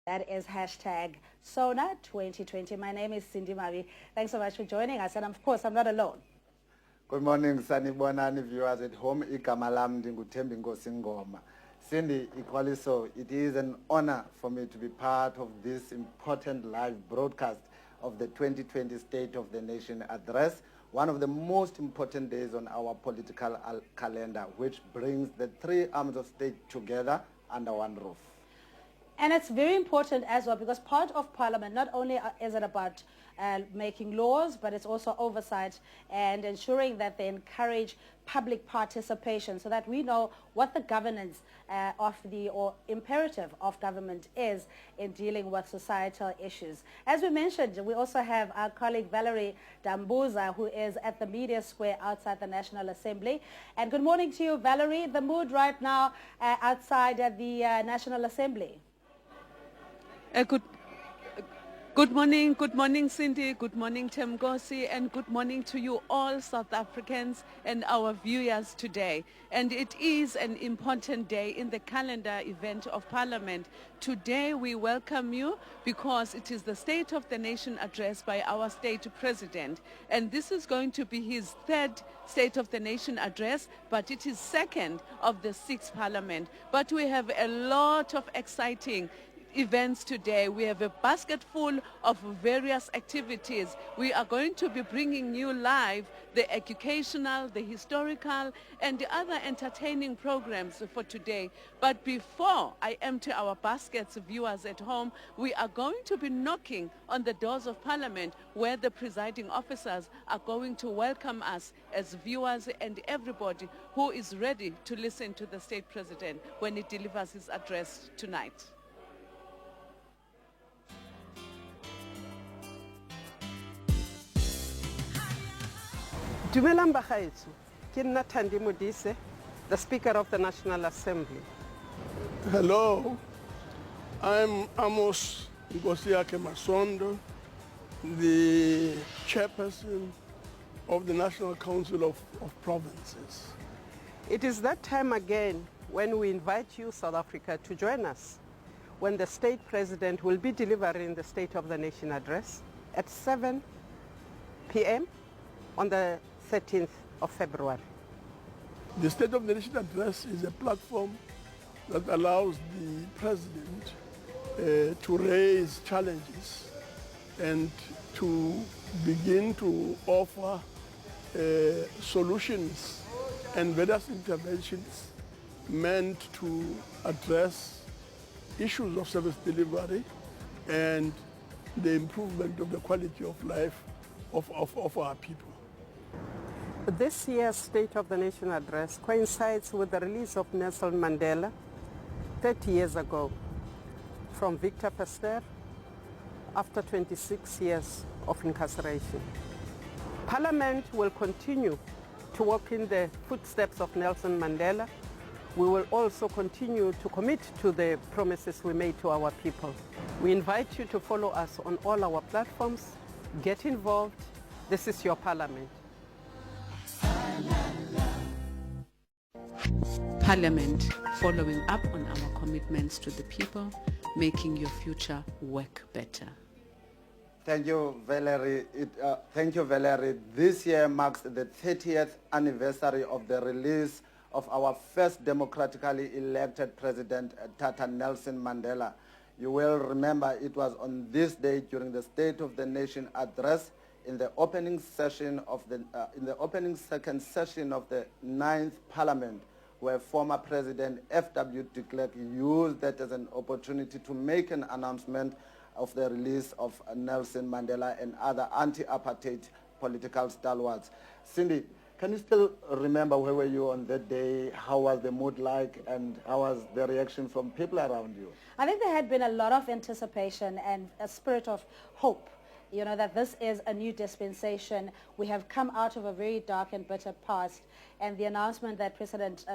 That is hashtag SONA2020. My name is Cindy Mavi. Thanks so much for joining us. And of course, I'm not alone. Good morning, Sanibonani viewers at home. Igama lam ndinguThembi Nkosi Ngoma. Cindy, equally so, it is an honor for me to be part of this important live broadcast of the 2020 State of the Nation Address, one of the most important days on our political calendar, which brings the three arms of state together under one roof. And it's very important as well because part of Parliament, not only is it about making laws, but it's also oversight and ensuring that they encourage public participation so that we know what the governance or imperative of government is in dealing with societal issues. As we mentioned, we also have our colleague Valerie Dambuza, who is at the Media Square outside the National Assembly. And good morning to you, Valerie. The mood right now outside at the National Assembly. Good morning Cindy, good morning Thembi, and good morning to you all South Africans and our viewers today. And it is an important day in the calendar event of Parliament. Today we welcome you because it is the State of the Nation address by our State President. And this is going to be his third State of the Nation address, but it is second of the 6th Parliament. But we have a lot of exciting events today. We have a basket full of various activities. We are going to be bringing you live the educational, the historical, and the other entertaining programs for today. But before I empty our baskets, viewers at home, we are going to be knocking on the doors of Parliament where the presiding officers are going to welcome us as viewers and everybody who is ready to listen to the State President when he delivers his address tonight. Dumelang bagaetsho, ke nna Thandi Modise, the Speaker of the National Assembly. Hello, I'm Amos Nkosiyake Masondo, the Chairperson of the National Council of Provinces. It is that time again when we invite you, South Africa, to join us when the State President will be delivering the State of the Nation address at 7 p.m. on the 13th of February. The State of the Nation address is a platform that allows the President to raise challenges and to begin to offer solutions and various interventions meant to address issues of service delivery and the improvement of the quality of life of our people. This year's State of the Nation address coincides with the release of Nelson Mandela 30 years ago from Victor Pasteur after 26 years of incarceration. Parliament will continue to walk in the footsteps of Nelson Mandela. We will also continue to commit to the promises we made to our people. We invite you to follow us on all our platforms. Get involved. This is your Parliament. Parliament, following up on our commitments to the people, making your future work better. Thank you, Valerie. This year marks the 30th anniversary of the release of our first democratically elected president, Tata Nelson Mandela. You will remember it was on this day during the State of the Nation address in the opening session of the opening second session of the 9th Parliament, where former President F.W. de Klerk used that as an opportunity to make an announcement of the release of Nelson Mandela and other anti-apartheid political stalwarts. Cindy, can you still remember where were you on that day? How was the mood like and how was the reaction from people around you? I think there had been a lot of anticipation and a spirit of hope, you know, that this is a new dispensation. We have come out of a very dark and bitter past, and the announcement that President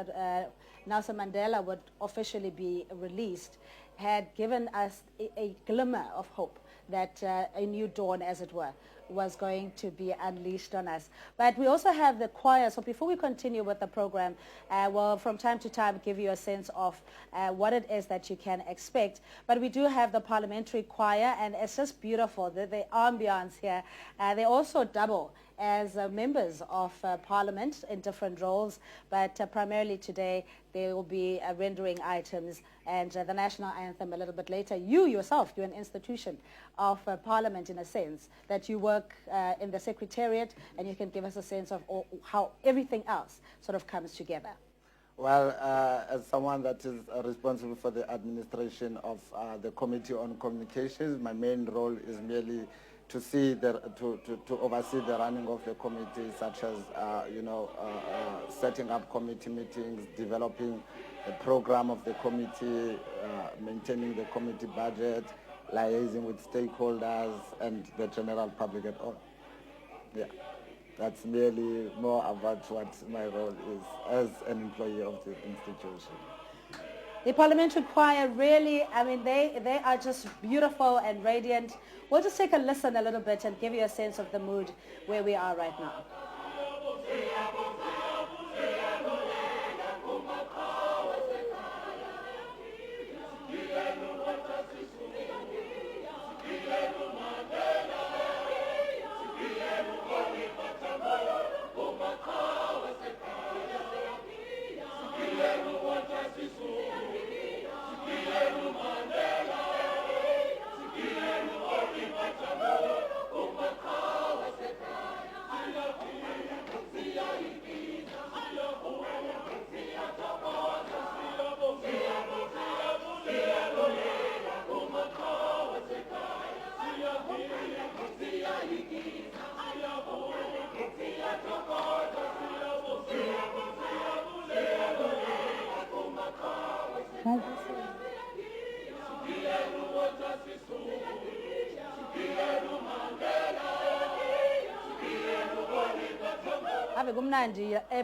Nelson Mandela would officially be released had given us a glimmer of hope that a new dawn, as it were, was going to be unleashed on us. But we also have the choir. So before we continue with the program, we'll from time to time give you a sense of what it is that you can expect. But we do have the parliamentary choir, and it's just beautiful, the ambience here. They also double as members of Parliament in different roles, but primarily today they will be rendering items and the national anthem a little bit later. You yourself, you're an institution of Parliament in a sense, that you work in the Secretariat, and you can give us a sense of how everything else sort of comes together. Well, as someone that is responsible for the administration of the Committee on Communications, my main role is merely to see to oversee the running of the committee, such as setting up committee meetings, developing the program of the committee, maintaining the committee budget, liaising with stakeholders and the general public at all. Yeah, that's merely more about what my role is as an employee of the institution. The parliamentary choir really, I mean, they are just beautiful and radiant. We'll just take a listen a little bit and give you a sense of the mood where we are right now.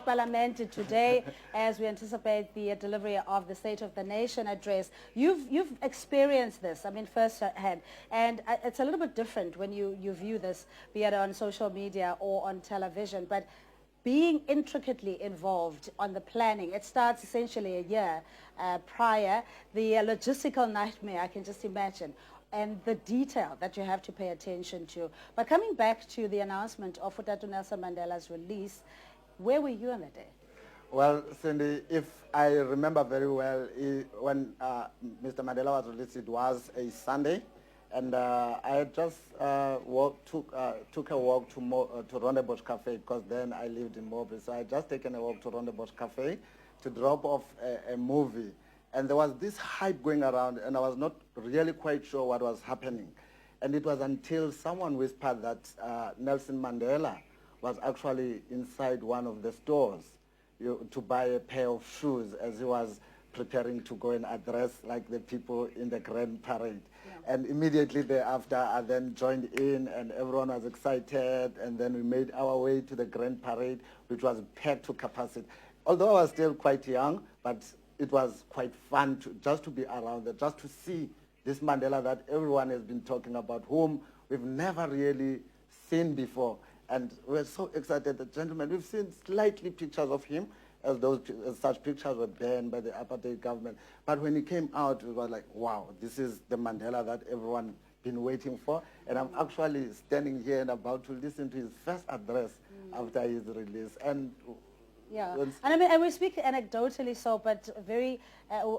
Parliament today, as we anticipate the delivery of the State of the Nation address. You've experienced this, I mean, firsthand, and it's a little bit different when you view this, be it on social media or on television, but being intricately involved on the planning, it starts essentially a year prior, the logistical nightmare, I can just imagine, and the detail that you have to pay attention to. But coming back to the announcement of Utatu Nelson Mandela's release, where were you on that day? Well, Cindy, if I remember very well, when Mr. Mandela was released, it was a Sunday, and I had just took a walk to Rondebosch Cafe, because then I lived in Mobi. So I had just taken a walk to Rondebosch Cafe to drop off a movie. And there was this hype going around, and I was not really quite sure what was happening. And it was until someone whispered that Nelson Mandela was actually inside one of the stores to buy a pair of shoes as he was preparing to go and address like the people in the Grand Parade. Yeah. And immediately thereafter, I then joined in, and everyone was excited, and then we made our way to the Grand Parade, which was packed to capacity. Although I was still quite young, but it was quite fun just to be around there, just to see this Mandela that everyone has been talking about, whom we've never really seen before. And we're so excited. The gentleman, we've seen slightly pictures of him, as such pictures were banned by the apartheid government. But when he came out, it was like, wow, this is the Mandela that everyone been waiting for. And I'm actually standing here and about to listen to his first address after his release. And yeah, and I mean, and we speak anecdotally so, but very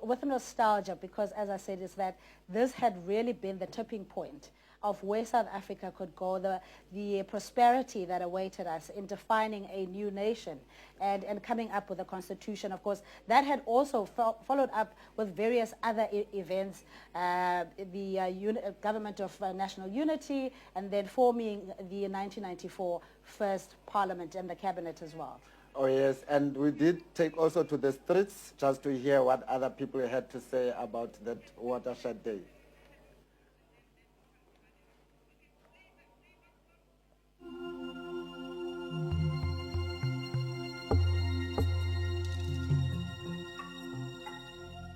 with nostalgia, because as I said, is that this had really been the tipping point of where South Africa could go, the prosperity that awaited us in defining a new nation and coming up with a constitution. Of course, that had also followed up with various other events, the government of national unity, and then forming the 1994 first parliament and the cabinet as well. Oh yes, and we did take also to the streets just to hear what other people had to say about that watershed day.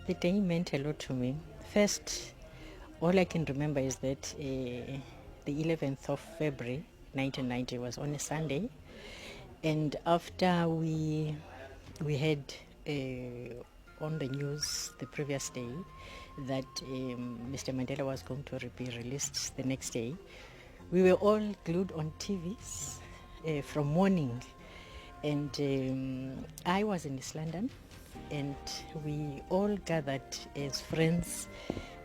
The day meant a lot to me. First, all I can remember is that the 11th of February 1990 was on a Sunday, and after we had on the news the previous day that Mr. Mandela was going to be released the next day, we were all glued on TVs from morning, and I was in East London, and we all gathered as friends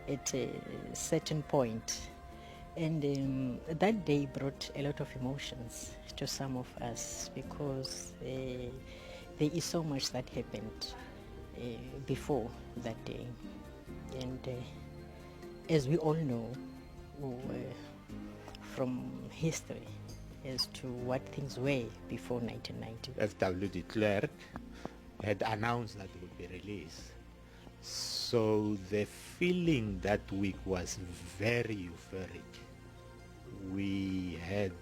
at a certain point. And that day brought a lot of emotions to some of us, because there is so much that happened before that day. And as we all know from history as to what things were before 1990. FW de Klerk had announced that it would be released. So the feeling that week was very euphoric. We had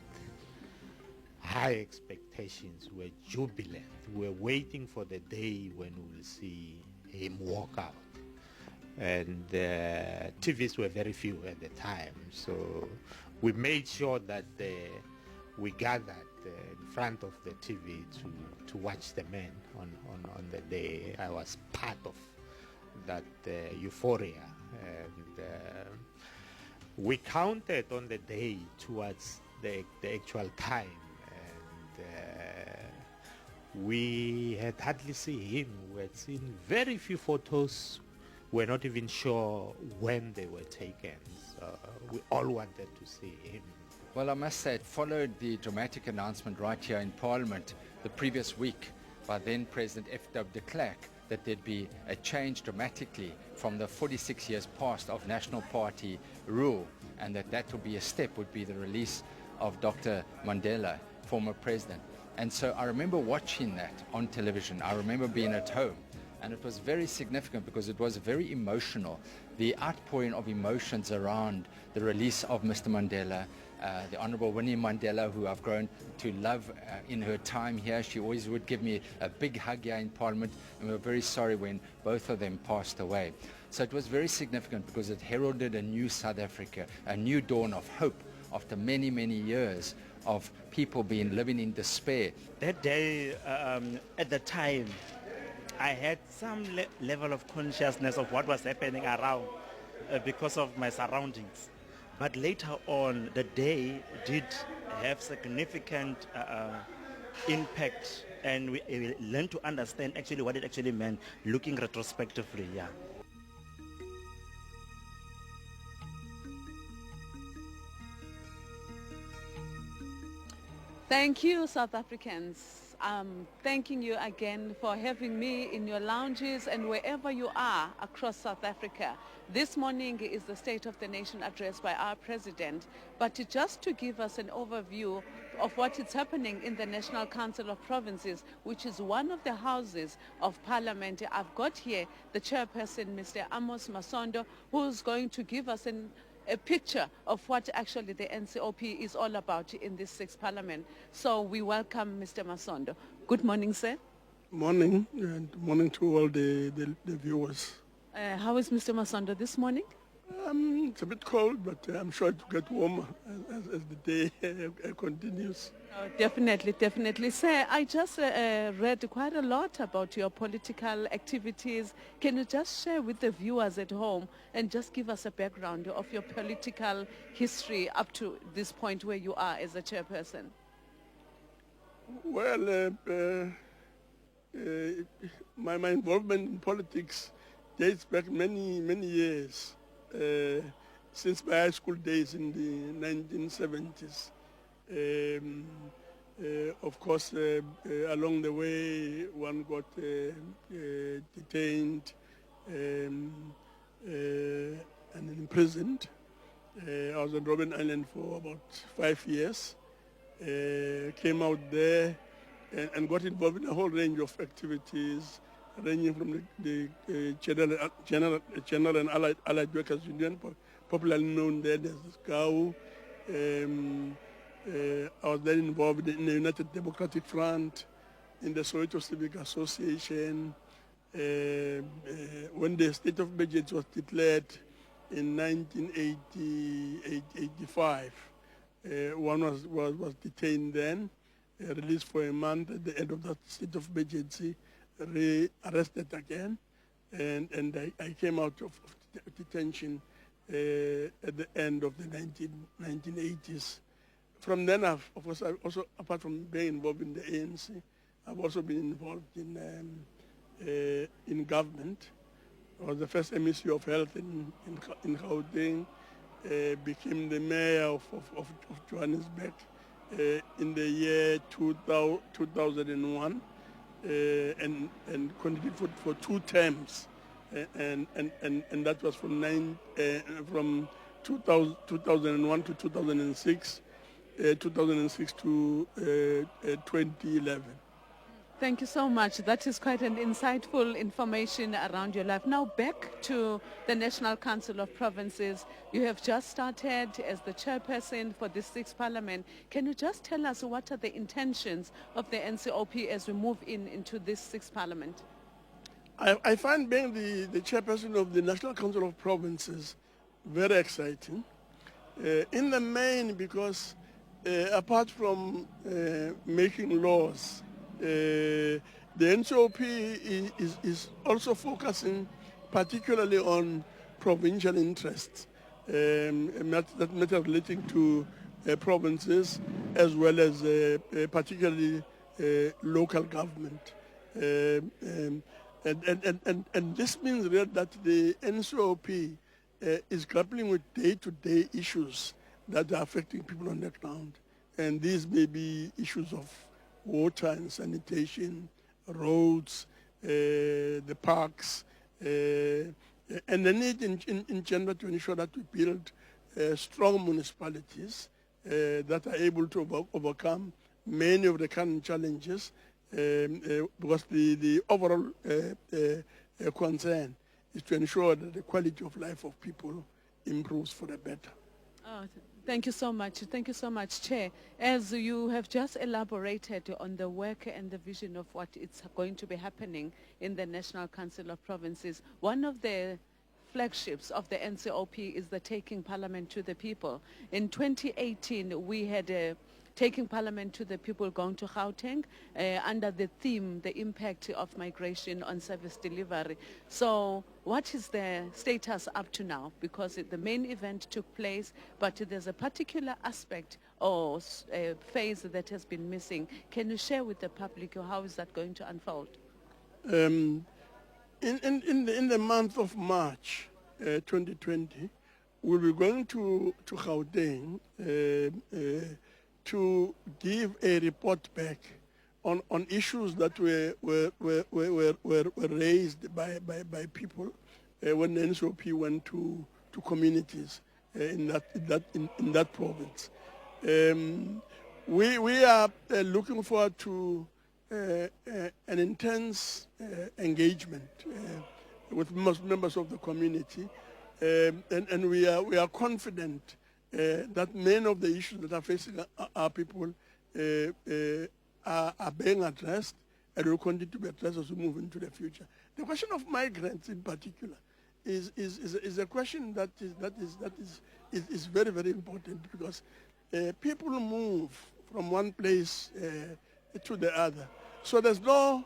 high expectations, we were jubilant. We were waiting for the day when we will see him walk out. And TVs were very few at the time, so we made sure that we gathered in front of the TV to watch the man on the day. I was part of that euphoria, and we counted on the day towards the actual time, and we had hardly seen him. We had seen very few photos. We're not even sure when they were taken, so we all wanted to see him. Well, I must say it followed the dramatic announcement right here in Parliament the previous week by then President F.W. de Klerk that there'd be a change dramatically from the 46 years past of National Party rule, and that would be a step, would be the release of Dr. Mandela, former president. And so I remember watching that on television. I remember being at home, and it was very significant because it was very emotional. The outpouring of emotions around the release of Mr. Mandela, the Honorable Winnie Mandela, who I've grown to love in her time here. She always would give me a big hug here in Parliament, and we were very sorry when both of them passed away. So it was very significant because it heralded a new South Africa, a new dawn of hope after many, many years of people living in despair. That day, at the time, I had some level of consciousness of what was happening around because of my surroundings. But later on, the day did have significant impact, and we learned to understand actually what it actually meant, looking retrospectively, yeah. Thank you, South Africans. Thanking you again for having me in your lounges and wherever you are across South Africa. This morning is the State of the Nation address by our President, but just to give us an overview of what is happening in the National Council of Provinces, which is one of the houses of Parliament. I've got here the chairperson, Mr. Amos Masondo, who's going to give us a picture of what actually the NCOP is all about in this sixth Parliament. So we welcome Mr. Masondo. Good morning, sir. Morning, and morning to all the viewers. How is Mr. Masondo this morning? It's a bit cold, but I'm sure it will get warmer as the day continues. Oh, definitely, definitely. Sir, I just read quite a lot about your political activities. Can you just share with the viewers at home and just give us a background of your political history up to this point where you are as a chairperson? Well, my involvement in politics dates back many, many years, since my high school days in the 1970s. Of course, along the way, one got detained and imprisoned. I was on Robben Island for about 5 years. Came out there and got involved in a whole range of activities, ranging from the General and Allied Workers Union, popularly known then as GAU. I was then involved in the United Democratic Front, in the Soweto Civic Association. When the state of emergency was declared, in 1985. One was detained then, released for a month at the end of that state of emergency, arrested again, and I came out of detention at the end of the 1980s. From then, of course, I also, apart from being involved in the ANC, I've also been involved in government. I was the first MEC of Health in Gauteng, became the mayor of Johannesburg in the year 2001, and continued for 2 terms, and that was from 2001 to 2006, 2006 to 2011. Thank you so much. That is quite an insightful information around your life. Now back to the National Council of Provinces. You have just started as the chairperson for the 6th Parliament. Can you just tell us what are the intentions of the NCOP as we move into this 6th Parliament? I find being the chairperson of the National Council of Provinces very exciting. In the main, because apart from making laws, the NCOP is also focusing particularly on provincial interests, that matter relating to provinces as well as particularly local government. And this means really that the NCOP is grappling with day-to-day issues that are affecting people on the ground. And these may be issues of water and sanitation, roads, the parks, and the need in general to ensure that we build strong municipalities that are able to overcome many of the current challenges, because the overall concern is to ensure that the quality of life of people improves for the better. Oh, thank you so much. Thank you so much, Chair. As you have just elaborated on the work and the vision of what is going to be happening in the National Council of Provinces, one of the flagships of the NCOP is the Taking Parliament to the People. In 2018, we had Taking Parliament to the People going to Gauteng under the theme, the impact of migration on service delivery. So what is the status up to now? Because the main event took place, but there's a particular aspect or phase that has been missing. Can you share with the public how is that going to unfold? In the month of March 2020, we'll be going to Gauteng to give a report back on issues that were raised by people when the NCOP went to communities in that province. We are looking forward to an intense engagement with most members of the community, and we are confident that many of the issues that are facing our people are being addressed and will continue to be addressed as we move into the future. The question of migrants in particular is a question that is very, very important, because people move from one place to the other. So there's no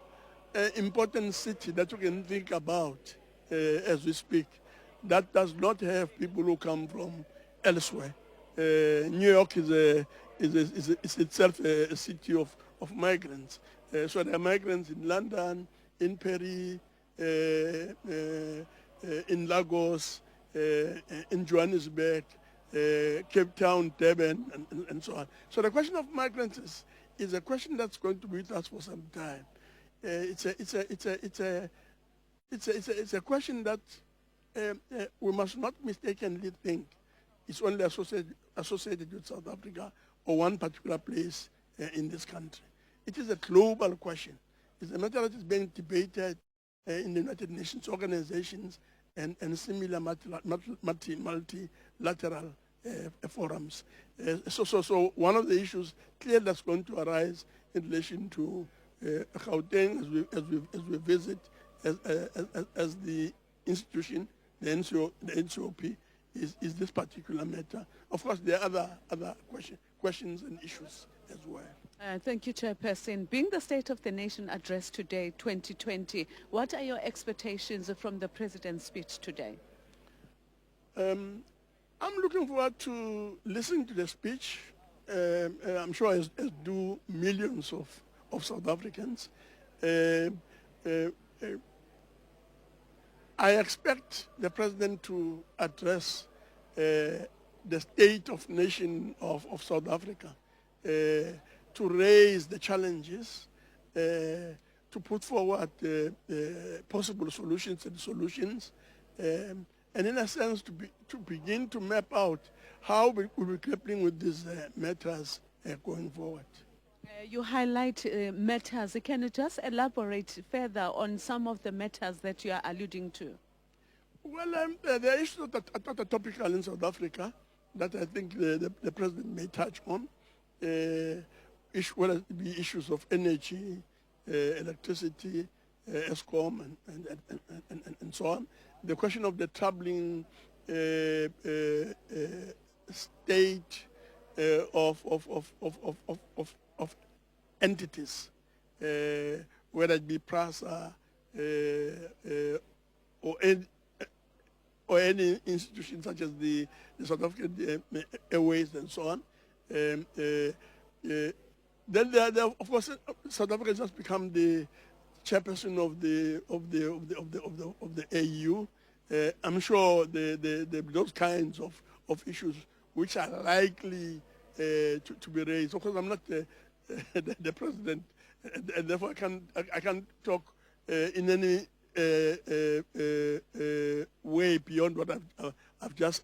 important city that you can think about as we speak that does not have people who come from elsewhere. New York is itself a city of migrants. So there are migrants in London, in Paris, in Lagos, in Johannesburg, Cape Town, Durban, and so on. So the question of migrants is a question that's going to be with us for some time. It's a question that we must not mistakenly think it's only associated with South Africa or one particular place in this country. It is a global question. It's a matter that is being debated in the United Nations organizations and similar multilateral forums. So one of the issues clearly that's going to arise in relation to Gauteng as we visit as the institution, the NCOP, is this particular matter. Of course, there are other questions and issues as well. Thank you, Chairperson. Being the State of the Nation address today, 2020, what are your expectations from the President's speech today? I'm looking forward to listening to the speech. I'm sure as do millions of South Africans. I expect the President to address the state of nation of South Africa, to raise the challenges, to put forward possible solutions, and in a sense to begin to map out how we will be grappling with these matters going forward. You highlight matters. Can you just elaborate further on some of the matters that you are alluding to? Well, there are issues that are topical in South Africa that I think the President may touch on. Whether it be issues of energy, electricity, ESCOM, and so on. The question of the troubling state of entities, whether it be PRASA or any institution such as the South African Airways and so on. Then there, of course, South Africa has just become the chairperson of the AU. I'm sure those kinds of issues which are likely to be raised. Of course, I'm not the president, and therefore I can't talk in any way beyond what I've just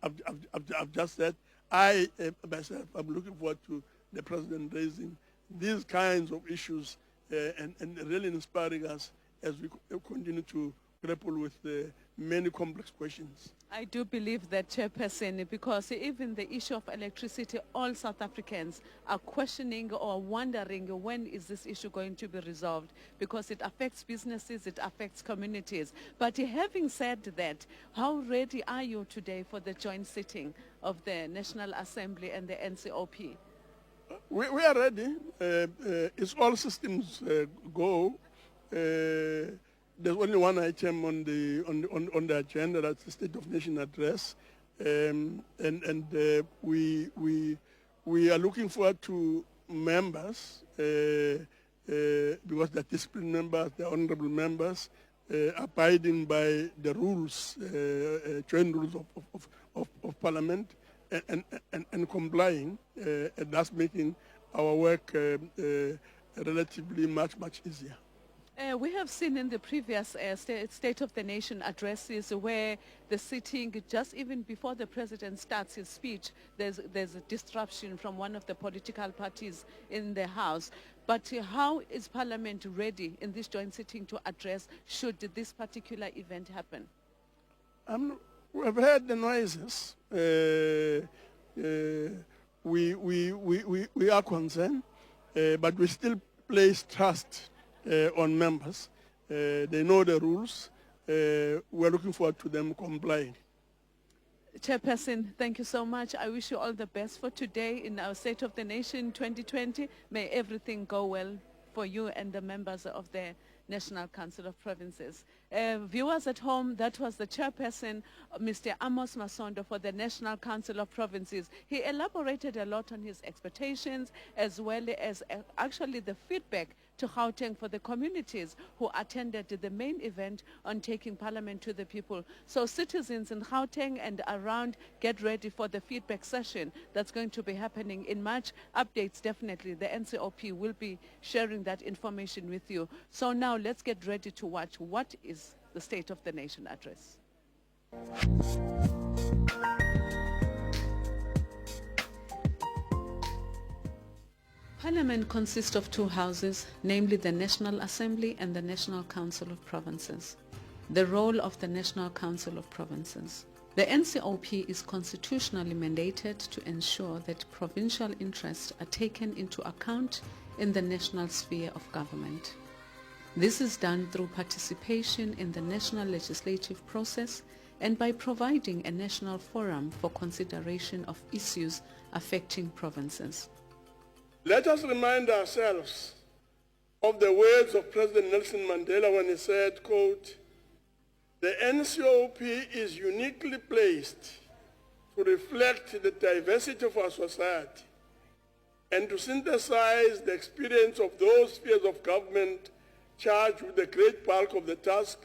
said. I myself, I'm looking forward to the president raising these kinds of issues and really inspiring us as we continue to grapple with many complex questions. I do believe that, Chairperson, because even the issue of electricity, all South Africans are questioning or wondering when is this issue going to be resolved, because it affects businesses, it affects communities. But having said that, how ready are you today for the joint sitting of the National Assembly and the NCOP? We are ready. It's all systems go. There's only one item on the agenda, that's the State of Nation address, and we are looking forward to members because they're disciplined members, they're honourable members, abiding by the rules, joint rules of Parliament, and complying, and that's making our work relatively much easier. We have seen in the previous State of the Nation addresses where the sitting, just even before the President starts his speech, there's a disruption from one of the political parties in the House. But how is Parliament ready in this joint sitting to address should this particular event happen? We have heard the noises. We are concerned, but we still place trust on members. They know the rules. We're looking forward to them complying. Chairperson, thank you so much. I wish you all the best for today in our State of the Nation 2020. May everything go well for you and the members of the National Council of Provinces. Viewers at home, that was the chairperson, Mr. Amos Masondo, for the National Council of Provinces. He elaborated a lot on his expectations as well as actually the feedback to Gauteng for the communities who attended the main event on taking Parliament to the people. So citizens in Gauteng and around, get ready for the feedback session that's going to be happening in March. Updates definitely. The NCOP will be sharing that information with you. So now let's get ready to watch what is the State of the Nation address. Parliament consists of two houses, namely the National Assembly and the National Council of Provinces. The role of the National Council of Provinces. The NCOP is constitutionally mandated to ensure that provincial interests are taken into account in the national sphere of government. This is done through participation in the national legislative process and by providing a national forum for consideration of issues affecting provinces. Let us remind ourselves of the words of President Nelson Mandela when he said, quote, "The NCOP is uniquely placed to reflect the diversity of our society and to synthesize the experience of those spheres of government charged with the great bulk of the task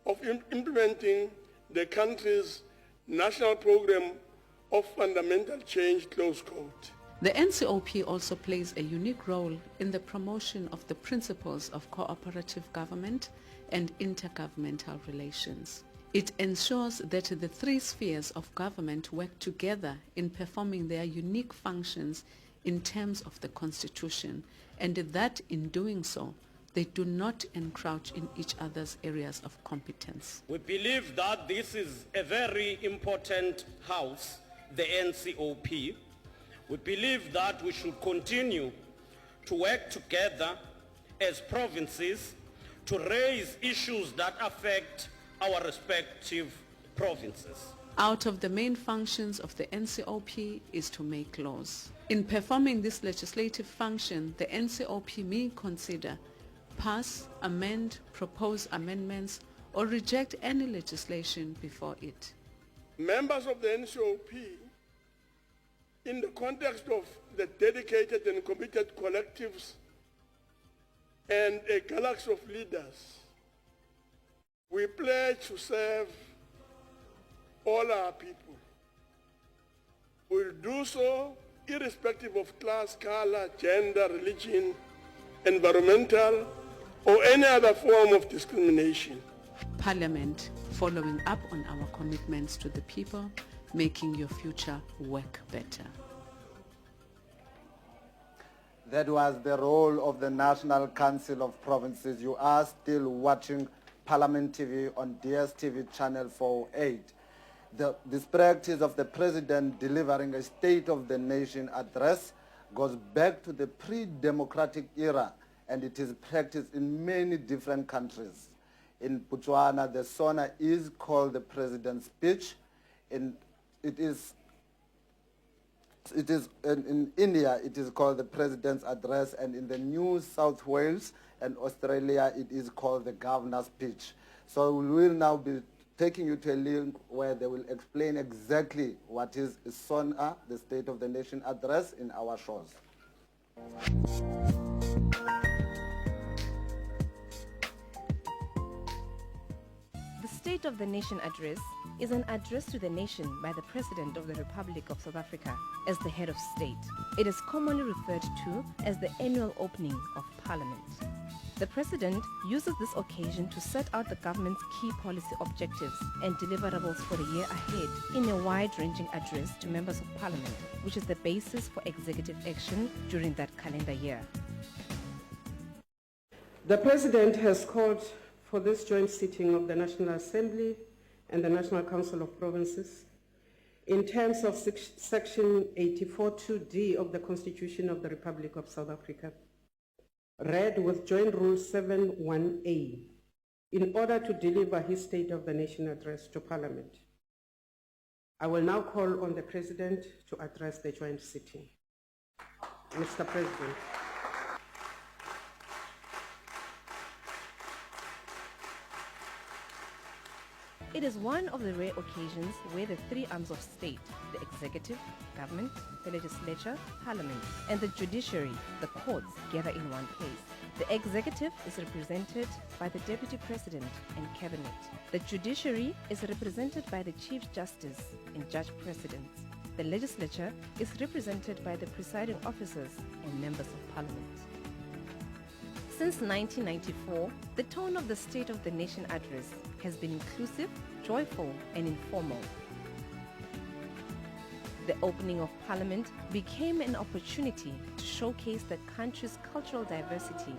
of implementing the country's national program of fundamental change," close quote. The NCOP also plays a unique role in the promotion of the principles of cooperative government and intergovernmental relations. It ensures that the three spheres of government work together in performing their unique functions in terms of the Constitution, and that in doing so, they do not encroach in each other's areas of competence. We believe that this is a very important house, the NCOP. We believe that we should continue to work together as provinces to raise issues that affect our respective provinces. Out of the main functions of the NCOP is to make laws. In performing this legislative function, the NCOP may consider, pass, amend, propose amendments, or reject any legislation before it. Members of the NCOP, in the context of the dedicated and committed collectives and a galaxy of leaders, we pledge to serve all our people. We'll do so irrespective of class, color, gender, religion, environmental, or any other form of discrimination. Parliament, following up on our commitments to the people, making your future work better. That was the role of the National Council of Provinces. You are still watching Parliament TV on DSTV channel 408. This practice of the President delivering a State of the Nation address goes back to the pre-democratic era, and it is practiced in many different countries. In Botswana, the SONA is called the President's Speech. In India, it is called the President's Address, and in the New South Wales and Australia, it is called the Governor's Speech. So we will now be taking you to a link where they will explain exactly what is SONA, the State of the Nation Address, in our shows. The State of the Nation Address is an address to the nation by the President of the Republic of South Africa as the head of state. It is commonly referred to as the annual opening of Parliament. The President uses this occasion to set out the government's key policy objectives and deliverables for the year ahead in a wide-ranging address to members of Parliament, which is the basis for executive action during that calendar year. The President has called for this joint sitting of the National Assembly and the National Council of Provinces in terms of Section 84(2)(d) of the Constitution of the Republic of South Africa, read with Joint Rule 7(1)(a), in order to deliver his State of the Nation address to Parliament. I will now call on the President to address the joint sitting. Mr. President. It is one of the rare occasions where the three arms of state, the executive, government, the legislature, parliament, and the judiciary, the courts, gather in one place. The executive is represented by the deputy president and cabinet. The judiciary is represented by the chief justice and judge presidents. The legislature is represented by the presiding officers and members of parliament. Since 1994, the tone of the State of the Nation address has been inclusive, joyful, and informal. The opening of Parliament became an opportunity to showcase the country's cultural diversity.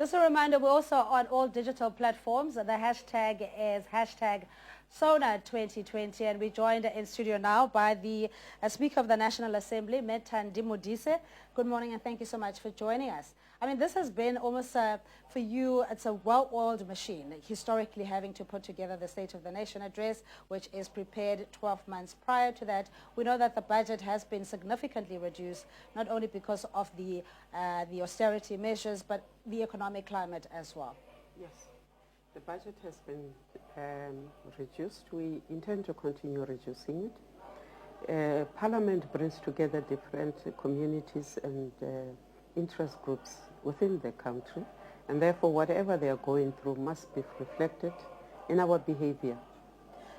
Just a reminder, we're also on all digital platforms. The hashtag is hashtag SONA2020, and we're joined in studio now by the Speaker of the National Assembly, Methandi Modise. Good morning and thank you so much for joining us. I mean, this has been almost, for you, it's a well-oiled machine, historically having to put together the State of the Nation address, which is prepared 12 months prior to that. We know that the budget has been significantly reduced, not only because of the austerity measures, but the economic climate as well. Yes, the budget has been reduced. We intend to continue reducing it. Parliament brings together different communities and interest groups within the country, and therefore whatever they are going through must be reflected in our behavior.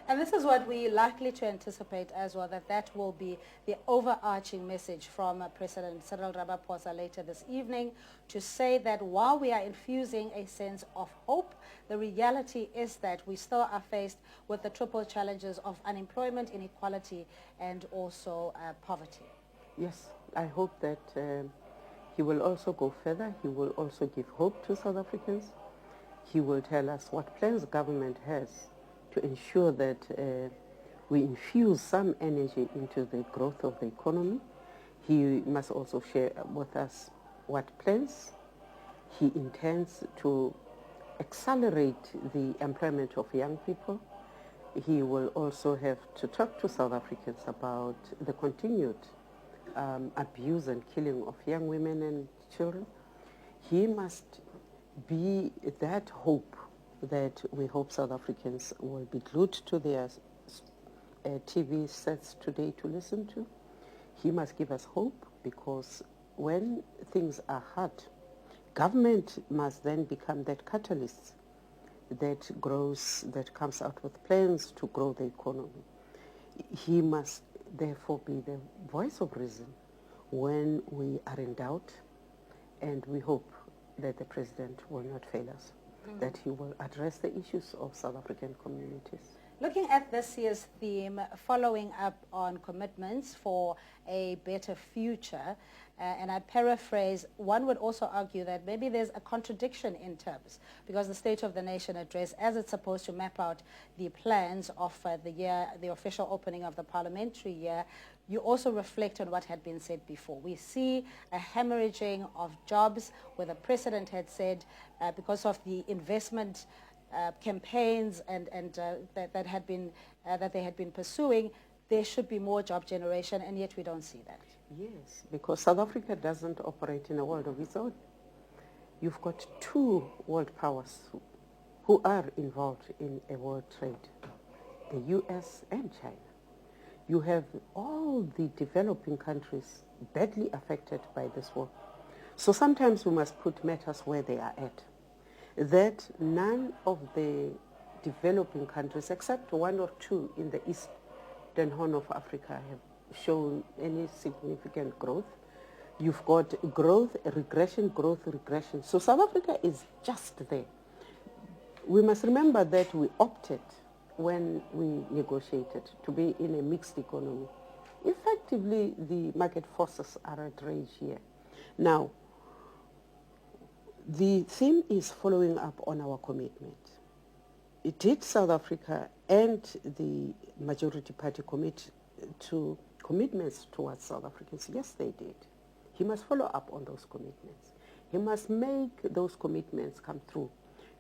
And this is what we're likely to anticipate as well, that will be the overarching message from President Cyril Ramaphosa later this evening, to say that while we are infusing a sense of hope, the reality is that we still are faced with the triple challenges of unemployment, inequality, and also poverty. Yes, I hope that he will also go further. He will also give hope to South Africans. He will tell us what plans the government has to ensure that we infuse some energy into the growth of the economy. He must also share with us what plans he intends to accelerate the employment of young people. He will also have to talk to South Africans about the continued abuse and killing of young women and children. He must be that hope that we hope South Africans will be glued to their TV sets today to listen to. He must give us hope, because when things are hard, government must then become that catalyst that grows, that comes out with plans to grow the economy. He must therefore be the voice of reason when we are in doubt, and we hope that the President will not fail us, that he will address the issues of South African communities. Looking at this year's theme, following up on commitments for a better future, and I paraphrase, one would also argue that maybe there's a contradiction in terms, because the State of the Nation address, as it's supposed to map out the plans of the year, the official opening of the parliamentary year, you also reflect on what had been said before. We see a hemorrhaging of jobs, where the President had said because of the investment campaigns and that they had been pursuing, there should be more job generation, and yet we don't see that. Yes, because South Africa doesn't operate in a world of its own. You've got two world powers who are involved in a world trade, the US and China. You have all the developing countries badly affected by this war. So sometimes we must put matters where they are at. That none of the developing countries, except one or two in the Eastern Horn of Africa, have shown any significant growth. You've got growth, regression, growth, regression. So South Africa is just there. We must remember that we opted, when we negotiated, to be in a mixed economy. Effectively, the market forces are at rage here. Now, the theme is following up on our commitment. Did South Africa and the majority party commit to commitments towards South Africans? Yes, they did. He must follow up on those commitments. He must make those commitments come through,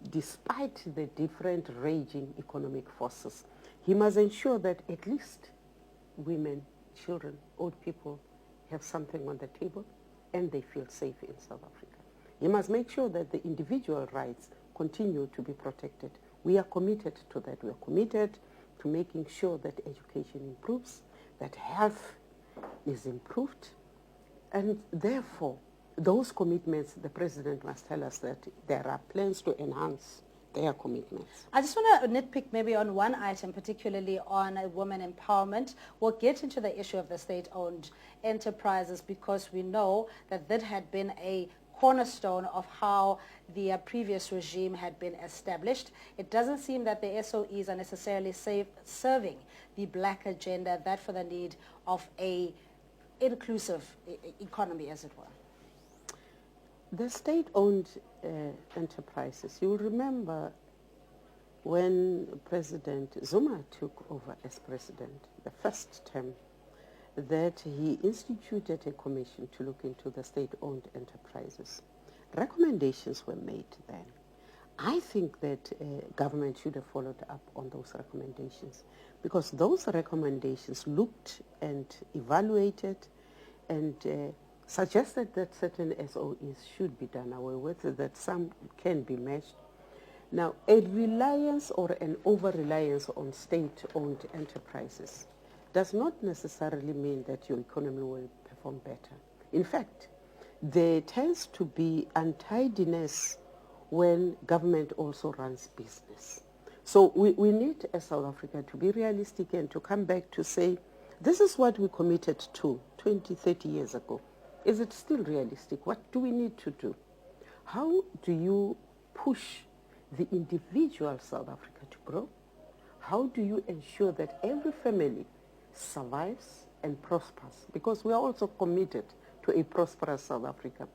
despite the different raging economic forces. He must ensure that at least women, children, old people have something on the table and they feel safe in South Africa. He must make sure that the individual rights continue to be protected. We are committed to that. We are committed to making sure that education improves, that health is improved, and therefore those commitments, the President must tell us that there are plans to enhance their commitments. I just want to nitpick maybe on one item, particularly on women empowerment. We'll get into the issue of the state-owned enterprises, because we know that that had been a cornerstone of how the previous regime had been established. It doesn't seem that the SOEs are necessarily serving the black agenda, that for the need of a inclusive economy, as it were. The state-owned enterprises, you will remember when President Zuma took over as president, the first term, that he instituted a commission to look into the state-owned enterprises. Recommendations were made then. I think that government should have followed up on those recommendations, because those recommendations looked and evaluated and suggested that certain SOEs should be done away with, that some can be matched. Now, a reliance or an over-reliance on state-owned enterprises does not necessarily mean that your economy will perform better. In fact, there tends to be untidiness when government also runs business. So we need, as South Africa, to be realistic and to come back to say, this is what we committed to 20, 30 years ago. Is it still realistic? What do we need to do? How do you push the individual South Africa to grow? How do you ensure that every family survives and prospers? Because we are also committed to a prosperous South Africa.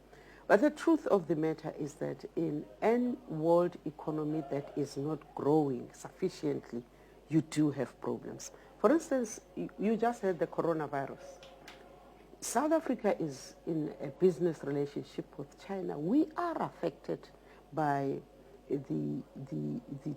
But the truth of the matter is that in any world economy that is not growing sufficiently, you do have problems. For instance, you just had the coronavirus. South Africa is in a business relationship with China. We are affected by the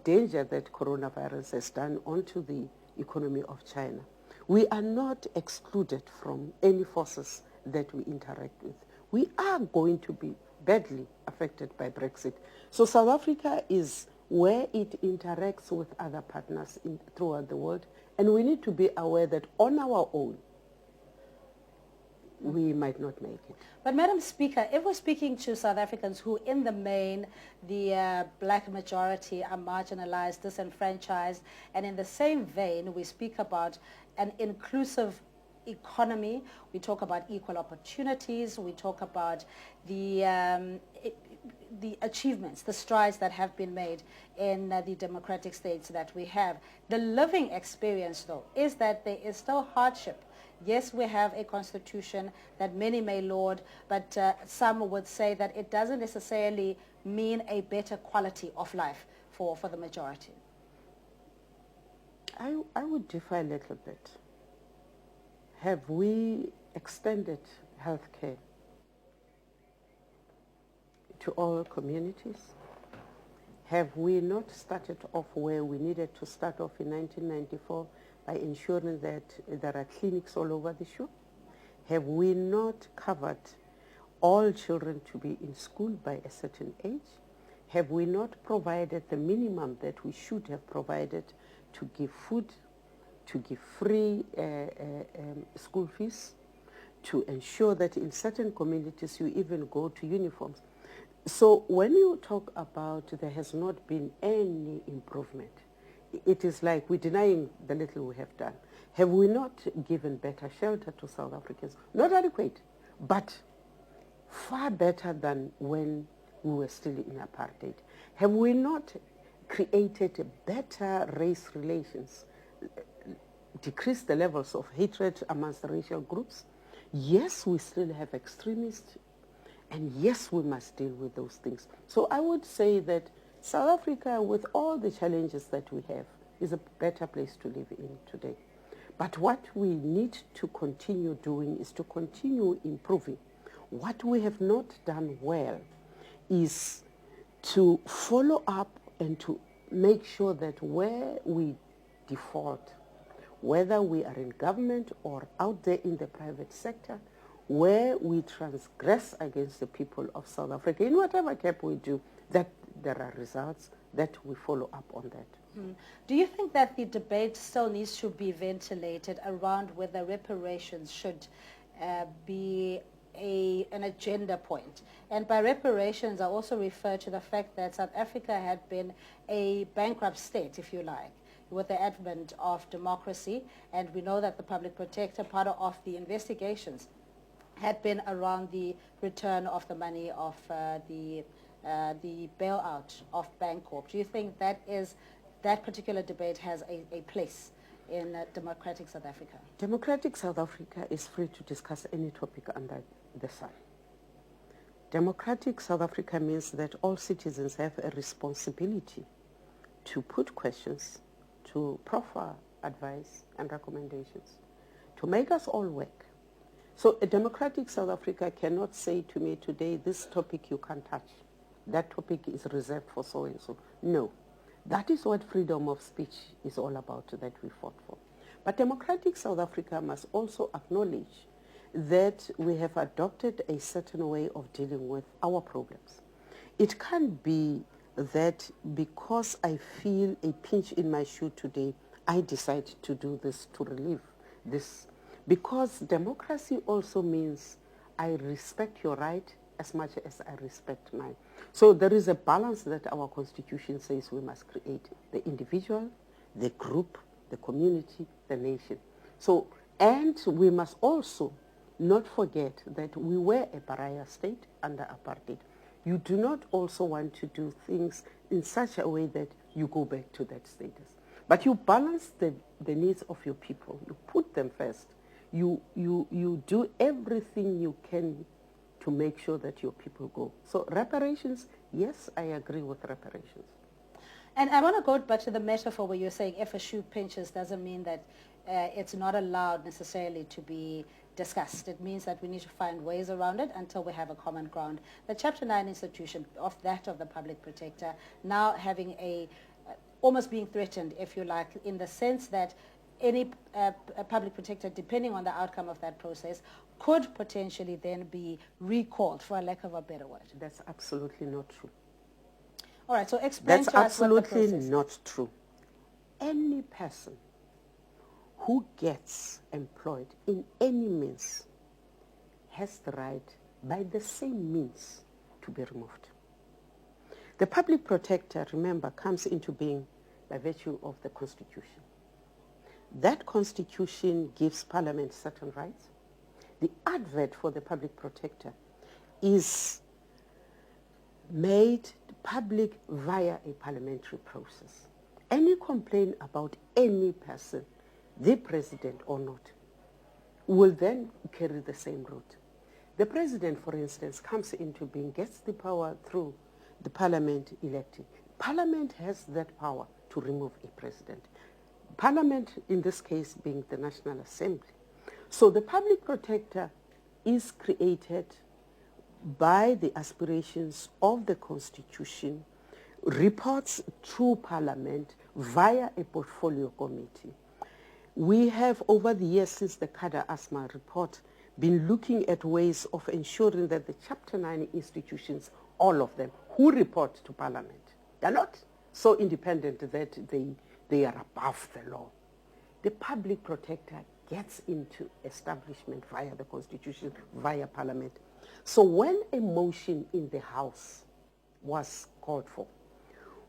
danger that coronavirus has done onto the economy of China. We are not excluded from any forces that we interact with. We are going to be badly affected by Brexit. So South Africa is where it interacts with other partners throughout the world, and we need to be aware that on our own, we might not make it. But Madam Speaker, if we're speaking to South Africans who in the main, the black majority are marginalized, disenfranchised, and in the same vein we speak about an inclusive economy, we talk about equal opportunities, we talk about the achievements, the strides that have been made in the democratic states that we have. The living experience, though, is that there is still hardship. Yes, we have a constitution that many may laud, but some would say that it doesn't necessarily mean a better quality of life for the majority. I would differ a little bit. Have we extended health care to all communities? Have we not started off where we needed to start off in 1994 by ensuring that there are clinics all over the show? Have we not covered all children to be in school by a certain age? Have we not provided the minimum that we should have provided to give food, to give free school fees, to ensure that in certain communities you even go to uniforms? So when you talk about there has not been any improvement, it is like we're denying the little we have done. Have we not given better shelter to South Africans? Not adequate, but far better than when we were still in apartheid. Have we not created better race relations, decreased the levels of hatred amongst the racial groups? Yes, we still have extremists, and yes, we must deal with those things. So I would say that South Africa, with all the challenges that we have, is a better place to live in today. But what we need to continue doing is to continue improving. What we have not done well is to follow up and to make sure that where we default, whether we are in government or out there in the private sector, where we transgress against the people of South Africa, in whatever cap we do, that there are results, that we follow up on that. Do you think that the debate still needs to be ventilated around whether reparations should be an agenda point? And by reparations, I also refer to the fact that South Africa had been a bankrupt state, if you like, with the advent of democracy, and we know that the public protector, part of the investigations, had been around the return of the money of the bailout of Bancorp. Do you think that particular debate has a place in democratic South Africa? Democratic South Africa is free to discuss any topic under the sun. Democratic South Africa means that all citizens have a responsibility to put questions, to proffer advice and recommendations, to make us all work. So a democratic South Africa cannot say to me today, this topic you can't touch. That topic is reserved for so and so. No. That is what freedom of speech is all about that we fought for. But democratic South Africa must also acknowledge that we have adopted a certain way of dealing with our problems. It can't be that because I feel a pinch in my shoe today, I decide to do this to relieve this. Because democracy also means I respect your right as much as I respect mine. So there is a balance that our constitution says we must create. The individual, the group, the community, the nation. So, and we must also not forget that we were a pariah state under apartheid. You do not also want to do things in such a way that you go back to that status. But you balance the needs of your people. You put them first. You do everything you can to make sure that your people go. So reparations, yes, I agree with reparations. And I want to go back to the metaphor where you're saying if a shoe pinches doesn't mean that it's not allowed necessarily to be discussed. It means that we need to find ways around it until we have a common ground. The Chapter 9 institution of the public protector now having almost being threatened, if you like, in the sense that any public protector, depending on the outcome of that process, could potentially then be recalled, for a lack of a better word. That's absolutely not true. All right, so explain to us what the process is. That's absolutely not true. Any person who gets employed in any means has the right, by the same means, to be removed. The public protector, remember, comes into being by virtue of the Constitution. That Constitution gives Parliament certain rights. The advert for the public protector is made public via a parliamentary process. Any complaint about any person, the president or not, will then carry the same route. The president, for instance, comes into being, gets the power through the parliament elected. Parliament has that power to remove a president. Parliament, in this case, being the National Assembly. So the public protector is created by the aspirations of the Constitution, reports through Parliament via a portfolio committee. We have, over the years since the Kada Asma report, been looking at ways of ensuring that the Chapter 9 institutions, all of them, who report to Parliament, they're not so independent that they are above the law. The public protector gets into establishment via the Constitution, via Parliament. So when a motion in the House was called for,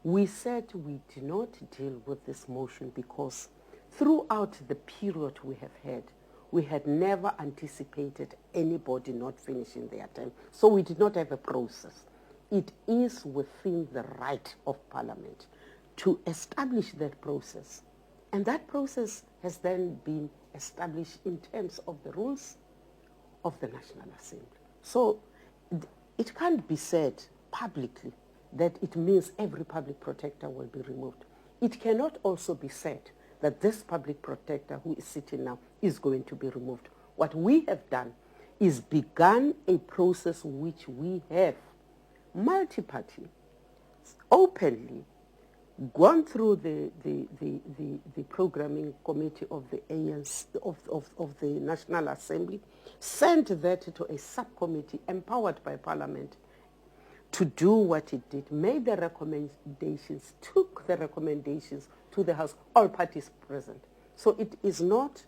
we said we did not deal with this motion because throughout the period we have had, we had never anticipated anybody not finishing their term. So we did not have a process. It is within the right of Parliament to establish that process. And that process has then been established in terms of the rules of the National Assembly. So it can't be said publicly that it means every public protector will be removed. It cannot also be said that this public protector who is sitting now is going to be removed. What we have done is begun a process which we have multi-party, openly, gone through the programming committee of the ANC, of the National Assembly, sent that to a subcommittee empowered by Parliament to do what it did, made the recommendations, took the recommendations to the House, all parties present. So it is not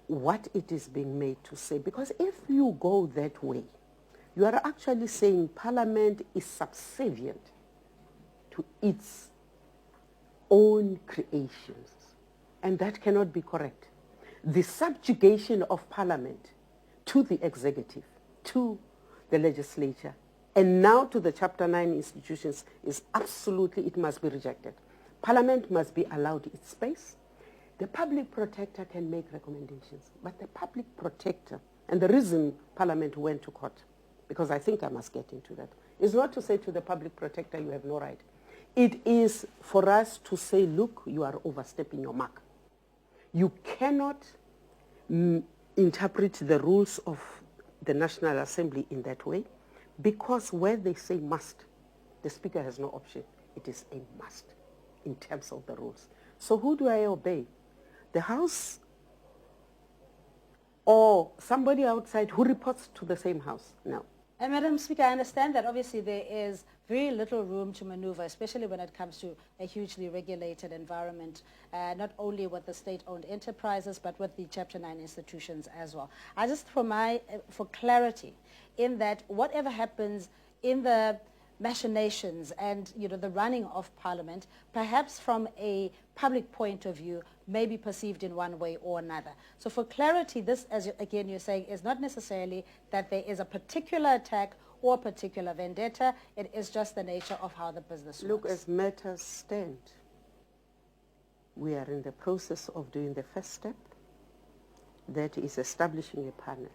what it is being made to say, because if you go that way, you are actually saying Parliament is subservient to its own creations, and that cannot be correct. The subjugation of Parliament to the executive, to the legislature, and now to the Chapter 9 institutions is absolutely, it must be rejected. Parliament must be allowed its space. The public protector can make recommendations, but the public protector, and the reason Parliament went to court because I think I must get into that, is not to say to the public protector, you have no right. It is for us to say, look, you are overstepping your mark. You cannot interpret the rules of the National Assembly in that way, because where they say must, the Speaker has no option. It is a must in terms of the rules. So who do I obey? The House or somebody outside who reports to the same House? No. And Madam Speaker, I understand that obviously there is very little room to maneuver, especially when it comes to a hugely regulated environment, not only with the state-owned enterprises, but with the Chapter 9 institutions as well. I just, for clarity, in that whatever happens in the machinations and the running of Parliament, perhaps from a public point of view, may be perceived in one way or another. So for clarity, this, as again you're saying, is not necessarily that there is a particular attack or a particular vendetta. It is just the nature of how the business works. Look, as matters stand, we are in the process of doing the first step, that is establishing a panel.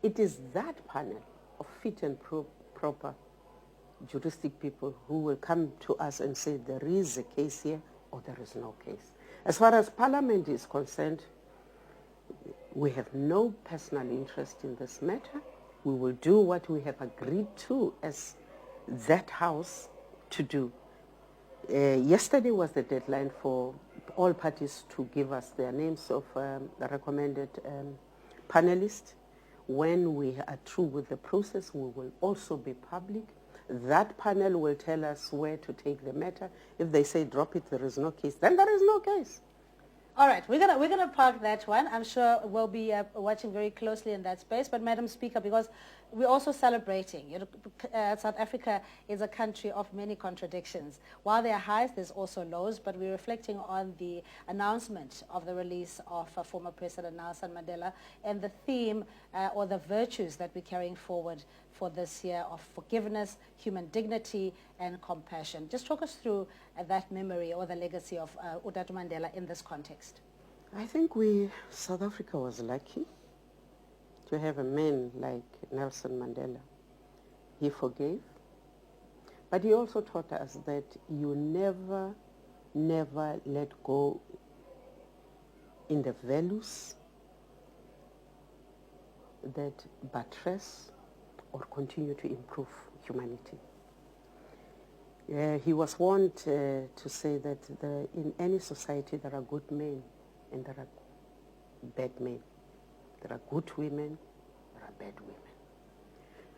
It is that panel of fit and proper juristic people who will come to us and say there is a case here or there is no case. As far as Parliament is concerned, we have no personal interest in this matter. We will do what we have agreed to as that House to do. Yesterday was the deadline for all parties to give us their names of the recommended panelists. When we are through with the process, we will also be public. That panel will tell us where to take the matter. If they say drop it, there is no case, then there is no case. All right, we're gonna park that one. I'm sure we'll be watching very closely in that space. But Madam Speaker, because we're also celebrating, South Africa is a country of many contradictions. While there are highs, there's also lows. But we're reflecting on the announcement of the release of former President Nelson Mandela and the theme or the virtues that we're carrying forward for this year of forgiveness, human dignity, and compassion. Just talk us through that memory or the legacy of Utatu Mandela in this context. I think South Africa was lucky to have a man like Nelson Mandela. He forgave, but he also taught us that you never let go in the values that buttress or continue to improve humanity. He was wont to say that in any society there are good men and there are bad men. There are good women, there are bad women.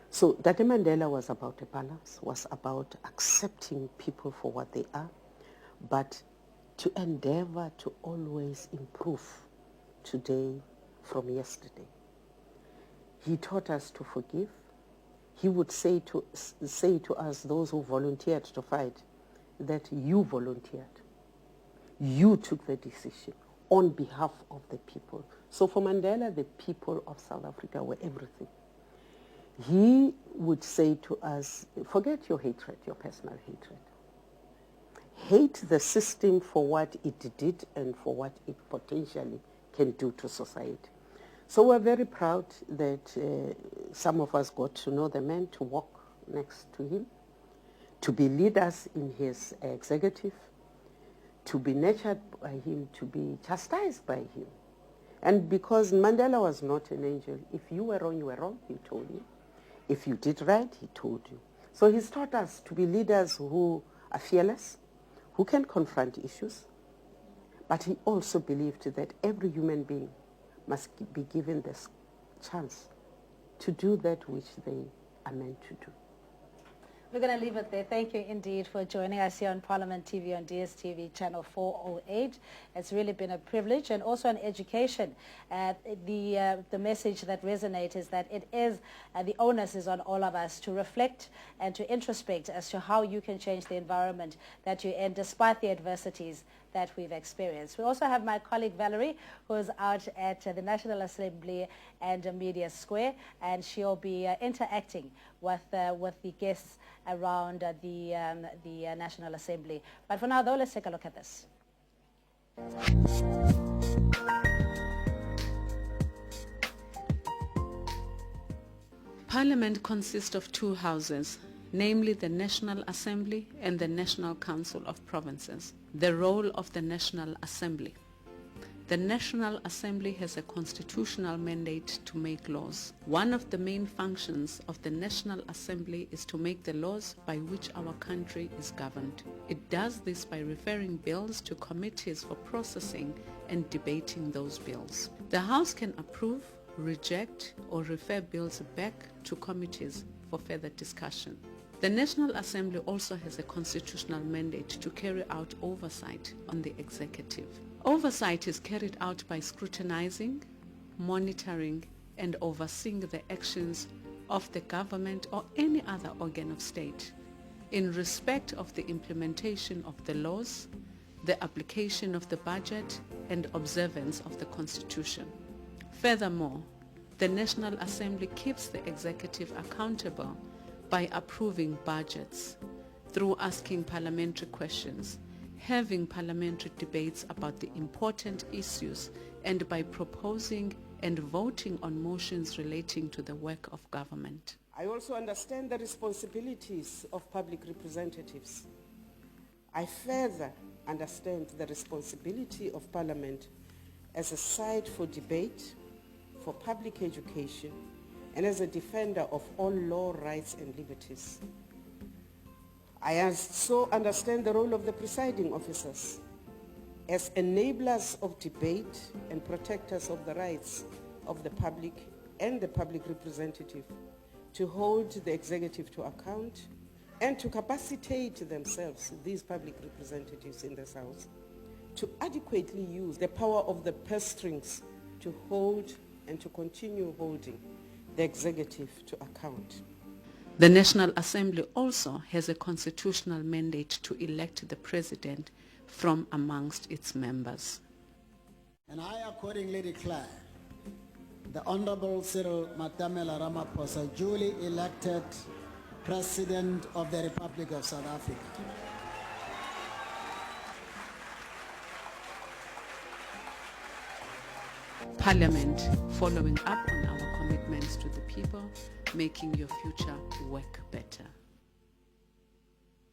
So Dade Mandela was about a balance, was about accepting people for what they are, but to endeavor to always improve today from yesterday. He taught us to forgive. He would say to us, those who volunteered to fight, that you volunteered. You took the decision on behalf of the people. So for Mandela, the people of South Africa were everything. He would say to us, forget your hatred, your personal hatred. Hate the system for what it did and for what it potentially can do to society. So we're very proud that some of us got to know the man, to walk next to him, to be leaders in his executive, to be nurtured by him, to be chastised by him. And because Mandela was not an angel, if you were wrong, he told you. If you did right, he told you. So he's taught us to be leaders who are fearless, who can confront issues, but he also believed that every human being must be given this chance to do that which they are meant to do. We're going to leave it there. Thank you indeed for joining us here on Parliament TV on DSTV channel 408. It's really been a privilege and also an education. The message that resonates is that it is, the onus is on all of us to reflect and to introspect as to how you can change the environment that you're in despite the adversities that we've experienced. We also have my colleague Valerie, who is out at the National Assembly and Media Square, and she'll be interacting with the guests around the National Assembly. But for now, though, let's take a look at this. Parliament consists of two houses, namely the National Assembly and the National Council of Provinces. The role of the National Assembly. The National Assembly has a constitutional mandate to make laws. One of the main functions of the National Assembly is to make the laws by which our country is governed. It does this by referring bills to committees for processing and debating those bills. The House can approve, reject, or refer bills back to committees for further discussion. The National Assembly also has a constitutional mandate to carry out oversight on the executive. Oversight is carried out by scrutinizing, monitoring, and overseeing the actions of the government or any other organ of state in respect of the implementation of the laws, the application of the budget, and observance of the Constitution. Furthermore, the National Assembly keeps the executive accountable by approving budgets, through asking parliamentary questions, having parliamentary debates about the important issues, and by proposing and voting on motions relating to the work of government. I also understand the responsibilities of public representatives. I further understand the responsibility of Parliament as a site for debate, for public education, and as a defender of all law, rights, and liberties. I also understand the role of the presiding officers as enablers of debate and protectors of the rights of the public and the public representative to hold the executive to account and to capacitate themselves, these public representatives in this House, to adequately use the power of the purse strings to hold and to continue holding the executive to account. The National Assembly also has a constitutional mandate to elect the president from amongst its members. And I accordingly declare the Honorable Cyril Matamela Ramaphosa duly elected President of the Republic of South Africa. Parliament, following up on our commitments to the people, making your future work better.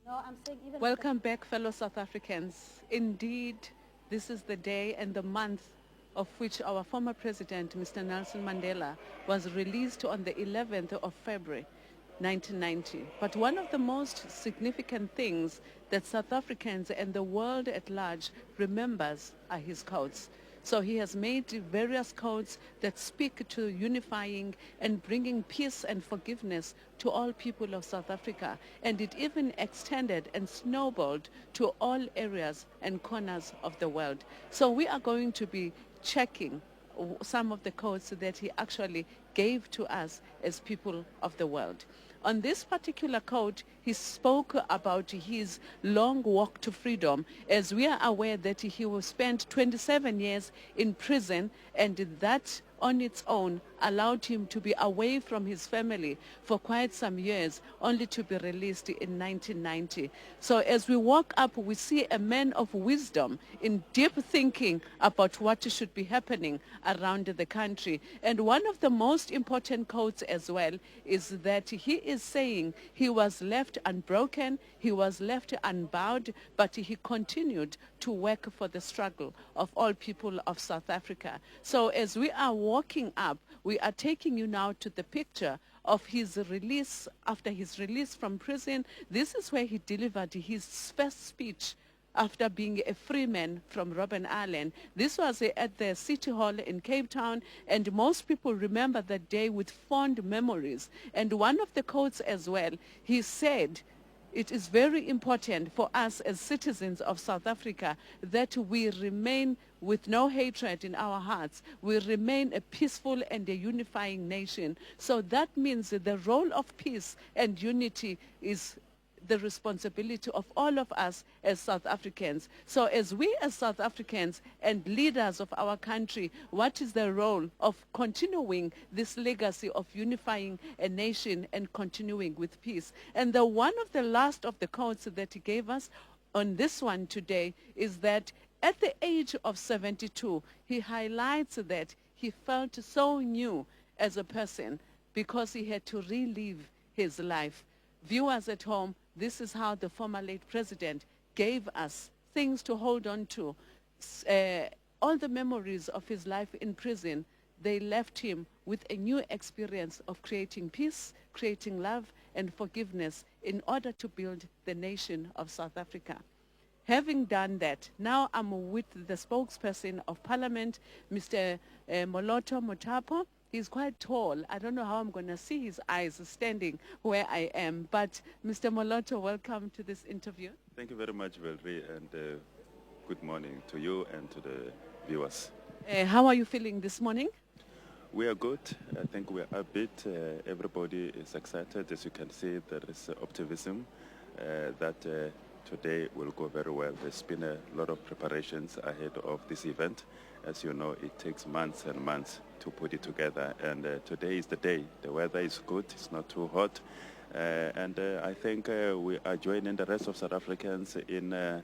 No, I'm saying even Welcome back, fellow South Africans. Indeed, this is the day and the month of which our former president, Mr. Nelson Mandela, was released on the 11th of February, 1990. But one of the most significant things that South Africans and the world at large remembers are his codes. So he has made various codes that speak to unifying and bringing peace and forgiveness to all people of South Africa. And it even extended and snowballed to all areas and corners of the world. So we are going to be checking some of the codes that he actually gave to us as people of the world. On this particular code, he spoke about his long walk to freedom, as we are aware that he will spend 27 years in prison, and that on its own allowed him to be away from his family for quite some years, only to be released in 1990. So as we walk up, we see a man of wisdom in deep thinking about what should be happening around the country. And one of the most important codes as well is that he is saying he was left unbroken, he was left unbowed, but he continued to work for the struggle of all people of South Africa. So as we are walking up, we are taking you now to the picture of his release. After his release from prison, this is where he delivered his first speech after being a free man from Robben Island. This was at the City Hall in Cape Town, and most people remember that day with fond memories. And one of the quotes as well, he said, it is very important for us as citizens of South Africa that we remain with no hatred in our hearts. We remain a peaceful and a unifying nation. So that means that the role of peace and unity is the responsibility of all of us as South Africans. So as we as South Africans and leaders of our country, what is the role of continuing this legacy of unifying a nation and continuing with peace? And the one of the last of the codes that he gave us on this one today is that at the age of 72, he highlights that he felt so new as a person because he had to relive his life. Viewers at home, this is how the former late president gave us things to hold on to. All the memories of his life in prison, they left him with a new experience of creating peace, creating love and forgiveness in order to build the nation of South Africa. Having done that, now I'm with the spokesperson of Parliament, Mr. Moloto Motapo. He's quite tall. I don't know how I'm going to see his eyes standing where I am. But Mr. Moloto, welcome to this interview. Thank you very much, Valerie, and good morning to you and to the viewers. How are you feeling this morning? We are good. I think we are upbeat. Everybody is excited. As you can see, there is optimism that today will go very well. There's been a lot of preparations ahead of this event. As you know, it takes months and months to put it together, and today is the day. The weather is good, it's not too hot, and I think we are joining the rest of South Africans in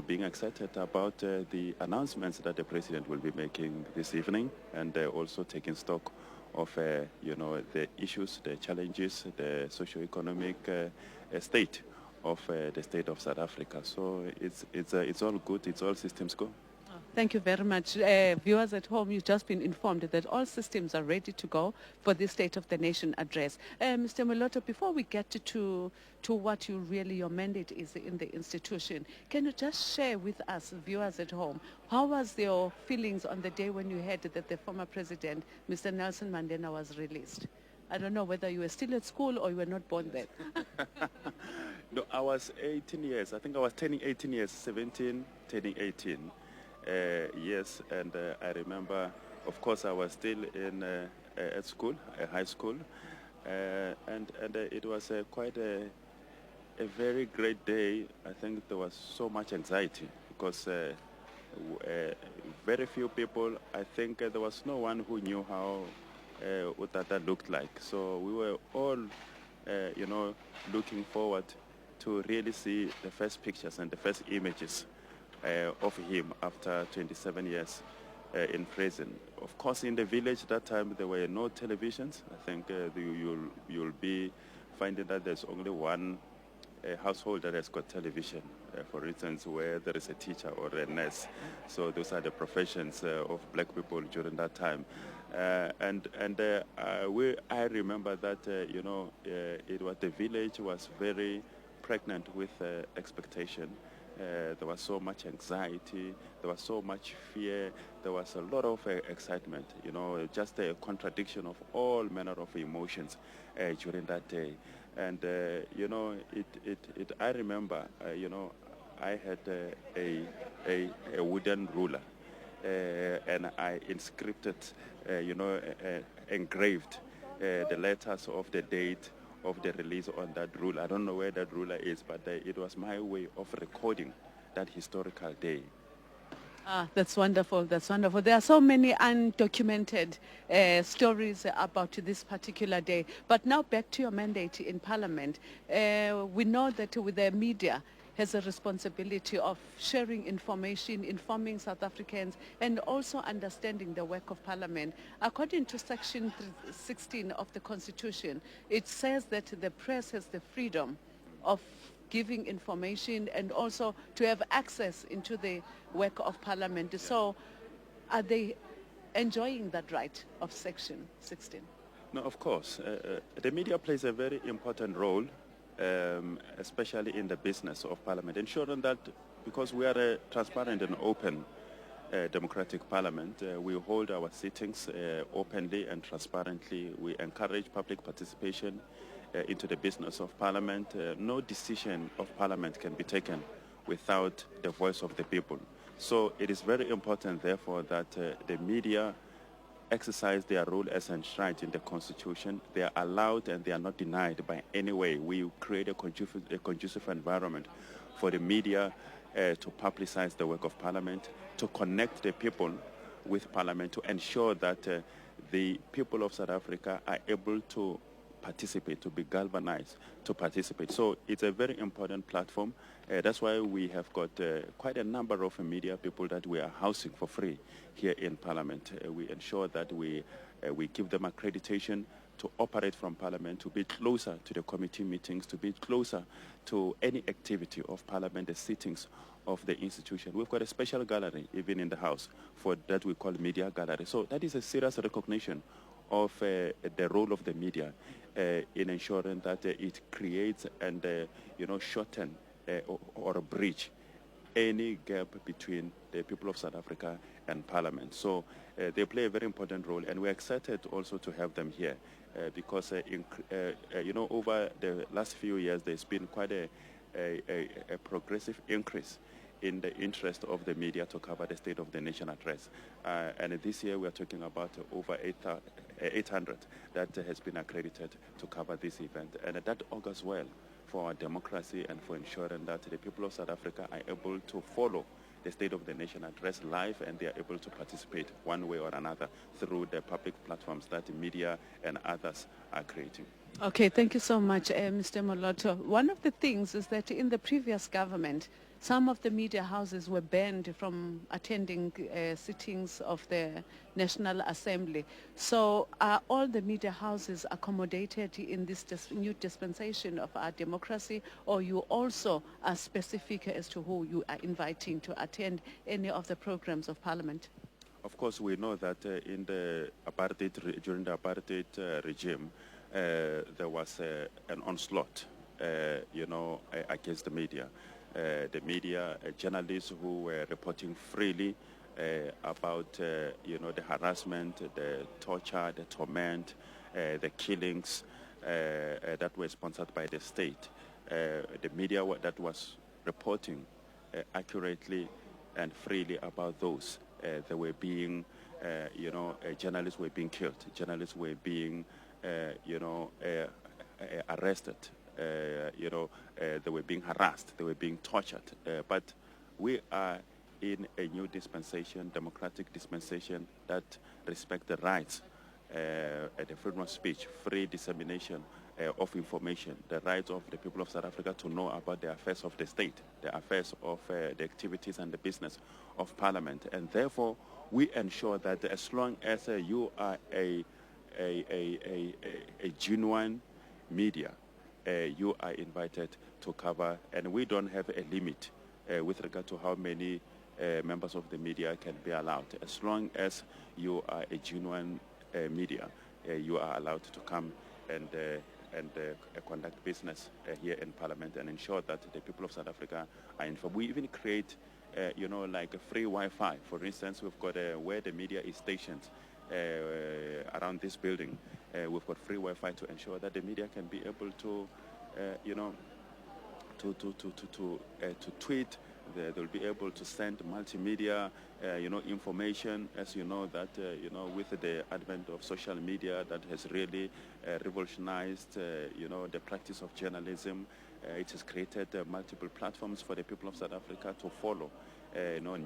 being excited about the announcements that the President will be making this evening, and also taking stock of the issues, the challenges, the socio-economic state of the state of South Africa. So it's all good, it's all systems go. Thank you very much. Viewers at home, you've just been informed that all systems are ready to go for this State of the Nation address. Mr. Moloto, before we get to what your mandate is in the institution, can you just share with us, viewers at home, how was your feelings on the day when you heard that the former president, Mr. Nelson Mandela, was released? I don't know whether you were still at school or you were not born then. No, I was 18 years. I think I was turning 18 years, 17, turning 18. Yes, and I remember, of course, I was still in at school, high school, and it was quite a very great day. I think there was so much anxiety because very few people, I think there was no one who knew how Utata looked like. So we were all, looking forward to really see the first pictures and the first images of him after 27 years in prison. Of course, in the village that time there were no televisions. I think you'll be finding that there's only one household that has got television, for instance, where there is a teacher or a nurse. So those are the professions of black people during that time. I remember that the village was very pregnant with expectation. There was so much anxiety, there was so much fear, there was a lot of excitement, just a contradiction of all manner of emotions during that day. And, I remember, I had a wooden ruler, and I engraved the letters of the date of the release on that ruler. I don't know where that ruler is, but it was my way of recording that historical day. That's wonderful. That's wonderful. There are so many undocumented stories about this particular day. But now back to your mandate in Parliament. We know that with the media has a responsibility of sharing information, informing South Africans, and also understanding the work of Parliament. According to Section 16 of the Constitution, it says that the press has the freedom of giving information and also to have access into the work of Parliament. So are they enjoying that right of Section 16? No, of course. The media plays a very important role, especially in the business of Parliament, ensuring that because we are a transparent and open democratic Parliament, we hold our sittings openly and transparently. We encourage public participation into the business of Parliament. No decision of Parliament can be taken without the voice of the people. So it is very important, therefore, that the media exercise their role as enshrined in the Constitution. They are allowed and they are not denied by any way. We create a conducive environment for the media to publicize the work of Parliament, to connect the people with Parliament, to ensure that the people of South Africa are able to participate, to be galvanized, to participate. So it's a very important platform. That's why we have got quite a number of media people that we are housing for free here in Parliament. We ensure that we give them accreditation to operate from Parliament, to be closer to the committee meetings, to be closer to any activity of Parliament, the sittings of the institution. We've got a special gallery, even in the House, for that we call media gallery. So that is a serious recognition of the role of the media in ensuring that it creates and shorten or bridge any gap between the people of South Africa and Parliament. So they play a very important role, and we're excited also to have them here because, over the last few years, there's been quite a progressive increase in the interest of the media to cover the State of the Nation address. And this year we are talking about over 800 that has been accredited to cover this event. And that augurs well for our democracy and for ensuring that the people of South Africa are able to follow the State of the Nation address live, and they are able to participate one way or another through the public platforms that the media and others are creating. Okay, thank you so much, Mr. Moloto. One of the things is that in the previous government, some of the media houses were banned from attending sittings of the National Assembly. So are all the media houses accommodated in this new dispensation of our democracy, or you also are specific as to who you are inviting to attend any of the programs of Parliament? Of course, we know that during the apartheid regime, there was an onslaught, against the media. The media journalists who were reporting freely about, the harassment, the torture, the torment, the killings that were sponsored by the state. The media that was reporting accurately and freely about those. They were being, journalists were being killed. Journalists were being, arrested. They were being harassed, they were being tortured. But we are in a new dispensation, democratic dispensation, that respects the rights, the freedom of speech, free dissemination of information, the rights of the people of South Africa to know about the affairs of the state, the affairs of the activities and the business of Parliament. And therefore, we ensure that as long as you are a genuine media, you are invited to cover, and we don't have a limit with regard to how many members of the media can be allowed. As long as you are a genuine media, you are allowed to come and conduct business here in Parliament and ensure that the people of South Africa are informed. We even create, like a free Wi-Fi. For instance, we've got where the media is stationed around this building. We've got free Wi-Fi to ensure that the media can be able to, to tweet. They'll be able to send multimedia, information. As you know that, with the advent of social media, that has really revolutionized, the practice of journalism. It has created multiple platforms for the people of South Africa to follow.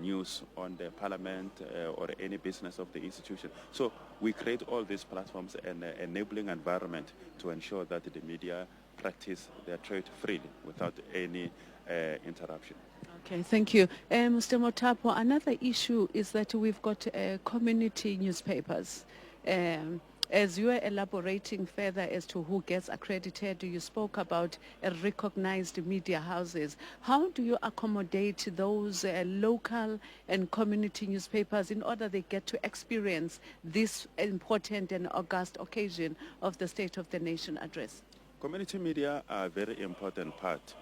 News on the Parliament or any business of the institution. So we create all these platforms and enabling environment to ensure that the media practice their trade freely without any interruption. Okay, thank you. Mr. Motapo, another issue is that we've got community newspapers. As you are elaborating further as to who gets accredited, you spoke about recognized media houses. How do you accommodate those local and community newspapers in order they get to experience this important and august occasion of the State of the Nation address? Community media are a very important part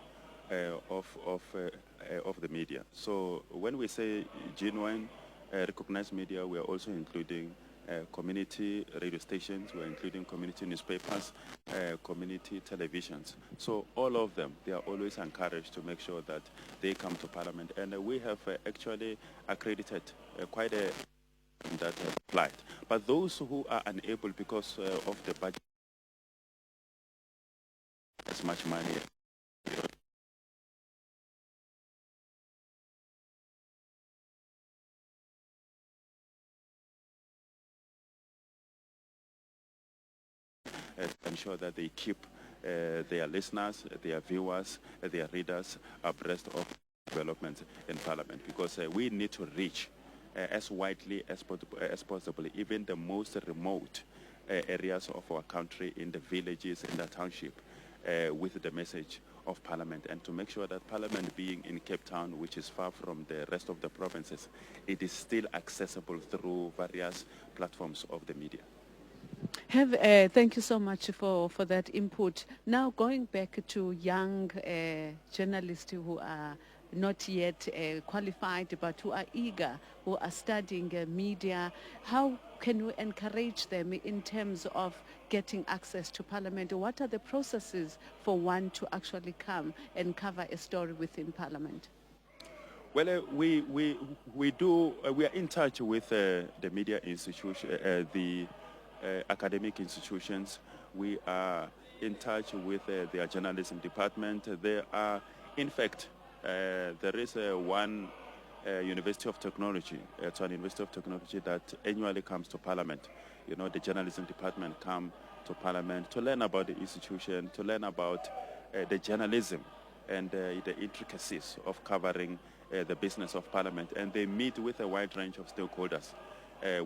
of the media. So when we say genuine, recognized media, we are also including community radio stations, we're including community newspapers, community televisions. So all of them, they are always encouraged to make sure that they come to Parliament. And we have actually accredited quite a that have applied. But those who are unable because of the budget, as much money, ensure that they keep their listeners, their viewers, their readers abreast of developments in Parliament, because we need to reach as widely as possible, even the most remote areas of our country, in the villages, in the township, with the message of Parliament, and to make sure that Parliament, being in Cape Town, which is far from the rest of the provinces, it is still accessible through various platforms of the media. Thank you so much for that input. Now, going back to young journalists who are not yet qualified but who are eager, who are studying media, how can we encourage them in terms of getting access to Parliament? What are the processes for one to actually come and cover a story within Parliament? Well, we are in touch with the media institution, the academic institutions. We are in touch with their journalism department. There are, in fact, there is one University of Technology, it's an University of Technology that annually comes to Parliament. You know, the journalism department come to Parliament to learn about the institution, to learn about the journalism and the intricacies of covering the business of Parliament. And they meet with a wide range of stakeholders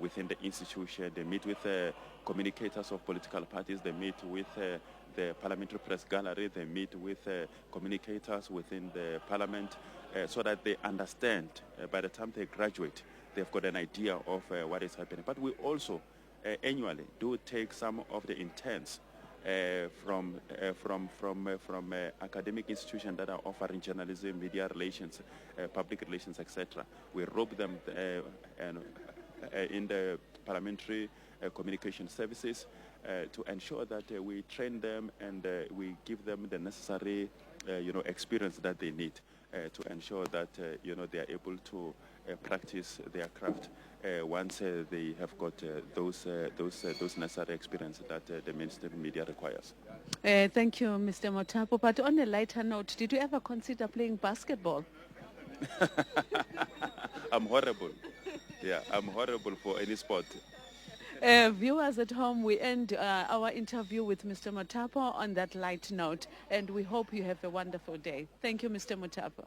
within the institution. They meet with communicators of political parties. They meet with the Parliamentary Press Gallery. They meet with communicators within the Parliament so that they understand, by the time they graduate, they've got an idea of what is happening. But we also annually do take some of the interns from academic institutions that are offering journalism, media relations, public relations, etc. We rope them in the parliamentary communication services to ensure that we train them and we give them the necessary experience that they need to ensure that they are able to practice their craft once they have got those necessary experience that the mainstream media requires. Thank you, Mr. Motapo. But on a lighter note, did you ever consider playing basketball? I'm horrible. Yeah, I'm horrible for any sport. Viewers at home, we end our interview with Mr. Motapo on that light note, and we hope you have a wonderful day. Thank you, Mr. Motapo.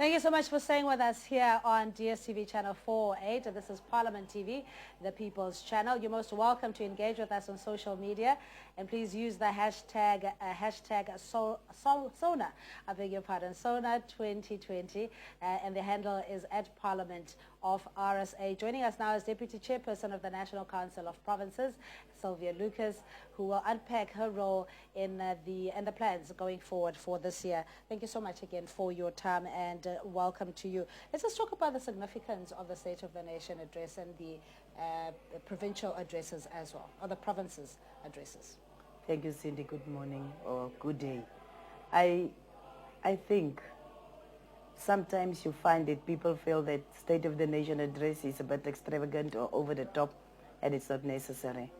Thank you so much for staying with us here on DSTV channel 408. This is Parliament TV, the People's Channel. You're most welcome to engage with us on social media, and please use the hashtag SONA, I beg your pardon, SONA2020, and the handle is @Parliament of RSA. Joining us now is Deputy Chairperson of the National Council of Provinces, Sylvia Lucas, who will unpack her role in the plans going forward for this year. Thank you so much again for your time, and welcome to you. Let's just talk about the significance of the State of the Nation address and the provincial addresses as well, or the provinces' addresses. Thank you, Cindy. Good morning or good day. I think sometimes you find that people feel that State of the Nation address is a bit extravagant or over the top, and it's not necessary.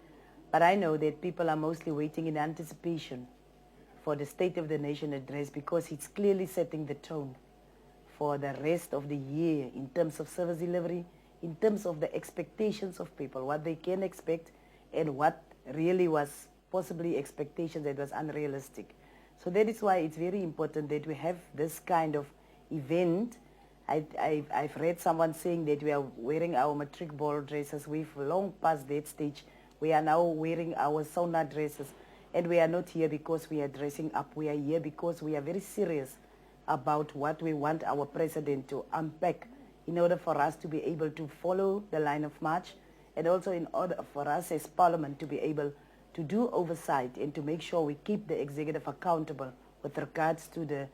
But I know that people are mostly waiting in anticipation for the State of the Nation address because it's clearly setting the tone for the rest of the year in terms of service delivery, in terms of the expectations of people, what they can expect and what really was possibly expectations that was unrealistic. So that is why it's very important that we have this kind of event. I've read someone saying that we are wearing our matric ball dresses. We've long past that stage. We are now wearing our SONA dresses, and we are not here because we are dressing up. We are here because we are very serious about what we want our president to unpack in order for us to be able to follow the line of march, and also in order for us as Parliament to be able to do oversight and to make sure we keep the executive accountable with regards to the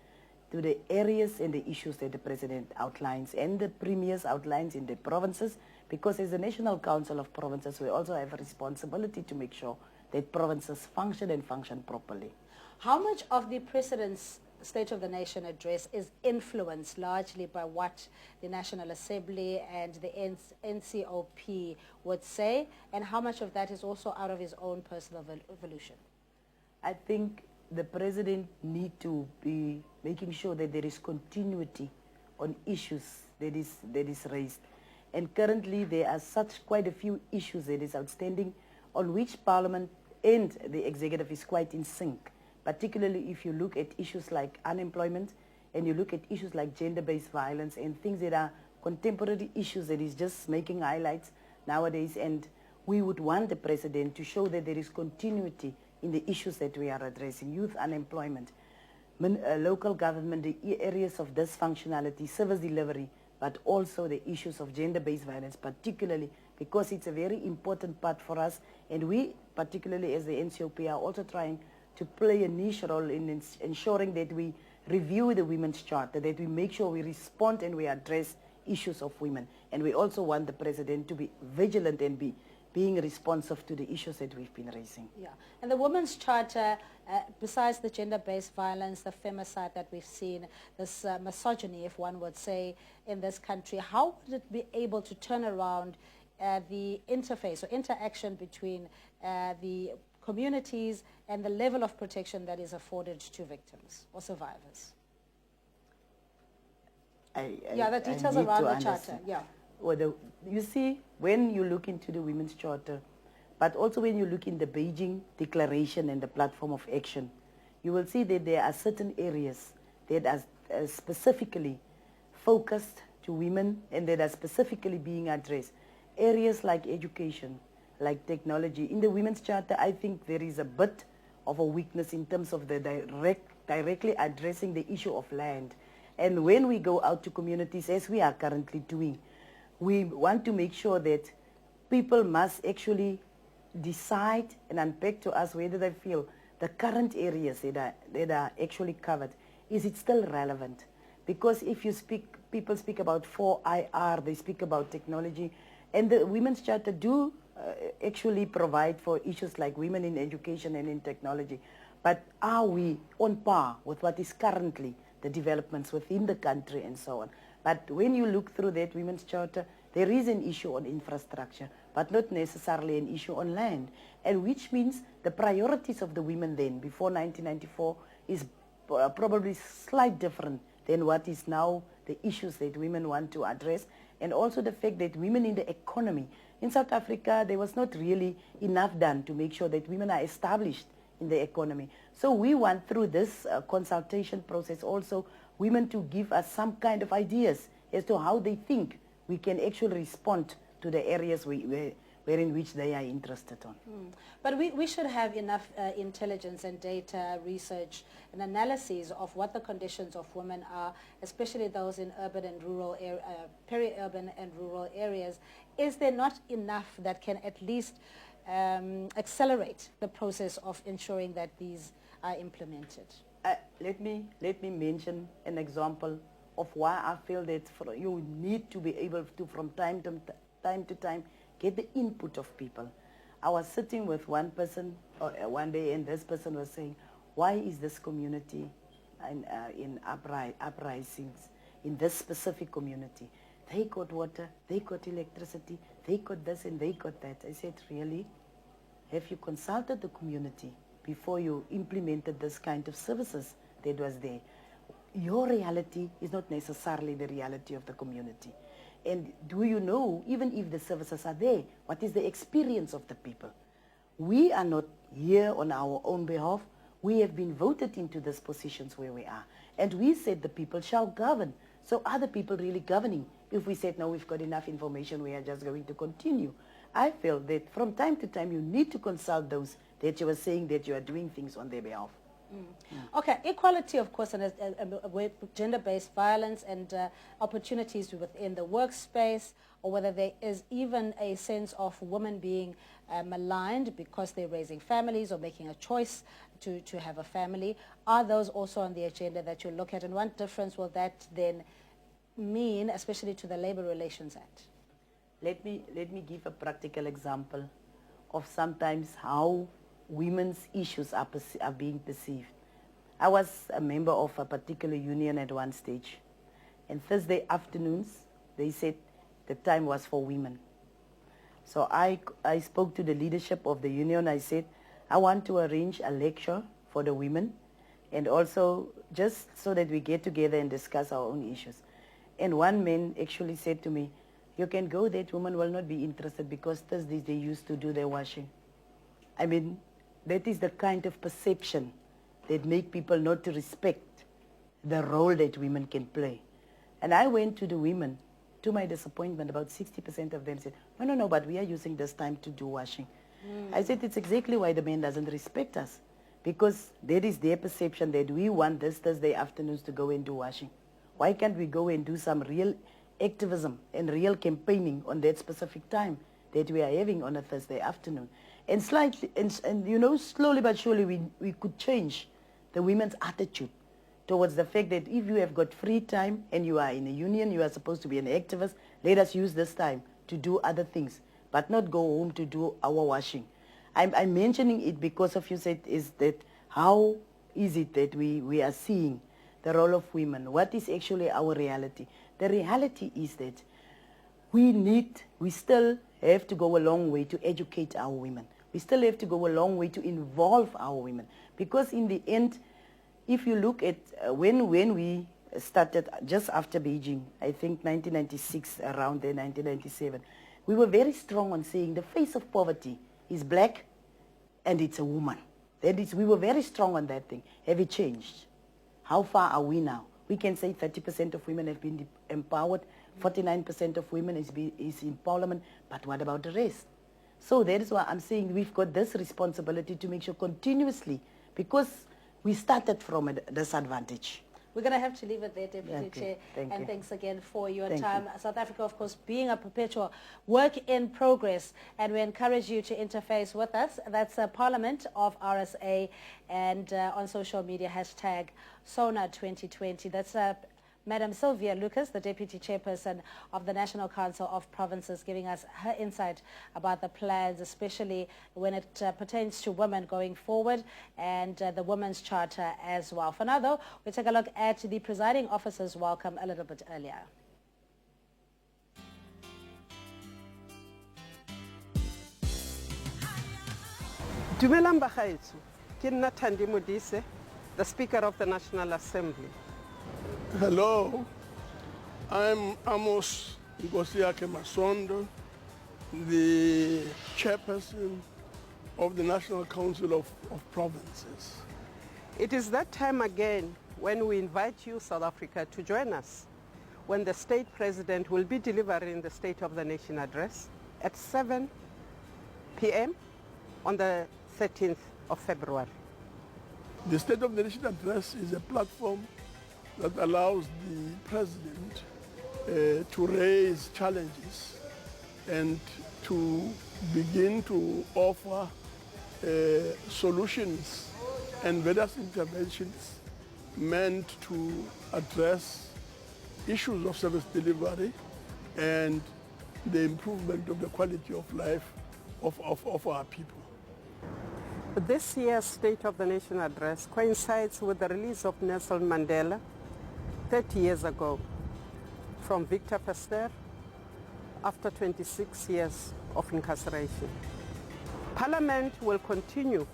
areas and the issues that the president outlines and the premiers outlines in the provinces, because as the National Council of Provinces, we also have a responsibility to make sure that provinces function and function properly. How much of the President's State of the Nation address is influenced largely by what the National Assembly and the NCOP would say, and how much of that is also out of his own personal evolution? I think the President needs to be making sure that there is continuity on issues that is raised. And currently there are quite a few issues that is outstanding on which Parliament and the Executive is quite in sync. Particularly if you look at issues like unemployment and you look at issues like gender-based violence and things that are contemporary issues that is just making highlights nowadays. And we would want the President to show that there is continuity in the issues that we are addressing: youth unemployment, local government, the areas of dysfunctionality, service delivery, but also the issues of gender-based violence, particularly because it's a very important part for us. And we, particularly as the NCOP, are also trying to play a niche role in ensuring that we review the Women's Charter, that we make sure we respond and we address issues of women. And we also want the President to be vigilant and being responsive to the issues that we've been raising. Yeah, and the Women's Charter, besides the gender-based violence, the femicide that we've seen, this misogyny, if one would say, in this country, how would it be able to turn around the interface or interaction between the communities and the level of protection that is afforded to victims or survivors? The details around the Charter, yeah. Well, you see, when you look into the Women's Charter, but also when you look in the Beijing Declaration and the Platform of Action, you will see that there are certain areas that are specifically focused to women and that are specifically being addressed. Areas like education, like technology. In the Women's Charter, I think there is a bit of a weakness in terms of the directly addressing the issue of land. And when we go out to communities, as we are currently doing, we want to make sure that people must actually decide and unpack to us whether they feel the current areas that are actually covered, is it still relevant? Because if you people speak about 4IR, they speak about technology, and the Women's Charter do actually provide for issues like women in education and in technology. But are we on par with what is currently the developments within the country and so on? But when you look through that Women's Charter, there is an issue on infrastructure, but not necessarily an issue on land. And which means the priorities of the women then, before 1994, is probably slightly different than what is now the issues that women want to address. And also the fact that women in the economy. In South Africa, there was not really enough done to make sure that women are established in the economy. So we want, through this consultation process, also women to give us some kind of ideas as to how they think we can actually respond to the areas wherein which they are interested on. But we should have enough intelligence and data research and analyses of what the conditions of women are, especially those in urban and rural, peri-urban and rural areas. Is there not enough that can at least accelerate the process of ensuring that these are implemented? Let me mention an example of why I feel that you need to be able to, from time to time, get the input of people. I was sitting with one person one day, and this person was saying, why is this community in uprisings, in this specific community? They got water, they got electricity, they got this and they got that. I said, really? Have you consulted the community before you implemented this kind of services that was there? Your reality is not necessarily the reality of the community. And do you know, even if the services are there, what is the experience of the people? We are not here on our own behalf. We have been voted into these positions where we are. And we said the people shall govern. So are the people really governing? If we said, no, we've got enough information, we are just going to continue. I feel that from time to time you need to consult those that you are saying that you are doing things on their behalf. Okay, equality, of course, and gender-based violence and opportunities within the workspace, or whether there is even a sense of women being maligned because they're raising families or making a choice to have a family. Are those also on the agenda that you look at? And what difference will that then mean, especially to the Labor Relations Act? Let me give a practical example of sometimes how women's issues are being perceived. I was a member of a particular union at one stage, and Thursday afternoons they said the time was for women. So I spoke to the leadership of the union. I said, I want to arrange a lecture for the women, and also just so that we get together and discuss our own issues. And one man actually said to me, you can go, that women will not be interested because Thursdays they used to do their washing. I mean, that is the kind of perception that make people not to respect the role that women can play. And I went to the women. To my disappointment, about 60% of them said, no, but we are using this time to do washing. I said, it's exactly why the men doesn't respect us, because that is their perception that we want this Thursday afternoons to go and do washing. Why can't we go and do some real activism and real campaigning on that specific time that we are having on a Thursday afternoon? And slightly, and you know, slowly but surely we could change the women's attitude towards the fact that if you have got free time and you are in a union, you are supposed to be an activist, let us use this time to do other things, but not go home to do our washing. I'm mentioning it because of you said is that how is it that we are seeing the role of women? What is actually our reality? The reality is that we still have to go a long way to educate our women. We still have to go a long way to involve our women, because in the end, if you look at when we started just after Beijing, I think 1996, around there, 1997, we were very strong on saying the face of poverty is black and it's a woman. That is, we were very strong on that thing. Have it changed? How far are we now? We can say 30% of women have been empowered, 49% of women is in parliament, but what about the rest? So that is why I'm saying we've got this responsibility to make sure continuously, because we started from a disadvantage. We're going to have to leave it there, Deputy Chair. And thanks again for your time. South Africa, of course, being a perpetual work in progress, and we encourage you to interface with us. That's Parliament of RSA, and on social media, hashtag SONA2020. That's Madam Sylvia Lucas, the Deputy Chairperson of the National Council of Provinces, giving us her insight about the plans, especially when it pertains to women going forward, and the Women's Charter as well. For now, though, we'll take a look at the presiding officer's welcome a little bit earlier. Dumelang bagaetsho, ke nna Thandi Modise, the Speaker of the National Assembly. Hello, I'm Amos Ngosiake Masondo, the chairperson of the National Council of Provinces. It is that time again when we invite you, South Africa, to join us when the State President will be delivering the State of the Nation address at 7 p.m. on the 13th of February. The State of the Nation address is a platform that allows the President to raise challenges and to begin to offer solutions and various interventions meant to address issues of service delivery and the improvement of the quality of life of our people. This year's State of the Nation address coincides with the release of Nelson Mandela 30 years ago from Victor Pasteur after 26 years of incarceration. Parliament will continue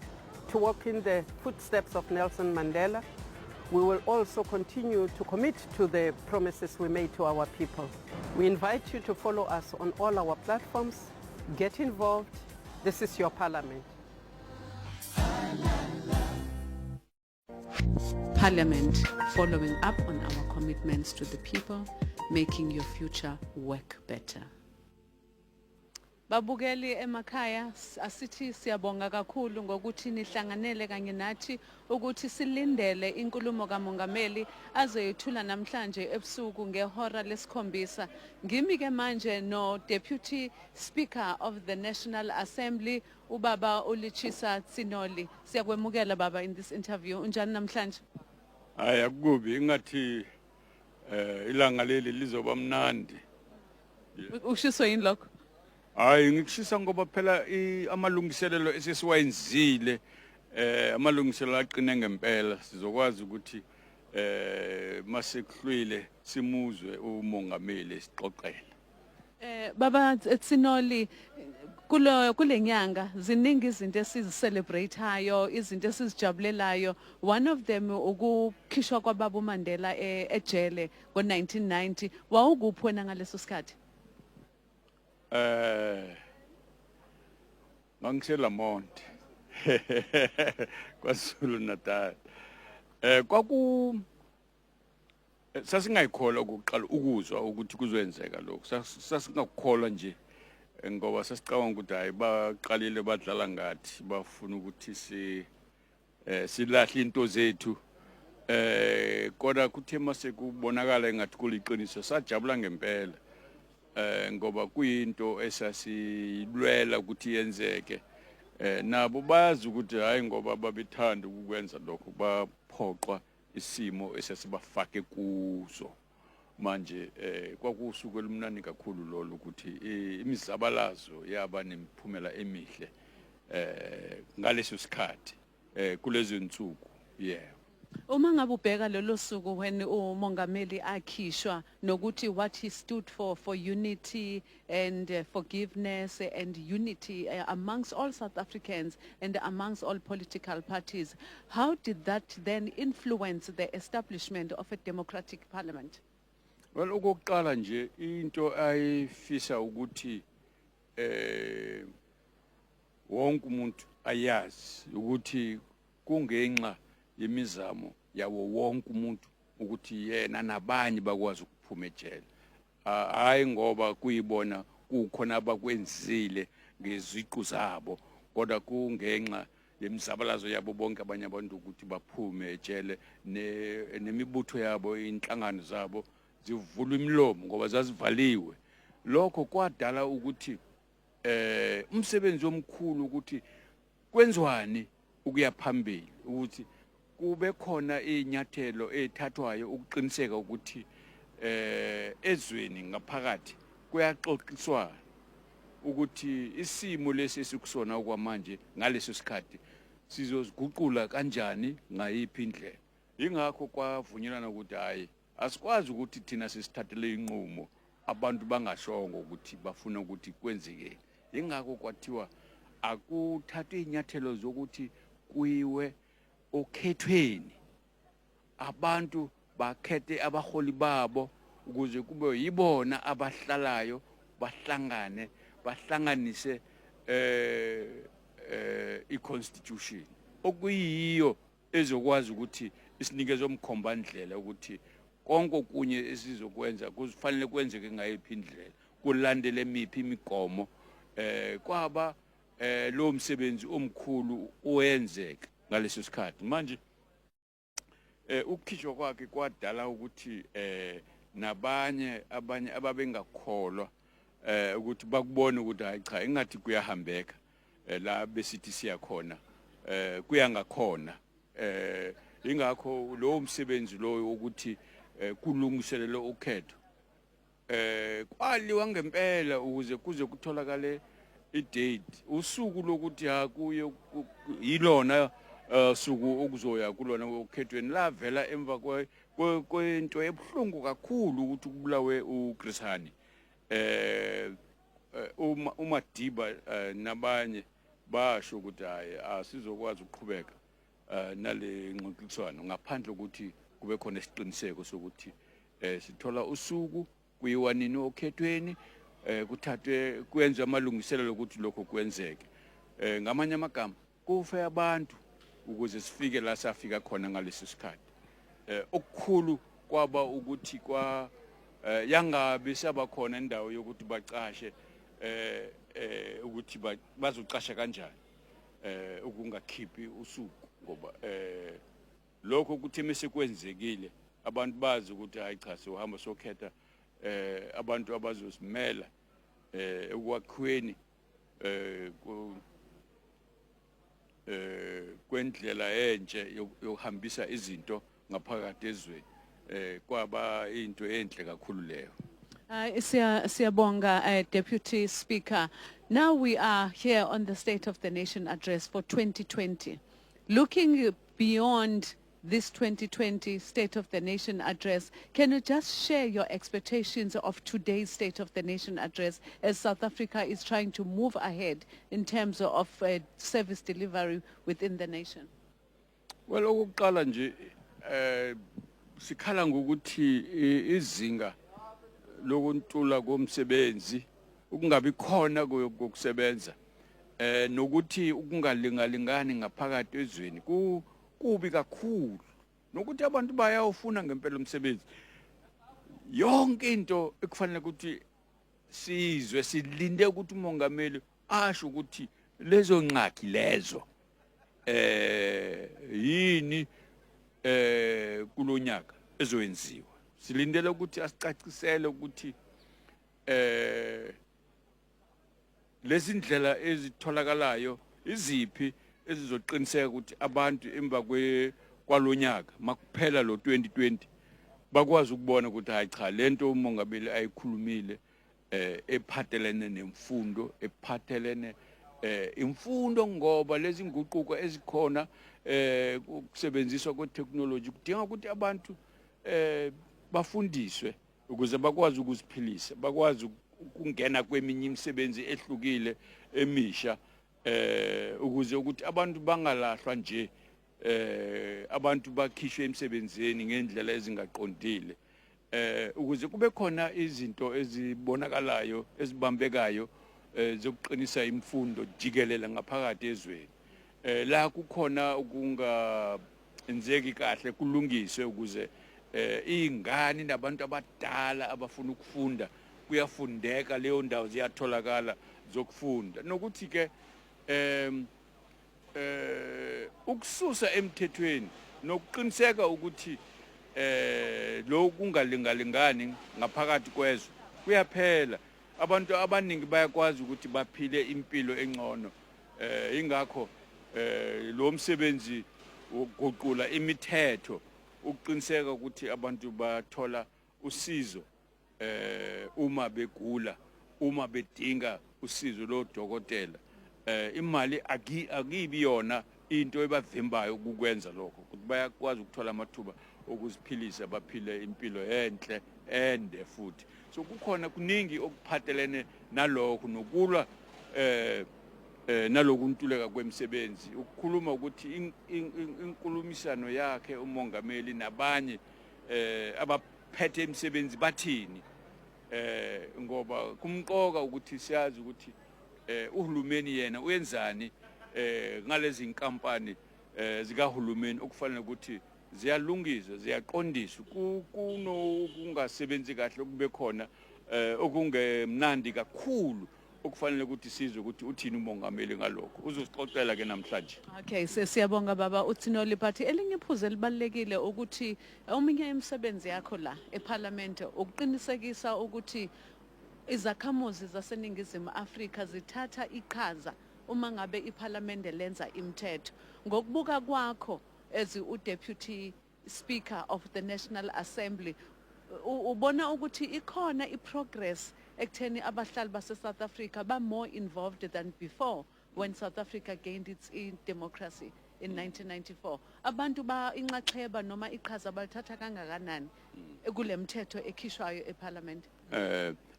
to walk in the footsteps of Nelson Mandela. We will also continue to commit to the promises we made to our people. We invite you to follow us on all our platforms. Get involved. This is your Parliament. Parliament, following up on our commitments to the people, making your future work better. Babukeli emakhaya asithi siyabonga kakhulu ngokuthi nihlanganele kanye nathi ukuthi silindele inkulumo kaMongameli azoyithula namhlanje ebusuku ngehora lesikhombisa. Ngimi ke manje no Deputy Speaker of the National Assembly ubaba uLichisa Tsinoli. Siyakwemukela baba in this interview. Unjani namhlanje? Hayi akubi ingathi ilanga leli lizoba mnandi. Ushiso yini lokho? Hayi ngikushisa ngoba phela amalungiselelo esesiwayenzile amalungiselelo aqine ngempela sizokwazi ukuthi masekuhlwile simuzwe umongameli esixoxela. Baba Tsinoli kule nyanga ziningi izinto esizicelebrateayo izinto esizijabulelayo. One of them ukukhishwa kwababa uMandela ejele ngo1990. Wawukuphi wena ngaleso sikhathi? Mangisela Monte kwaZulu Natal kwaku sasingayikholwa ukuqala ukuzwa ukuthi kuzoyenzeka lokho sasingakholwa nje ngoba sasicabanga ukuthi hayi baqalile badlala ngathi bafuna ukuthi silahle into zethu kodwa kuthe mase kubonakala engathi kuliqiniso sajabula ngempela ngoba kuyinto esasilwela ukuthi yenzeke nabo bazi ukuthi hayi ngoba babethanda ukwenza lokho baphoqwa isimo esasibafake kuzo manje kwakusuku elimnani kakhulu lolo ukuthi imizabalazo yaba nemiphumela emihle ngaleso sikhathi kulezi insuku Uma ngabe ubheka lelo suku when umongameli akhishwa nokuthi what he stood for unity and forgiveness and unity amongst all South Africans and amongst all political parties, how did that then influence the establishment of a democratic parliament? Well, okokuqala nje into ayifisa ukuthi wonke umuntu ayazi ukuthi kungenxa yemizamo yawo wonke umuntu ukuthi yena nabanye bakwazi ukuphuma ejele hayi ngoba kuyibona kukhona abakwenzile ngeziqu zabo kodwa kungenxa yemizabalazo yabo bonke abanye abantu ukuthi baphume ejele nemibutho yabo inhlangano zabo zivulwa imilomo ngoba zazivaliwe lokho kwadala ukuthi umsebenzi omkhulu ukuthi kwenziwani ukuya phambili ukuthi kube khona inyathelo ethathwayo ukuqiniseka ukuthi ezweni ngaphakathi kuyaxoxiswa ukuthi isimo lesi esikusona okwamanje ngaleso sikhathi sizoziguqula kanjani ngayiphi indlela ingakho kwavunyelana ukuthi hayi asikwazi ukuthi thina sisithathele inqumo abantu bangashongo ukuthi bafuna ukuthi kwenzeke ingakho kwathiwa akuthathwe inyathelo zokuthi kuyiwe okhethweni abantu bakhethe abaholi babo ukuze kube yibona abahlalayo bahlangane bahlanganise iconstitution okuyiyo ezokwazi ukuthi isinikezwe umkhombandlela ukuthi konke okunye esizokwenza kufanele kwenzeke ngayiphi indlela kulandele emiphi imigomo kwaba lo msebenzi omkhulu oyenzeka ngaleso sikhathi manje ukukhishwa kwakhe kwadala ukuthi abanye ababengakholwa ukuthi bakubone ukuthi hayi cha ingathi kuyahambeka la besithi siyakhona kuyangakhona ingakho lo msebenzi lo ukuthi kulungiselele ukhetho kwaliwa ngempela ukuze kuze kutholakale idate usuku lokuthi hakuye yilona suku okuzoya kulona okhethweni lavela emva kwento ebhlungu kakhulu ukuthi kubulawe uGrisani uMadiba nabanye basho ukuthi hayi asizokwazi ukuqhubeka nale ngxoxiswano ngaphandle ukuthi kube khona isiqiniseko sokuthi sithola usuku kuyiwanini okhethweni kuthathwe kwenza amalungiselelo ukuthi lokho kwenzeke ngamanye amagama kufe abantu ukuze sifike la safika khona ngalesi sikhathi okukhulu kwaba ukuthi yangabe sabakhona indawo yokuthi bacashe ukuthi bazocasha kanjani ukungakhiphi usuku ngoba lokho kuthi mesekwenzekile abantu bazi ukuthi hayi cha sohamba sokhetha abantu abazosimela ekwakhiweni kwendlela entshe yokuhambisa izinto ngaphakathi ezweni kwaba into enhle kakhulu leyo. Siyabonga, Deputy Speaker. Now we are here on the State of the Nation address for 2020. Looking beyond this 2020 State of the Nation address, can you just share your expectations of today's State of the Nation address as South Africa is trying to move ahead in terms of service delivery within the nation? Well, okokuqala nje sikhala ngokuthi izinga lokuntula komsebenzi ukungabi khona kokusebenza nokuthi ukungalingalingani ngaphakathi ezweni kubi kakhulu nokuthi abantu bayawufuna ngempela umsebenzi yonke into ekufanele ukuthi sizwe silinde ukuthi umongameli asho ukuthi lezo ngqaki lezo yini kulonyaka ezowenziwa silindele ukuthi asicacisele ukuthi lezi ndlela ezitholakalayo iziphi ezizoqiniseka ukuthi abantu emva kwalonyaka makuphela lo 2020 bakwazi ukubona ukuthi hayi cha lento umongameli ayikhulumile ephathelene nemfundo ephathelene imfundo ngoba lezi nguquko ezikhona ukusebenziswa kwetechnology kudinga ukuthi abantu bafundiswe ukuze bakwazi ukuziphilisa bakwazi ukungena kweminye imisebenzi ehlukile emisha ukuze ukuthi abantu bangalahlwa nje abantu bakhishwe emsebenzini ngendlela ezingaqondile ukuze kube khona izinto ezibonakalayo ezibambekayo zokuqinisa imfundo jikelele ngaphakathi ezweni la kukhona ukungenzeki kahle kulungiswe ukuze ingane nabantu abadala abafuna ukufunda kuyafundeka leyo ndawo ziyatholakala zokufunda nokuthi ke ukususa emthethweni nokuqiniseka ukuthi lo kungalingalingani ngaphakathi kwezwe kuyaphela abantu abaningi bayakwazi ukuthi baphile impilo engcono ingakho lo msebenzi ukuguqula imithetho ukuqiniseka ukuthi abantu bathola usizo uma begula uma bedinga usizo lo dokotela imali akibi yona into ebavimbayo ukukwenza lokho ukuthi bayakwazi ukuthola amathuba okuziphilisa baphile impilo enhle ende futhi so kukhona kuningi okuphathelene nalokho nokulwa nalokuntuleka kwemisebenzi ukukhuluma ukuthi inkulumisano yakhe umongameli nabanye abaphethe imisebenzi bathini ngoba kumqoka ukuthi siyazi ukuthi uhulumeni yena uyenzani ngalezi inkampani zikahulumeni okufanele ukuthi ziyalungiswa ziyaqondiswa kungasebenzi kahle kube khona okungemnandi kakhulu okufanele ukuthi sizwe ukuthi uthini umongameli ngalokho uzosixoxela ke namhlanje. Okay, siyabonga baba uThinoli, but elinye iphuzu elibalekile ukuthi omunye imisebenzi yakho la eParliament ukuqinisekisa ukuthi izakhamuzi zaseningizimu Afrika zithatha iqhaza uma ngabe iParliament lenza imithetho. Ngokubuka kwakho as uDeputy Speaker of the National Assembly, ubona ukuthi ikhona iprogress ekutheni abahlali base-South Africa ba more involved than before when South Africa gained its democracy in 1994. Abantu ba inxaxheba noma iqhaza balithatha kangakanani kule mthetho ekhishwayo eParliament?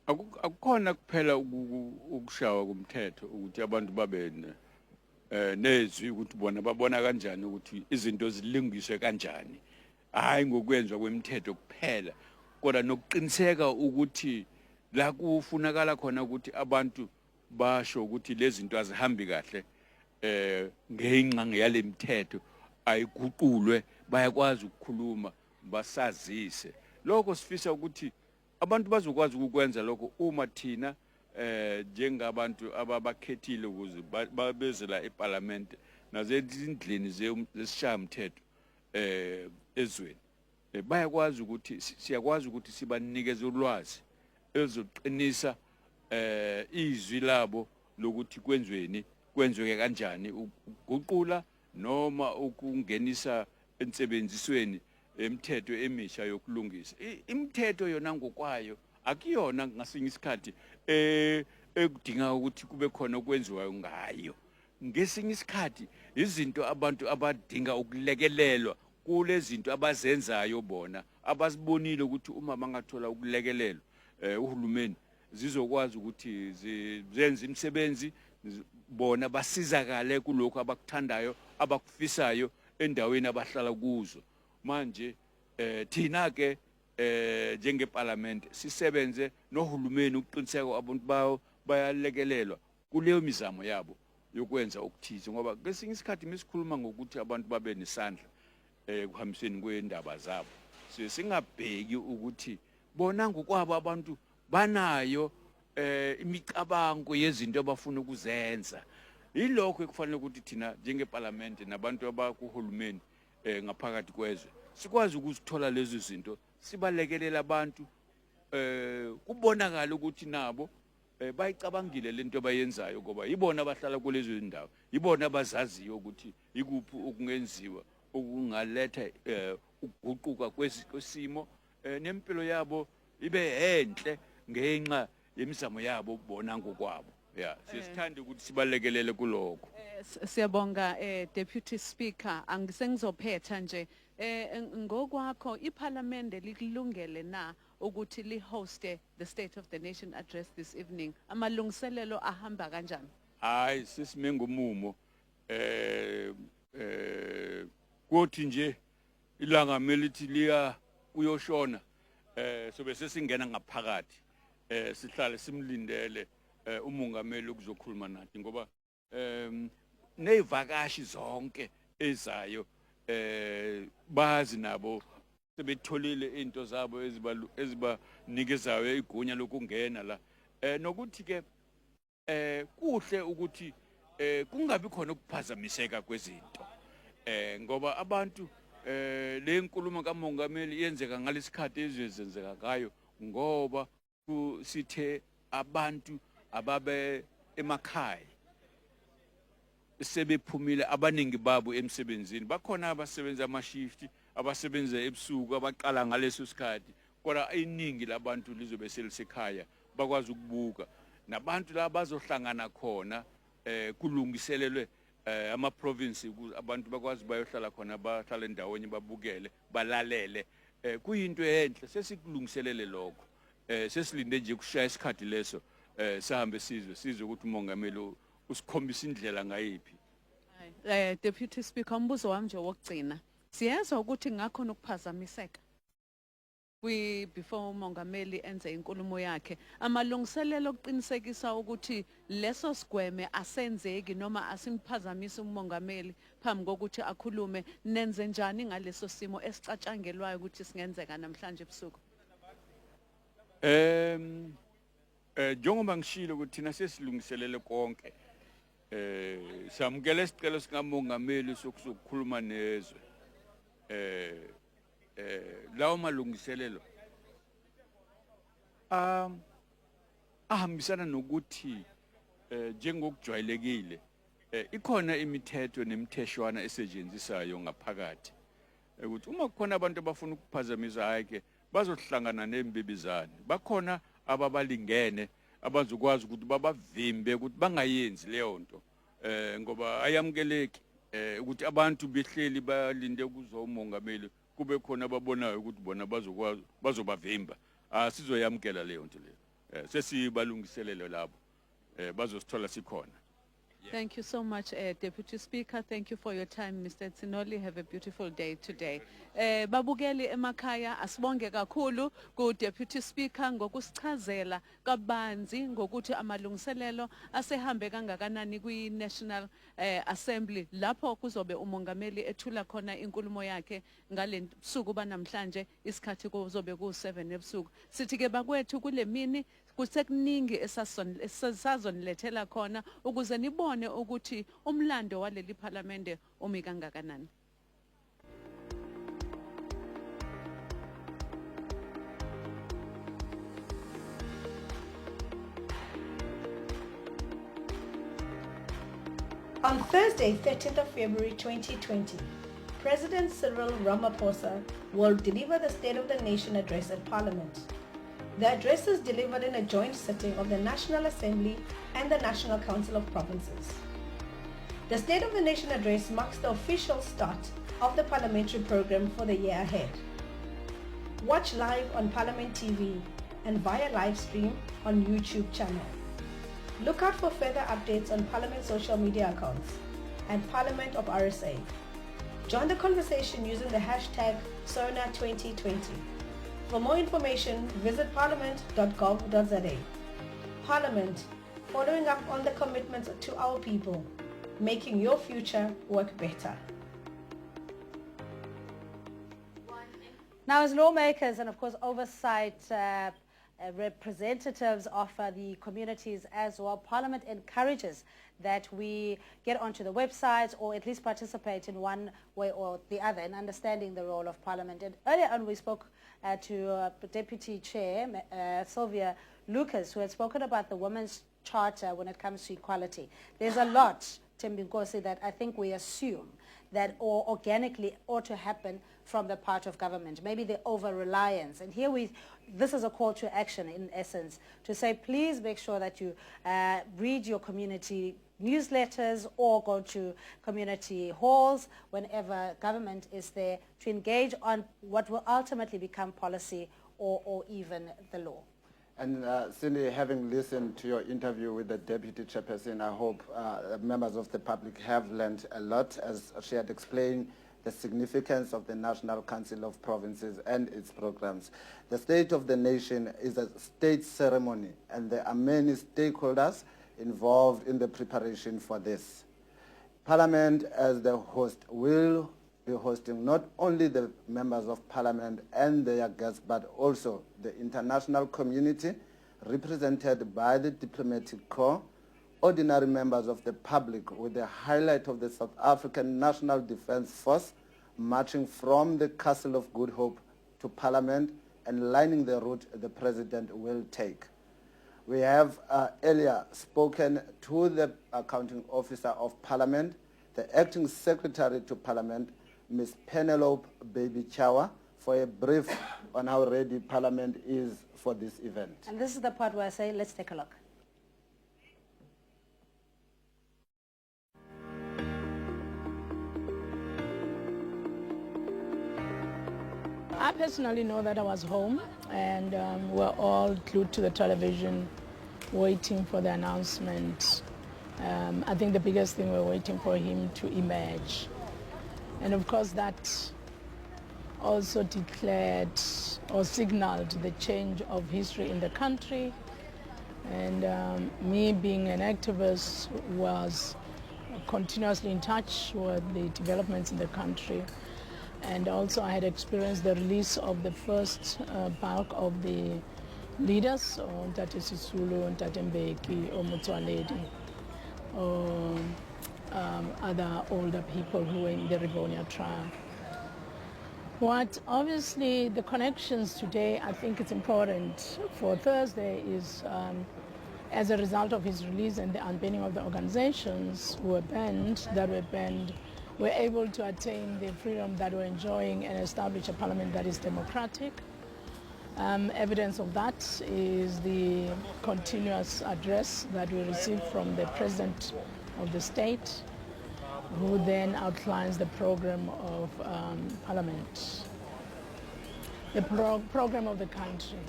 Akukhona kuphela ukushawa kumthetho ukuthi abantu babe nezwi ukuthi bona babona kanjani ukuthi izinto zilungiswe kanjani, hayi ngokwenzwa kwemithetho kuphela, kodwa nokuqiniseka ukuthi la kufunakala khona ukuthi abantu basho ukuthi lezi zinto azihambi kahle ngenxa ngeyale mithetho ayiguqulwe, bayakwazi ukukhuluma basazise. Lokho sifisa ukuthi abantu bazokwazi ukukwenza lokho uma thina njengabantu ababakhethile ukuze babezela eParliament nazezindlini zesishamthetho ezweni, bayakwazi ukuthi siyakwazi ukuthi sibanikeze ulwazi ezoqinisa izwi labo lokuthi kwenzeke kanjani ukuguqula noma ukungenisa entsebenzisweni emithetho emisha yokulungisa. Imithetho yona ngokwayo akuyona ngasinye isikhathi ekudinga ukuthi kube khona okwenziwayo ngayo. Ngesinye isikhathi izinto abantu abadinga ukulekelelwa kulezi zinto abazenzayo bona abasibonile ukuthi uma bangathola ukulekelelwa uhulumeni zizokwazi ukuthi zenze imisebenzi bona basizakale kuloko abakuthandayo abakufisayo endaweni abahlala kuzo. Manje thina ke njengeParliament sisebenze nohulumeni ukuqiniseka abantu bawo bayalekelelwa kuleyo mizamo yabo yokwenza ukuthize, ngoba ngesinye isikhathi misikhuluma ngokuthi abantu babe nesandla kuhambiseni kwendaba zabo singabheki ukuthi bona ngokwabo abantu banayo imicabango yezinto abafuna ukuzenza. Yilokho ekufanele ukuthi thina njengeParliament nabantu abakuhulumeni ngaphakathi kwezwe sikwazi ukuzithola lezi zinto, sibalekelela abantu kubonakala ukuthi nabo bayicabangile lento abayenzayo, ngoba yibona abahlala kulezo zindawo, yibona abazaziyo ukuthi ikuphi okungenziwa okungaletha ukuguquka kwesimo nempilo yabo ibe enhle ngenxa yemizamo yabo bona ngokwabo. Yeah, sisithanda ukuthi sibalekelele kuloko. Siyabonga Deputy Speaker, angisengizophetha nje ngokwakho iParliament likulungele na ukuthi lihoste the State of the Nation address this evening? Amalungiselelo ahamba kanjani? Hayi sisimengomumo kuthi nje ilanga melithi liya uyoshona sobe sesingena ngaphakathi sihlale simlindele umongameli ukuzokhuluma nathi, ngoba nevakashi zonke ezayo bazi nabo sebetholile into zabo ezibanikezayo igunya lokungena la, nokuthi ke kuhle ukuthi kungabi khona ukuphazamiseka kwezinto, ngoba abantu le nkulumo kamongameli yenzeka ngalesikhathi ezenzeka ngayo, ngoba sithe abantu ababe emakhaya sebephumile abaningi babo emsebenzini. Bakhona abasebenza amashift, abasebenza ebusuku, abaqala ngaleso sikhathi, kodwa iningi labantu lizobe selisekhaya bakwazi ukubuka, nabantu laba bazohlangana khona kulungiselelwe ama province abantu bakwazi bayohlala khona, bahlala endaweni babukele balalele. Kuyinto enhle, sesikulungiselele lokho, sesilinde nje kushaya isikhathi leso sahambe sizwe ukuthi umongameli usikhombisa indlela ngayiphi. Deputy Speaker, umbuzo wami nje wokugcina, siyezwa ukuthi ngakho nokuphazamiseka before umongameli enze inkulumo yakhe amalungiselelo okuqinisekisa ukuthi leso sigweme asenzeki noma asimphazamisi umongameli phambi kokuthi akhulume nenze njani ngaleso simo esicatshangelwayo ukuthi singenzeka namhlanje ebusuku. Njengoba ngishilo ukuthi thina sesilungiselele konke samukela isicelo sikamongameli sokukhuluma nezwe lawo malungiselelo ahambisana nokuthi njengokujwayelekile ikhona imithetho nemitheshwana esetshenziswayo ngaphakathi ukuthi uma kukhona abantu abafuna ukuphazamisa hayike bazohlangana nembibizane bakhona ababalingene abazokwazi ukuthi babavimbe ukuthi bangayenzi leyo nto ngoba ayamukeleki ukuthi abantu behleli balinde ukuzwa umongameli kube khona ababonayo ukuthi bona bazokwazi bazobavimba asizoyamkela leyo nto leyo sesibalungiselele labo bazosithola sikhona. Thank you so much, Deputy Speaker. Thank you for your time, Mr. Tsinoli. Have a beautiful day today. Babukeli emakhaya asibonge kakhulu ku Deputy Speaker ngokusichazela kabanzi ngokuthi amalungiselelo asehambe kangakanani kwi National Assembly lapho kuzobe umongameli ethula khona inkulumo yakhe ngale suku banamhlanje isikhathi kuzobe ku7 ebusuku. Sithi ke bakwethu kule mini kusekuningi esasazonilethela khona ukuze nibone ukuthi umlando waleli parliamente umi kangakanani. On Thursday, 13th of February 2020, President Cyril Ramaphosa will deliver the State of the Nation address at Parliament. The address is delivered in a joint sitting of the National Assembly and the National Council of Provinces. The State of the Nation address marks the official start of the parliamentary program for the year ahead. Watch live on Parliament TV and via live stream on YouTube channel. Look out for further updates on Parliament social media accounts and Parliament of RSA. Join the conversation using the hashtag SONA2020. For more information, visit parliament.gov.za. Parliament, following up on the commitments to our people, making your future work better. Now, as lawmakers and of course oversight representatives of the communities as well, Parliament encourages that we get onto the websites or at least participate in one way or the other in understanding the role of Parliament. And earlier on we spoke to Deputy Chair Sylvia Lucas, who had spoken about the Women's Charter when it comes to equality. There's a lot, Tembinkosi, that I think we assume that or organically ought to happen from the part of government, maybe the over-reliance. And here this is a call to action in essence, to say please make sure that you read your community newsletters or go to community halls whenever government is there to engage on what will ultimately become policy or even the law. And Cindy, having listened to your interview with the Deputy Chairperson, I hope members of the public have learned a lot, as she had explained the significance of the National Council of Provinces and its programs. The State of the Nation is a state ceremony, and there are many stakeholders involved in the preparation for this. Parliament, as the host, will be hosting not only the members of Parliament and their guests, but also the international community represented by the diplomatic corps, ordinary members of the public, with the highlight of the South African National Defence Force marching from the Castle of Good Hope to Parliament and lining the route the President will take. We have earlier spoken to the accounting officer of Parliament, the acting secretary to Parliament, Ms. Penelope Baby-Chawa, for a brief on how ready Parliament is for this event. And this is the part where I say, let's take a look. I personally know that I was home and we're all glued to the television waiting for the announcement. I think the biggest thing we're waiting for him to emerge. And of course that also declared or signaled the change of history in the country. And me being an activist was continuously in touch with the developments in the country. And also I had experienced the release of the first bulk of the leaders, Ntate Sisulu, Ntate Mbeki, or Motsoaledi, or other older people who were in the Rivonia trial. What obviously the connections today, I think it's important for Thursday is as a result of his release and the unbanning of the organizations who were banned, we're able to attain the freedom that we're enjoying and establish a parliament that is democratic. Evidence of that is the continuous address that we received from the President of the state, who then outlines the program of Parliament, the program of the country.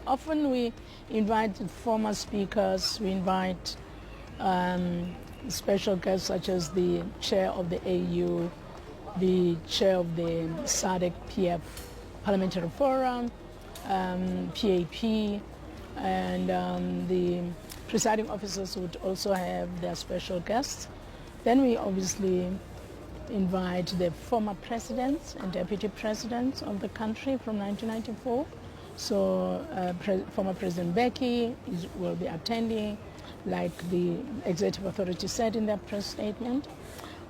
Often we invite former speakers, we invite special guests such as the chair of the AU, the chair of the SADC-PF Parliamentary Forum, PAP, and the presiding officers would also have their special guests. Then we obviously invite the former presidents and deputy presidents of the country from 1994. So former President Mbeki will be attending, like the Executive Authority said in their press statement.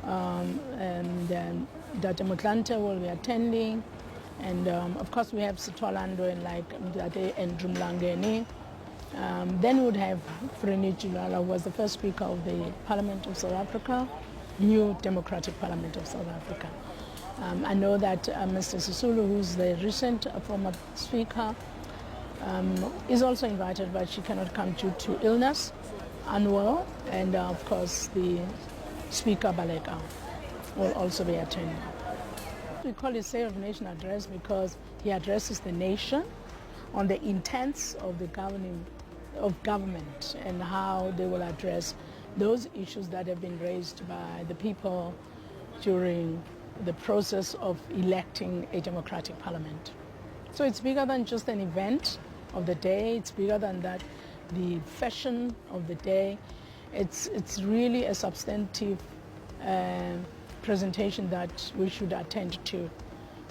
And then Dr. Motlanthe will be attending. And of course we have Sitwalando and like Dr. Andrew Mlangeni. Then we would have Freni Chilala, who was the first Speaker of the Parliament of South Africa, new Democratic Parliament of South Africa. I know that Mr. Sisulu, who's the recent former Speaker, is also invited, but she cannot come due to illness, unwell, and of course the Speaker Baleka will also be attending. We call it State of the Nation Address because he addresses the nation on the intents of the government and how they will address those issues that have been raised by the people during the process of electing a democratic parliament. So it's bigger than just an event of the day, it's bigger than that, the fashion of the day. It's really a substantive presentation that we should attend to.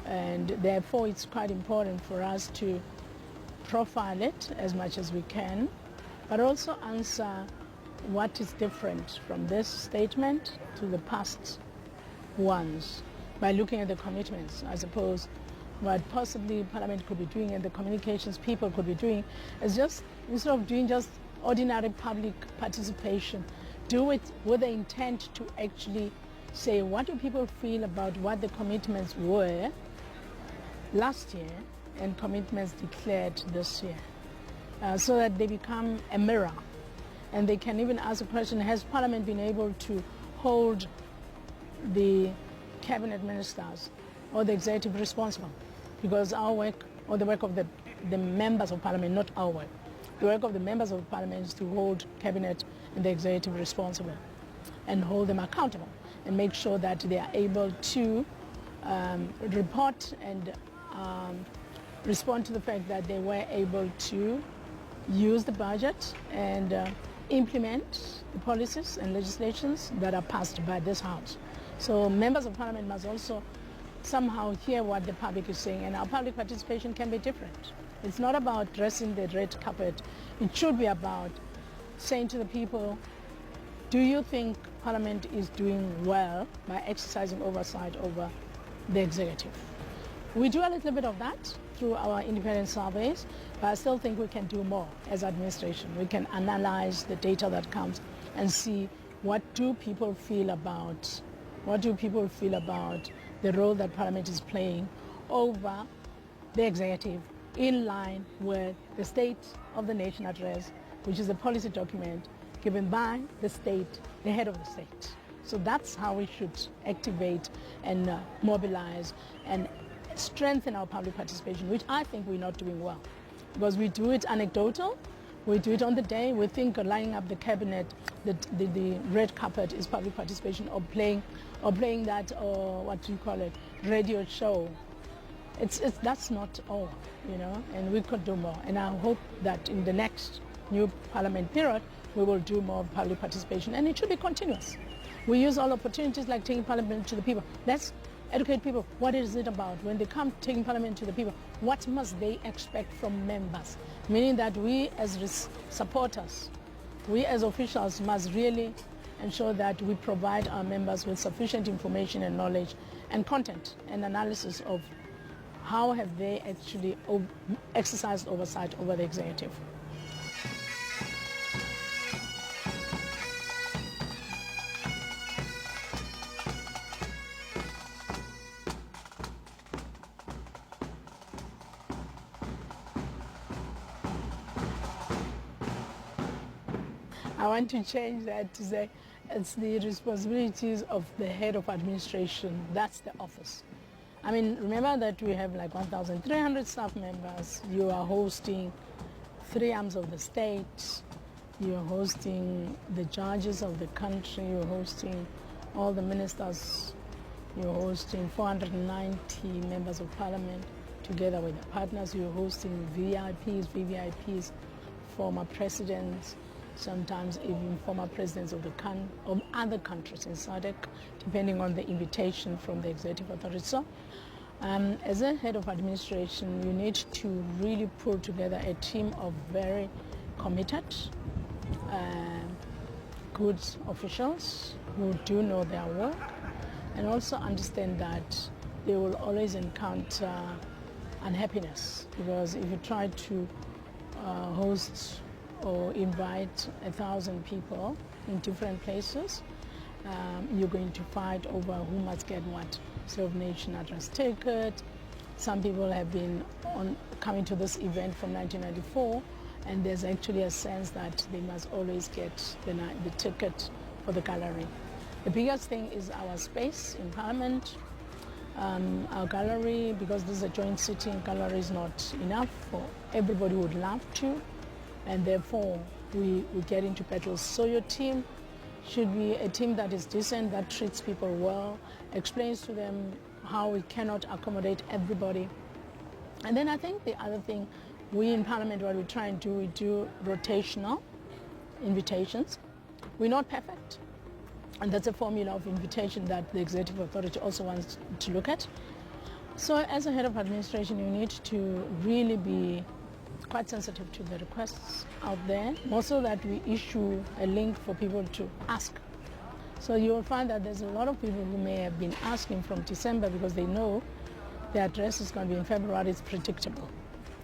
And therefore it's quite important for us to profile it as much as we can, but also answer what is different from this statement to the past ones by looking at the commitments. I suppose what possibly Parliament could be doing and the communications people could be doing is just, instead of doing just ordinary public participation, do it with the intent to actually say what do people feel about what the commitments were last year and commitments declared this year, so that they become a mirror. And they can even ask a question, has Parliament been able to hold the cabinet ministers or the executive responsible? Because our work, or the work of the members of Parliament, not our work, the work of the members of Parliament is to hold cabinet and the executive responsible and hold them accountable and make sure that they are able to report and respond to the fact that they were able to use the budget and implement the policies and legislations that are passed by this House. So members of Parliament must also somehow hear what the public is saying, and our public participation can be different. It's not about dressing the red carpet. It should be about saying to the people, do you think Parliament is doing well by exercising oversight over the executive? We do a little bit of that through our independent surveys, but I still think we can do more as administration. We can analyze the data that comes and see what do people feel about the role that Parliament is playing over the executive, in line with the State of the Nation Address, which is a policy document given by the state, the head of the state. So that's how we should activate and mobilize and strengthen our public participation, which I think we're not doing well. Because we do it anecdotal, we do it on the day, we think lining up the cabinet, the red carpet is public participation, or playing that, or what do you call it, radio show that's not all, you know, and we could do more. And I hope that in the next new parliament period, we will do more public participation, and it should be continuous. We use all opportunities like taking parliament to the people. Let's educate people. What is it about? When they come taking parliament to the people, what must they expect from members? Meaning that we as supporters, we as officials must really ensure that we provide our members with sufficient information and knowledge and content and analysis of how have they actually exercised oversight over the executive. I want to change that to say it's the responsibilities of the head of administration. That's the office. I mean, remember that we have like 1,300 staff members. You are hosting 3 arms of the state. You're hosting the judges of the country. You're hosting all the ministers. You're hosting 490 members of parliament together with the partners. You're hosting VIPs, VVIPs, former presidents, sometimes even former presidents of other countries in SADC, depending on the invitation from the executive authority. So, as a head of administration, you need to really pull together a team of very committed, good officials who do know their work, and also understand that they will always encounter unhappiness, because if you try to host or invite 1,000 people in different places, you're going to fight over who must get what State of Nation address ticket. Some people have been coming to this event from 1994, and there's actually a sense that they must always get the ticket for the gallery. The biggest thing is our space in Parliament. Our gallery, because this is a joint sitting, gallery is not enough for everybody who would love to, and therefore we get into battles. So your team should be a team that is decent, that treats people well, explains to them how we cannot accommodate everybody. And then I think the other thing, we in Parliament, what we try and do, we do rotational invitations. We're not perfect, and that's a formula of invitation that the executive authority also wants to look at. So as a head of administration, you need to really be quite sensitive to the requests out there, more so that we issue a link for people to ask. So you will find that there's a lot of people who may have been asking from December because they know the address is going to be in February. It's predictable,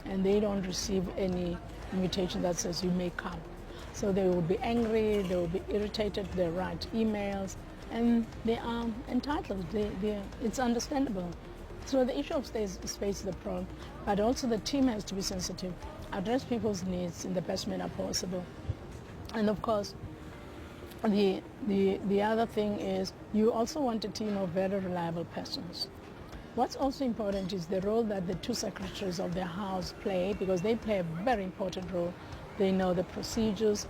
and they don't receive any invitation that says you may come. So they will be angry, they will be irritated, they write emails, and they are entitled. It's understandable. So the issue of space is the problem, but also the team has to be sensitive, address people's needs in the best manner possible. And of course, the other thing is you also want a team of very reliable persons. What's also important is the role that the 2 secretaries of the House play, because they play a very important role. They know the procedures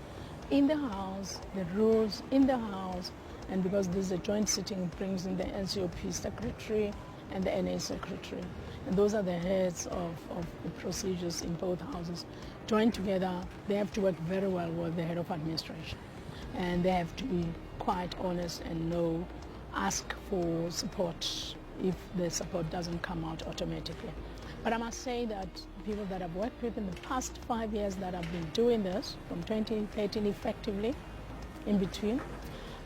in the House, the rules in the House, and because this is a joint sitting, it brings in the NCOP secretary and the NA secretary. And those are the heads of the procedures in both houses. Joined together, they have to work very well with the head of administration. And they have to be quite honest and ask for support if the support doesn't come out automatically. But I must say that people that I've worked with in the past 5 years that I've been doing this, from 2013 effectively, in between,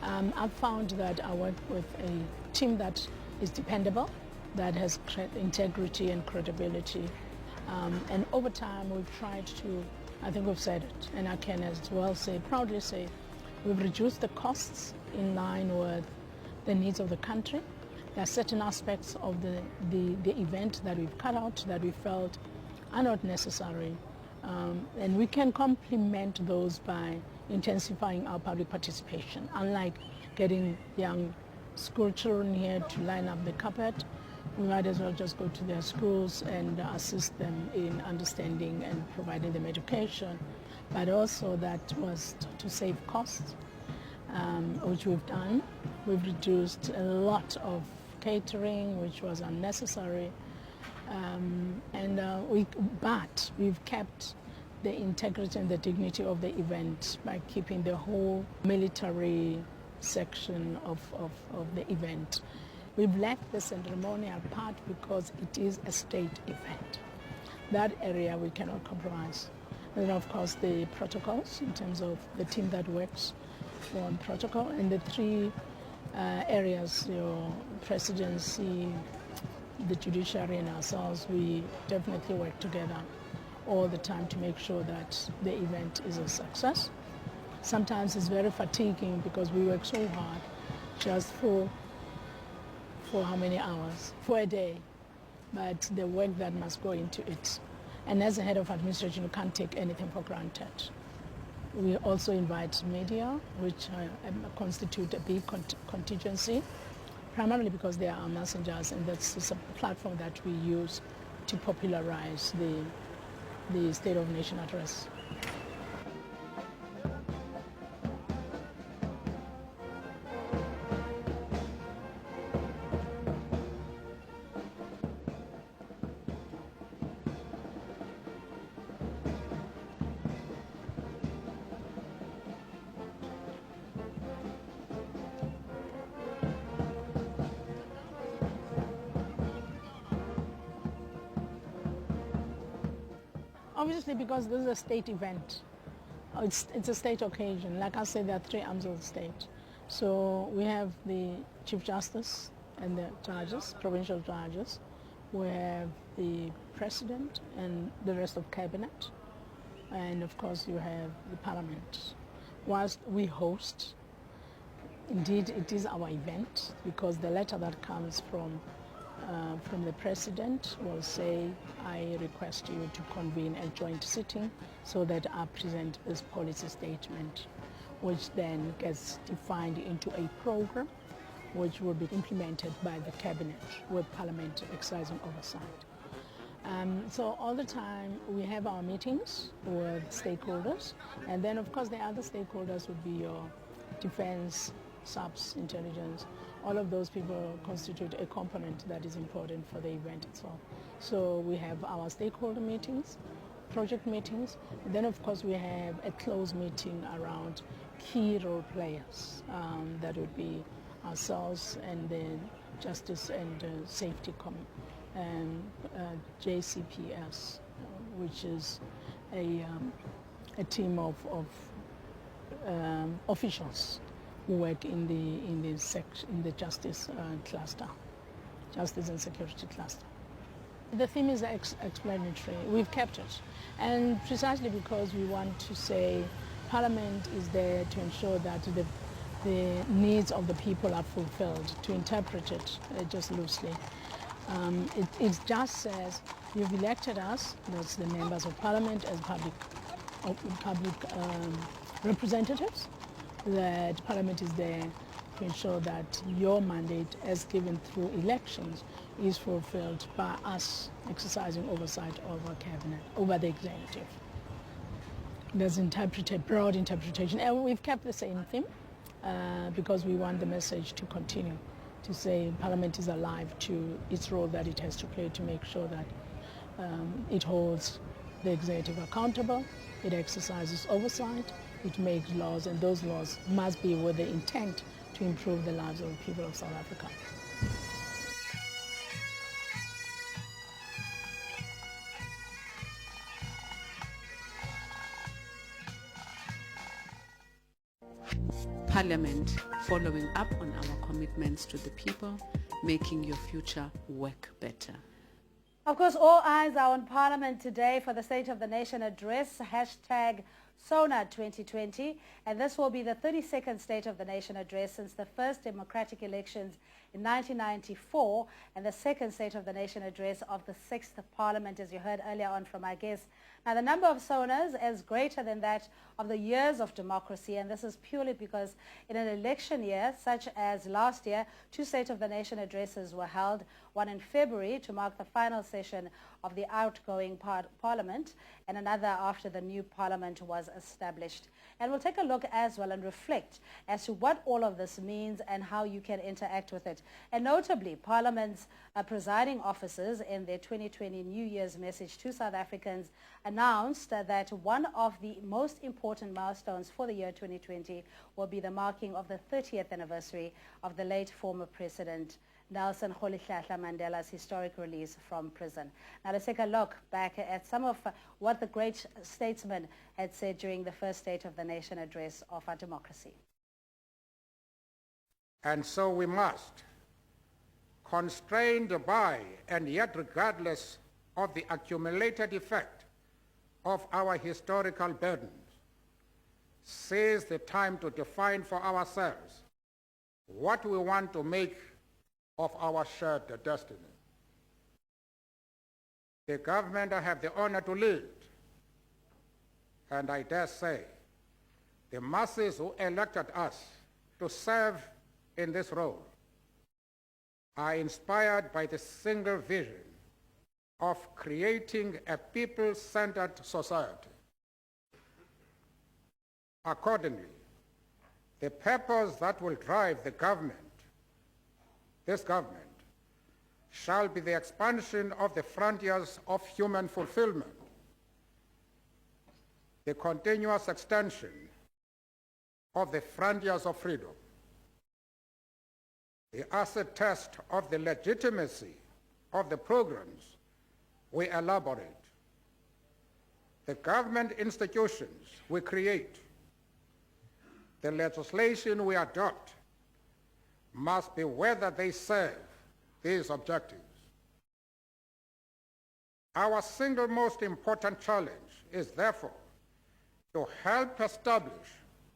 I've found that I work with a team that is dependable, that has integrity and credibility. And over time, we've tried to, I think we've said it, and I can as well proudly say, we've reduced the costs in line with the needs of the country. There are certain aspects of the event that we've cut out that we felt are not necessary. And we can complement those by intensifying our public participation. Unlike getting young school children here to line up the carpet, we might as well just go to their schools and assist them in understanding and providing them education. But also that was to save costs, which we've done. We've reduced a lot of catering, which was unnecessary. But we've kept the integrity and the dignity of the event by keeping the whole military section of the event. We've left the ceremonial part because it is a state event. That area we cannot compromise. And then of course the protocols in terms of the team that works on protocol and the three areas, your presidency, the judiciary and ourselves, we definitely work together all the time to make sure that the event is a success. Sometimes it's very fatiguing because we work so hard just for how many hours? For a day. But the work that must go into it. And as a head of administration, you can't take anything for granted. We also invite media, which constitute a big contingency, primarily because they are our messengers, and that's a platform that we use to popularize the State of Nation address. Obviously, because this is a state event, it's a state occasion. Like I said, there are three arms of the state. So we have the Chief Justice and the judges, provincial judges. We have the President and the rest of Cabinet. And of course, you have the Parliament. Whilst we host, indeed, it is our event because the letter that comes from the President will say, I request you to convene a joint sitting so that I present this policy statement, which then gets defined into a program which will be implemented by the Cabinet with Parliament exercising oversight. So all the time we have our meetings with stakeholders, and then of course the other stakeholders would be your defense, subs, intelligence. All of those people constitute a component that is important for the event itself. So we have our stakeholder meetings, project meetings, and then of course we have a closed meeting around key role players. That would be ourselves and the Justice and Safety JCPS, which is a team of officials who work in the justice cluster, justice and security cluster. The theme is explanatory. We've kept it, and precisely because we want to say Parliament is there to ensure that the needs of the people are fulfilled. To interpret it just loosely, it just says you've elected us, that's the members of Parliament, as public representatives. That Parliament is there to ensure that your mandate as given through elections is fulfilled by us exercising oversight over Cabinet, over the executive. There's broad interpretation, and we've kept the same theme because we want the message to continue to say Parliament is alive to its role that it has to play to make sure that it holds the executive accountable, it exercises oversight, it makes laws, and those laws must be with the intent to improve the lives of the people of South Africa. Parliament, following up on our commitments to the people, making your future work better. Of course, all eyes are on Parliament today for the State of the Nation address, hashtag SONA2020, and this will be the 32nd State of the Nation address since the first democratic elections in 1994 and the second State of the Nation address of the 6th Parliament, as you heard earlier on from our guests. Now, the number of SONAs is greater than that of the years of democracy, and this is purely because in an election year, such as last year, two State of the Nation addresses were held, one in February to mark the final session of the outgoing parliament and another after the new parliament was established. And we'll take a look as well and reflect as to what all of this means and how you can interact with it. And notably, Parliament's presiding officers in their 2020 New Year's message to South Africans announced that one of the most important milestones for the year 2020 will be the marking of the 30th anniversary of the late former President Nelson Rolihlahla Mandela's historic release from prison. Now let's take a look back at some of what the great statesman had said during the first State of the Nation address of our democracy. And so we must, constrained by and yet regardless of the accumulated effect of our historical burdens, seize the time to define for ourselves what we want to make of our shared destiny. The government I have the honor to lead, and I dare say, the masses who elected us to serve in this role are inspired by the single vision of creating a people-centered society. Accordingly, the purpose that will drive the government, this government, shall be the expansion of the frontiers of human fulfillment, the continuous extension of the frontiers of freedom, the acid test of the legitimacy of the programs we elaborate, the government institutions we create, the legislation we adopt must be whether they serve these objectives. Our single most important challenge is therefore to help establish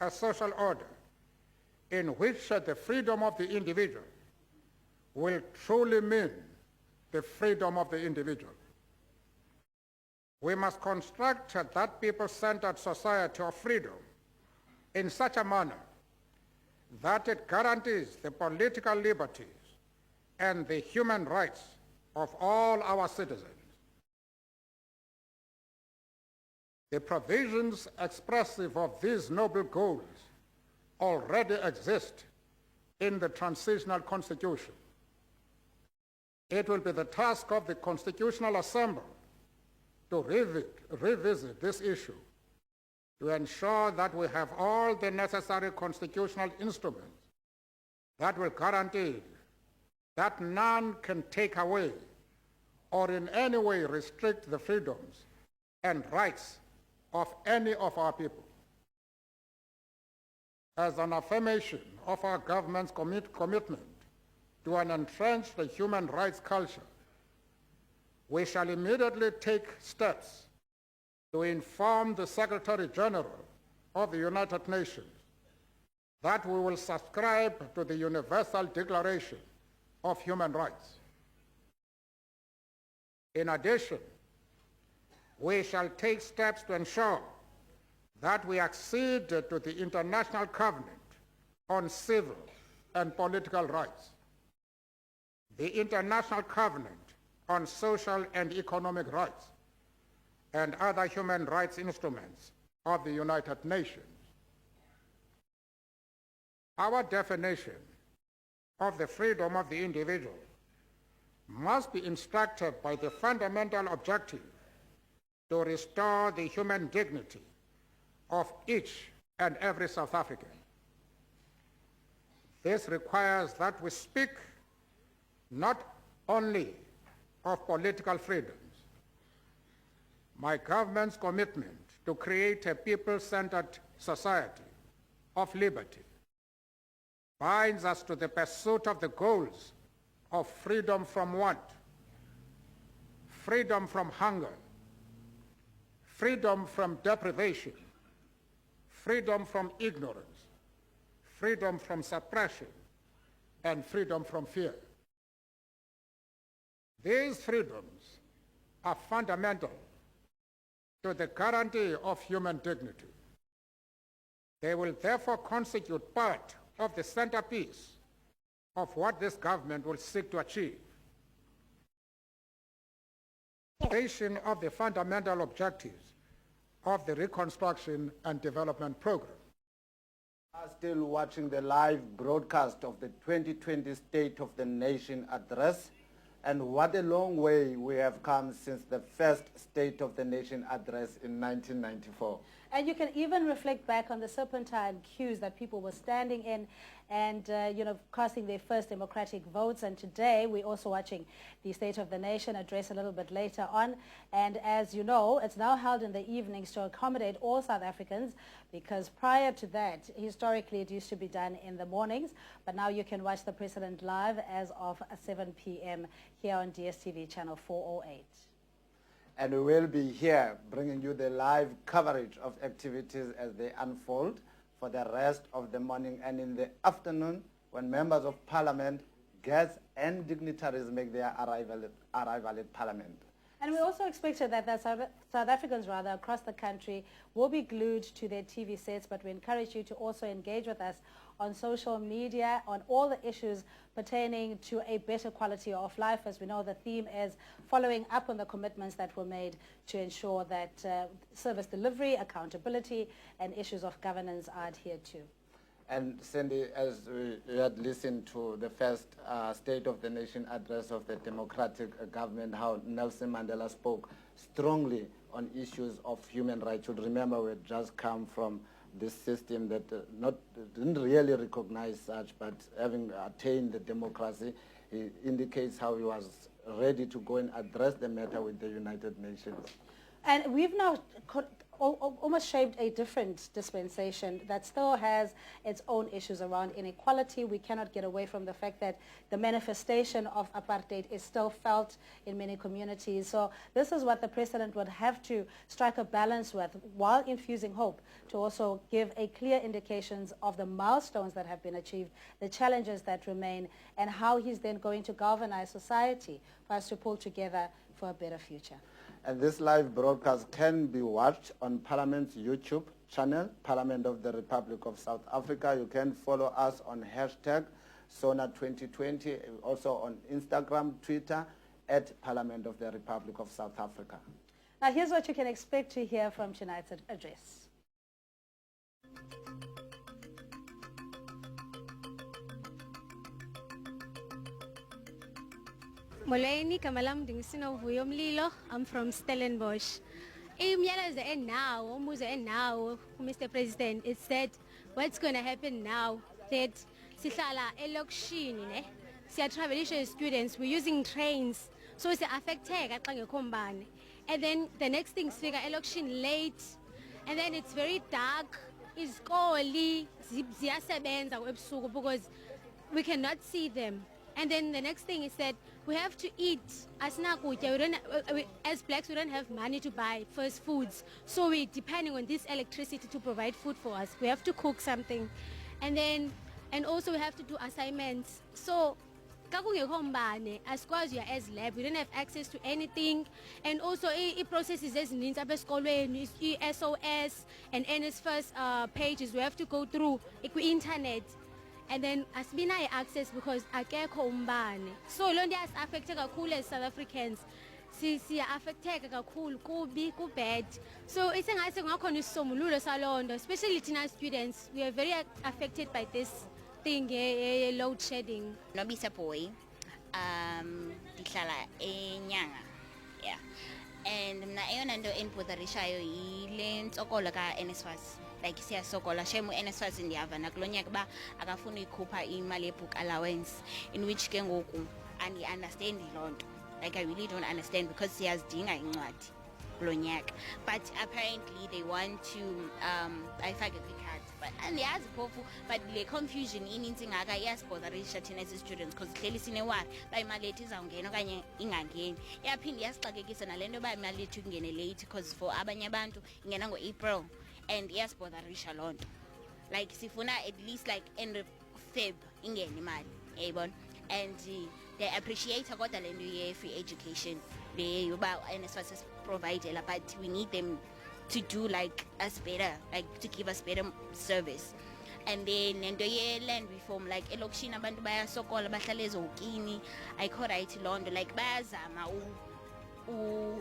a social order in which the freedom of the individual will truly mean the freedom of the individual. We must construct that people-centered society of freedom in such a manner that it guarantees the political liberties and the human rights of all our citizens. The provisions expressive of these noble goals already exist in the transitional constitution. It will be the task of the Constitutional Assembly to revisit this issue to ensure that we have all the necessary constitutional instruments that will guarantee that none can take away or in any way restrict the freedoms and rights of any of our people. As an affirmation of our government's commitment to an entrenched human rights culture, we shall immediately take steps to inform the Secretary General of the United Nations that we will subscribe to the Universal Declaration of Human Rights. In addition, we shall take steps to ensure that we accede to the International Covenant on Civil and Political Rights, the International Covenant on Social and Economic Rights, and other human rights instruments of the United Nations. Our definition of the freedom of the individual must be instructed by the fundamental objective to restore the human dignity of each and every South African. This requires that we speak not only of political freedoms. My government's commitment to create a people-centered society of liberty binds us to the pursuit of the goals of freedom from want, freedom from hunger, freedom from deprivation, freedom from ignorance, freedom from suppression, and freedom from fear. These freedoms are fundamental to the guarantee of human dignity. They will therefore constitute part of the centerpiece of what this government will seek to achieve. implementation of the fundamental objectives of the Reconstruction and Development Program. Are still watching the live broadcast of the 2020 State of the Nation address, and what a long way we have come since the first State of the Nation address in 1994. And you can even reflect back on the serpentine queues that people were standing in and, casting their first democratic votes. And today we're also watching the State of the Nation address a little bit later on. And as you know, it's now held in the evenings to accommodate all South Africans, because prior to that, historically, it used to be done in the mornings. But now you can watch the President live as of 7 p.m. here on DSTV channel 408. And we will be here bringing you the live coverage of activities as they unfold for the rest of the morning, and in the afternoon when members of Parliament, guests and dignitaries make their arrival at Parliament. And we also expected that South Africans across the country will be glued to their TV sets, but we encourage you to also engage with us on social media on all the issues pertaining to a better quality of life. As we know, the theme is following up on the commitments that were made to ensure that service delivery, accountability, and issues of governance are adhered to. And Cindy, as we had listened to the first State of the Nation address of the democratic government, how Nelson Mandela spoke strongly on issues of human rights. You'll remember we had just come from this system that didn't really recognize such, but having attained the democracy, he indicates how he was ready to go and address the matter with the United Nations. And we've now almost shaped a different dispensation that still has its own issues around inequality. We cannot get away from the fact that the manifestation of apartheid is still felt in many communities. So this is what the President would have to strike a balance with, while infusing hope, to also give a clear indications of the milestones that have been achieved, the challenges that remain, and how he's then going to galvanize society for us to pull together for a better future. And this live broadcast can be watched on Parliament's YouTube channel, Parliament of the Republic of South Africa. You can follow us on hashtag SONA2020, also on Instagram, Twitter, at Parliament of the Republic of South Africa. Now here's what you can expect to hear from tonight's address. Molweni, Kamalam Dingsino Vuyomlilo. I'm from Stellenbosch. And now, Mr. President, it said what's going to happen now that Sihlala election, travel students, we're using trains, so it's affected. And then the next thing is figure election late, and then it's very dark, it's cold, because we cannot see them. And then the next thing is that we have to eat. As blacks, we don't have money to buy first foods. So we're depending on this electricity to provide food for us. We have to cook something. And also we have to do assignments. So as far as you're as lab, we don't have access to anything. And also processes as SOS and NSFirst pages we have to go through internet. And then asibinayo access because akekho umbane. So lonto yas-affecte kakhulu as South Africans. Siya-affecteka kakhulu, kubi, kubad. So isengathi kungakhona isisombululo salonto, especially thina students. We are very affected by this thing, load shedding. Nobisa boy, dihlala eNyanga. Yeah. And mna eyona nto endibhudarishayo yile ntsokolo ka-NSFAS. Like siyasokola shemu NSFAS ndiyava nakulo nyaka ba akafuna uyikhupha imali ye-book allowance, in which ke ngoku andi-understand loo nto. Like I really don't understand because siyazidinga incwadi kulo nyaka. But apparently they want to ayifake kwi-card. But andiyazi phofu, but le confusion inintsi ngaka iyasibotharisha thina as-students because hleli sinewari uba imali yethu izawungena okanye ingangeni. Iyaphinde iyasixakekisa nale nto uba imali yethu ingene late because for abanye abantu ingena ngo-April. And yes, botherisha loo nto. Like sifuna at least like end of Feb ingene imali, yayibona. And they appreciate kodwa le nto ye-free education le yoba NSFAS providela, but we need them to do like us better, like to give us better service. And then nento ye-land reform, like elokishini abantu bayasokola bahlala ezokini, ayikho right loo nto, like bayazama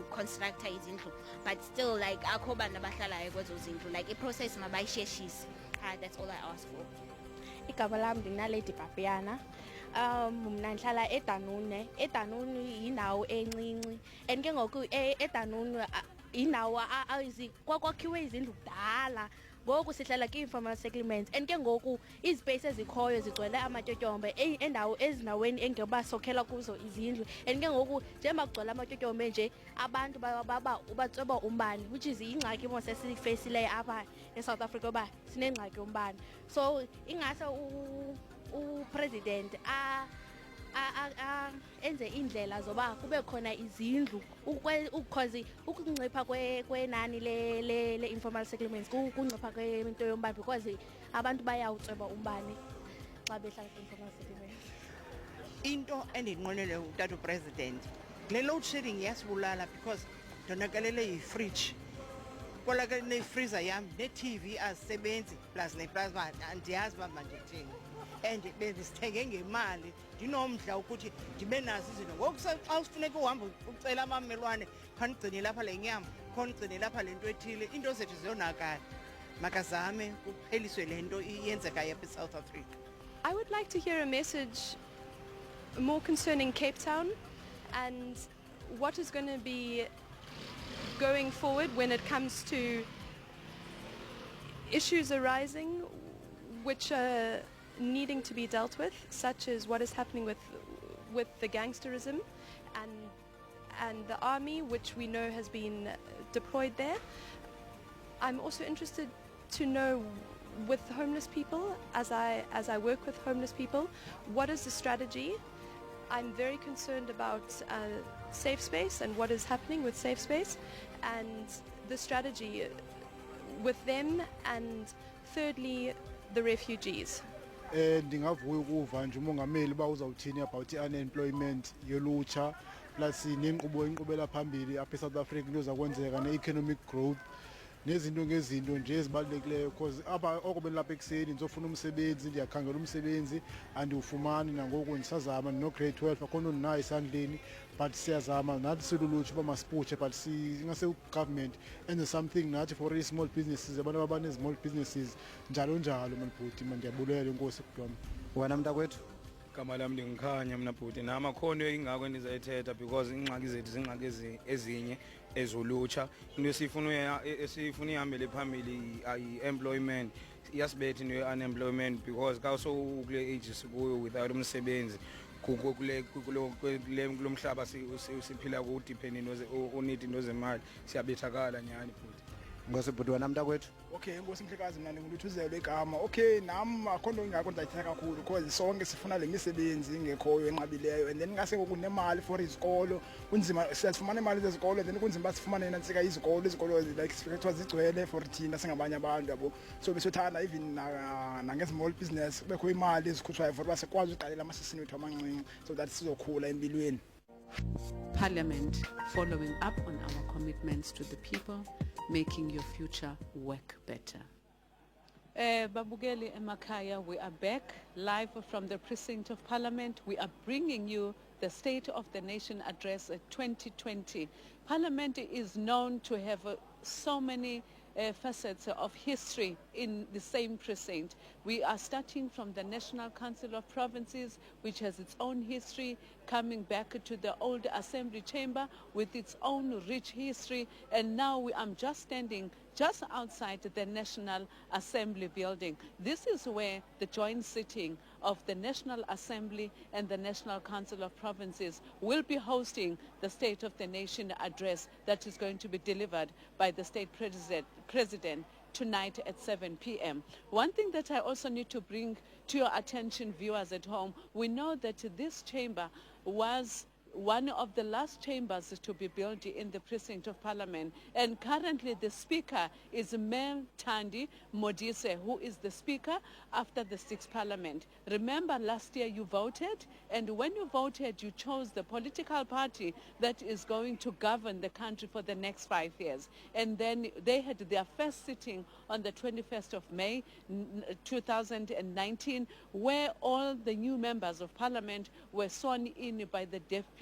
constructa izindlu, but still like akho bantu abahlalayo kwezo zindlu, like i-process mabayisheshise. That's all I ask for. Igama lami ndinalady Papiana. Mna ndihlala eDanune. eDanune yindawo encinci and ke ngoku eDanune yindawo kwakhiwe izindlu kudala. Ngoku sihlala kwi-informal settlements and ke ngoku izipeyisi ezikhoyo zigcwele amatyotyombe ezindaweni engeba sokhela kuzo izindlu and ke ngoku njengoba kugcwele amatyotyombe nje abantu batsweba umbane, which is ingxaki mos esiyifeyisileyo apha eSouth Africa uba sinengxaki yombane. So ingase upresident enze indlela zoba kube khona izindlu ukukhozi ukuncipha kwenani le informal settlements, kuncipha kwento yombane because abantu bayawutsweba umbane xa behlala kwi-informal settlements. Into endinqwenele utata president le load shedding yasibulala because donakalele yi-fridge kola ke ne-freezer yam ne-TV azisebenzi plus ne-plasma andiyazi uba mandithini and bendisithenge ngemali ndinomdla ukuthi ndibe nazo izinto. Ngoku xa ufuneka uhambe ucela amamelwane khandigcine lapha le nyama khandigcine lapha le nto ethile, iinto zethu ziyonakala. Makazame kupheliswe le nto iyenzekayo apha eSouth Africa. I would like to hear a message more concerning Cape Town and what is going to be going forward when it comes to issues arising which are needing to be dealt with, such as what is happening with the gangsterism and the army, which we know has been deployed there. I'm also interested to know, with homeless people, as I work with homeless people, what is the strategy? I'm very concerned about safe space and what is happening with safe space and the strategy with them, and thirdly the refugees. Ndingavuya ukuva nje umongameli uba uzawuthini about i-unemployment yolutsha plus nenkqubo enkqubela phambili apha eSouth Africa into zakwenzeka ne-economic growth nezinto ngezinto nje ezibalulekileyo because apha oko benilapha ekuseni ndizofuna umsebenzi, ndiyakhangela umsebenzi andiwufumani nangoku ndisazama ndino-grade 12 akho nto ndinayo esandleni but siyazama nathi silulutsha uba masiputshe but ingase ugovernment enze something nathi for i-small businesses, abantu abanezi-small businesses njalo njalo manibhuti. Ndiyabulela enkosi kudwam. Wena mntakwethu? Igama lami ndingikhanya mna bhuti, namakhono ingako endizayithetha because iingxaki zethu ziingxaki ezinye ezolutsha. Into esifuna ihambele phambili ayi-employment, iyasibetha into ye-unemployment because xa sowukule age sikuyo without umsebenzi kulo mhlaba siphila kuwo udiphendi unidi into zemali, siyabethakala nyhani bhuti. Ngosibhuti wena mntakwethu? Okay, enkosi mhlekazi, mna ndinguluthuzelwe igama. Okay, nam akho nto ingako ndayithetha kakhulu because sonke sifuna le misebenzi ingekhoyo enqabileyo and then ngase kunemali for izikolo kunzima, siyazifumana imali zezikolo then kunzima uba sifumane nantsika izikolo like kuthiwa zigcwele for thina singabanye abantu yabo. So besothanda even nange-small business kubekho imali ezikhutshwayo for uba sikwazi uqalela amashishini wethu amancinci so that sizokhula empilweni. Parliament following up on our commitments to the people, making your future work better. Babugeli Emakaya, we are back live from the precinct of Parliament. We are bringing you the State of the Nation Address 2020. Parliament is known to have so many facets of history in the same precinct. We are starting from the National Council of Provinces, which has its own history, coming back to the old Assembly Chamber with its own rich history, and now I'm just standing just outside the National Assembly building. This is where the joint sitting of the National Assembly and the National Council of Provinces will be hosting the State of the Nation address that is going to be delivered by the State President tonight at 7 p.m. One thing that I also need to bring to your attention, viewers at home, we know that this chamber was one of the last chambers to be built in the precinct of Parliament, and currently the speaker is Mel Tandi Modise, who is the speaker after the 6th Parliament. Remember, last year you voted, and when you voted you chose the political party that is going to govern the country for the next 5 years, and then they had their first sitting on the 21st of May 2019, where all the new members of Parliament were sworn in by the Deputy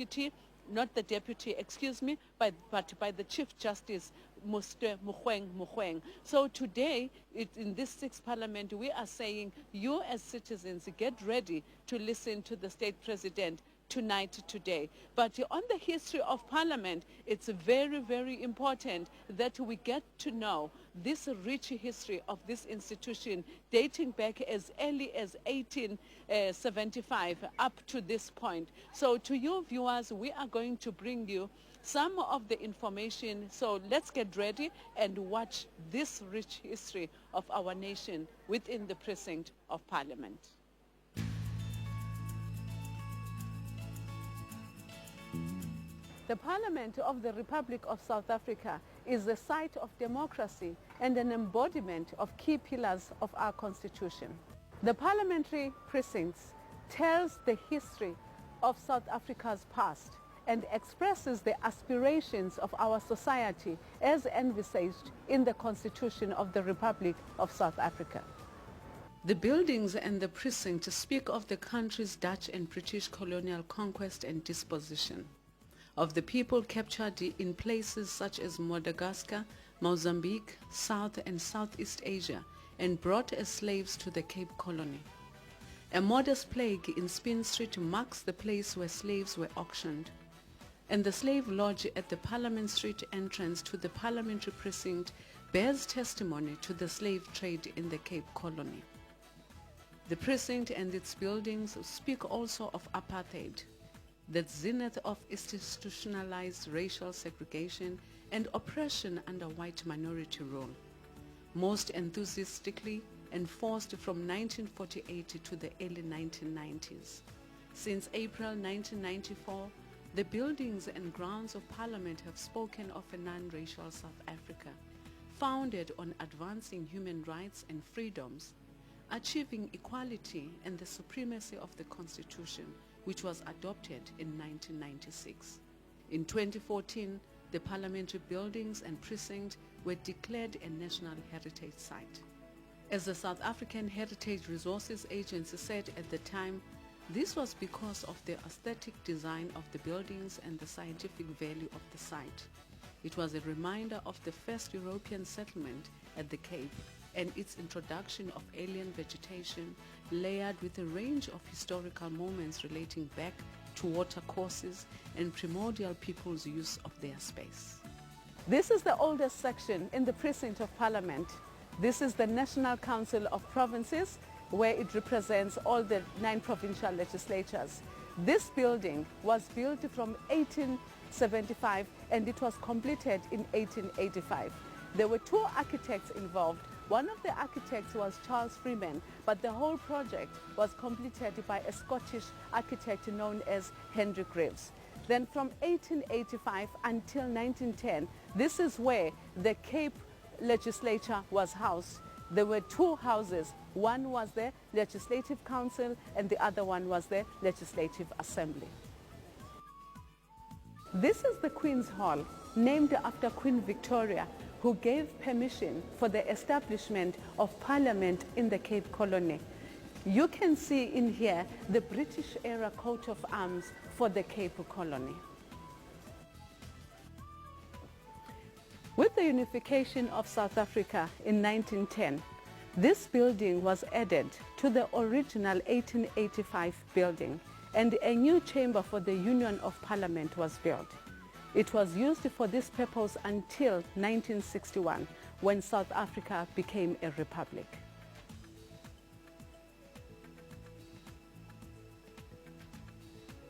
not the deputy, excuse me, but by the Chief Justice, Mr. Mukhweng. So today, in this sixth parliament, we are saying, you as citizens, get ready to listen to the state president today. But on the history of parliament, it's very, very important that we get to know this rich history of this institution dating back as early as 1875 up to this point. So to you viewers, we are going to bring you some of the information. So let's get ready and watch this rich history of our nation within the precinct of parliament. The Parliament of the Republic of South Africa is the site of democracy and an embodiment of key pillars of our Constitution. The parliamentary precincts tells the history of South Africa's past and expresses the aspirations of our society as envisaged in the Constitution of the Republic of South Africa. The buildings and the precincts speak of the country's Dutch and British colonial conquest and disposition, of the people captured in places such as Madagascar, Mozambique, South and Southeast Asia, and brought as slaves to the Cape Colony. A modest plaque in Spin Street marks the place where slaves were auctioned, and the slave lodge at the Parliament Street entrance to the parliamentary precinct bears testimony to the slave trade in the Cape Colony. The precinct and its buildings speak also of apartheid, the zenith of institutionalized racial segregation and oppression under white minority rule, most enthusiastically enforced from 1948 to the early 1990s. Since April 1994, the buildings and grounds of Parliament have spoken of a non-racial South Africa, founded on advancing human rights and freedoms, achieving equality and the supremacy of the Constitution, which was adopted in 1996. In 2014, the parliamentary buildings and precinct were declared a national heritage site. As the South African Heritage Resources Agency said at the time, this was because of the aesthetic design of the buildings and the scientific value of the site. It was a reminder of the first European settlement at the Cape and its introduction of alien vegetation layered with a range of historical moments relating back to water courses and primordial people's use of their space. This is the oldest section in the precinct of Parliament. This is the National Council of Provinces, where it represents all the 9 provincial legislatures. This building was built from 1875 and it was completed in 1885. There were 2 architects involved. One of the architects was Charles Freeman, but the whole project was completed by a Scottish architect known as Henry Greaves. Then from 1885 until 1910, this is where the Cape legislature was housed. There were 2 houses. One was the Legislative Council and the other one was the Legislative Assembly. This is the Queen's Hall, named after Queen Victoria, who gave permission for the establishment of Parliament in the Cape Colony. You can see in here the British-era coat of arms for the Cape Colony. With the unification of South Africa in 1910, this building was added to the original 1885 building, and a new chamber for the Union of Parliament was built. It was used for this purpose until 1961, when South Africa became a republic.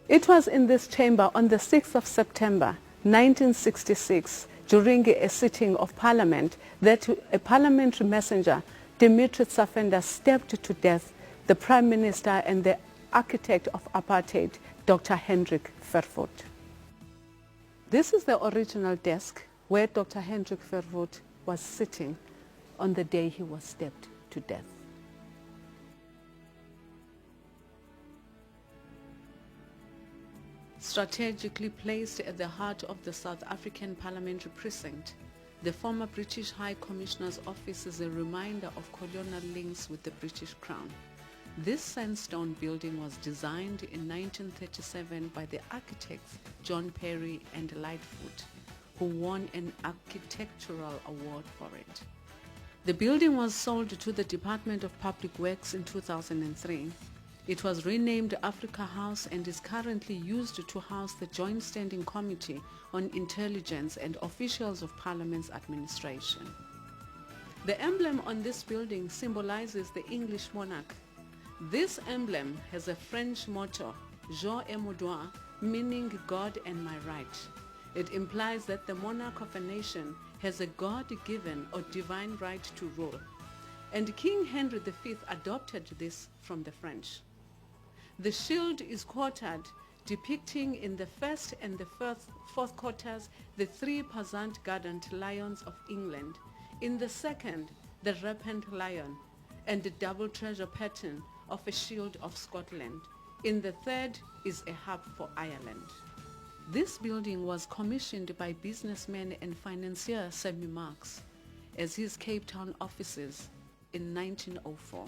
It was in this chamber on the 6th of September 1966, during a sitting of Parliament, that a parliamentary messenger, Dimitri Tsafenda, stabbed to death the Prime Minister and the architect of apartheid, Dr. Hendrik Verwoerd. This is the original desk where Dr. Hendrik Verwoerd was sitting on the day he was stabbed to death. Strategically placed at the heart of the South African parliamentary precinct, the former British High Commissioner's office is a reminder of colonial links with the British Crown. This sandstone building was designed in 1937 by the architects John Perry and Lightfoot, who won an architectural award for it. The building was sold to the Department of Public Works in 2003. It was renamed Africa House and is currently used to house the Joint Standing Committee on Intelligence and officials of Parliament's administration. The emblem on this building symbolizes the English monarch. This emblem has a French motto, Je et mon droit, meaning God and my right. It implies that the monarch of a nation has a God-given or divine right to rule. And King Henry V adopted this from the French. The shield is quartered, depicting in the first and the fourth quarters the three passant guardant lions of England, in the second the rampant lion, and the double treasure pattern of a shield of Scotland. In the third is a harp for Ireland. This building was commissioned by businessman and financier Sammy Marks as his Cape Town offices in 1904.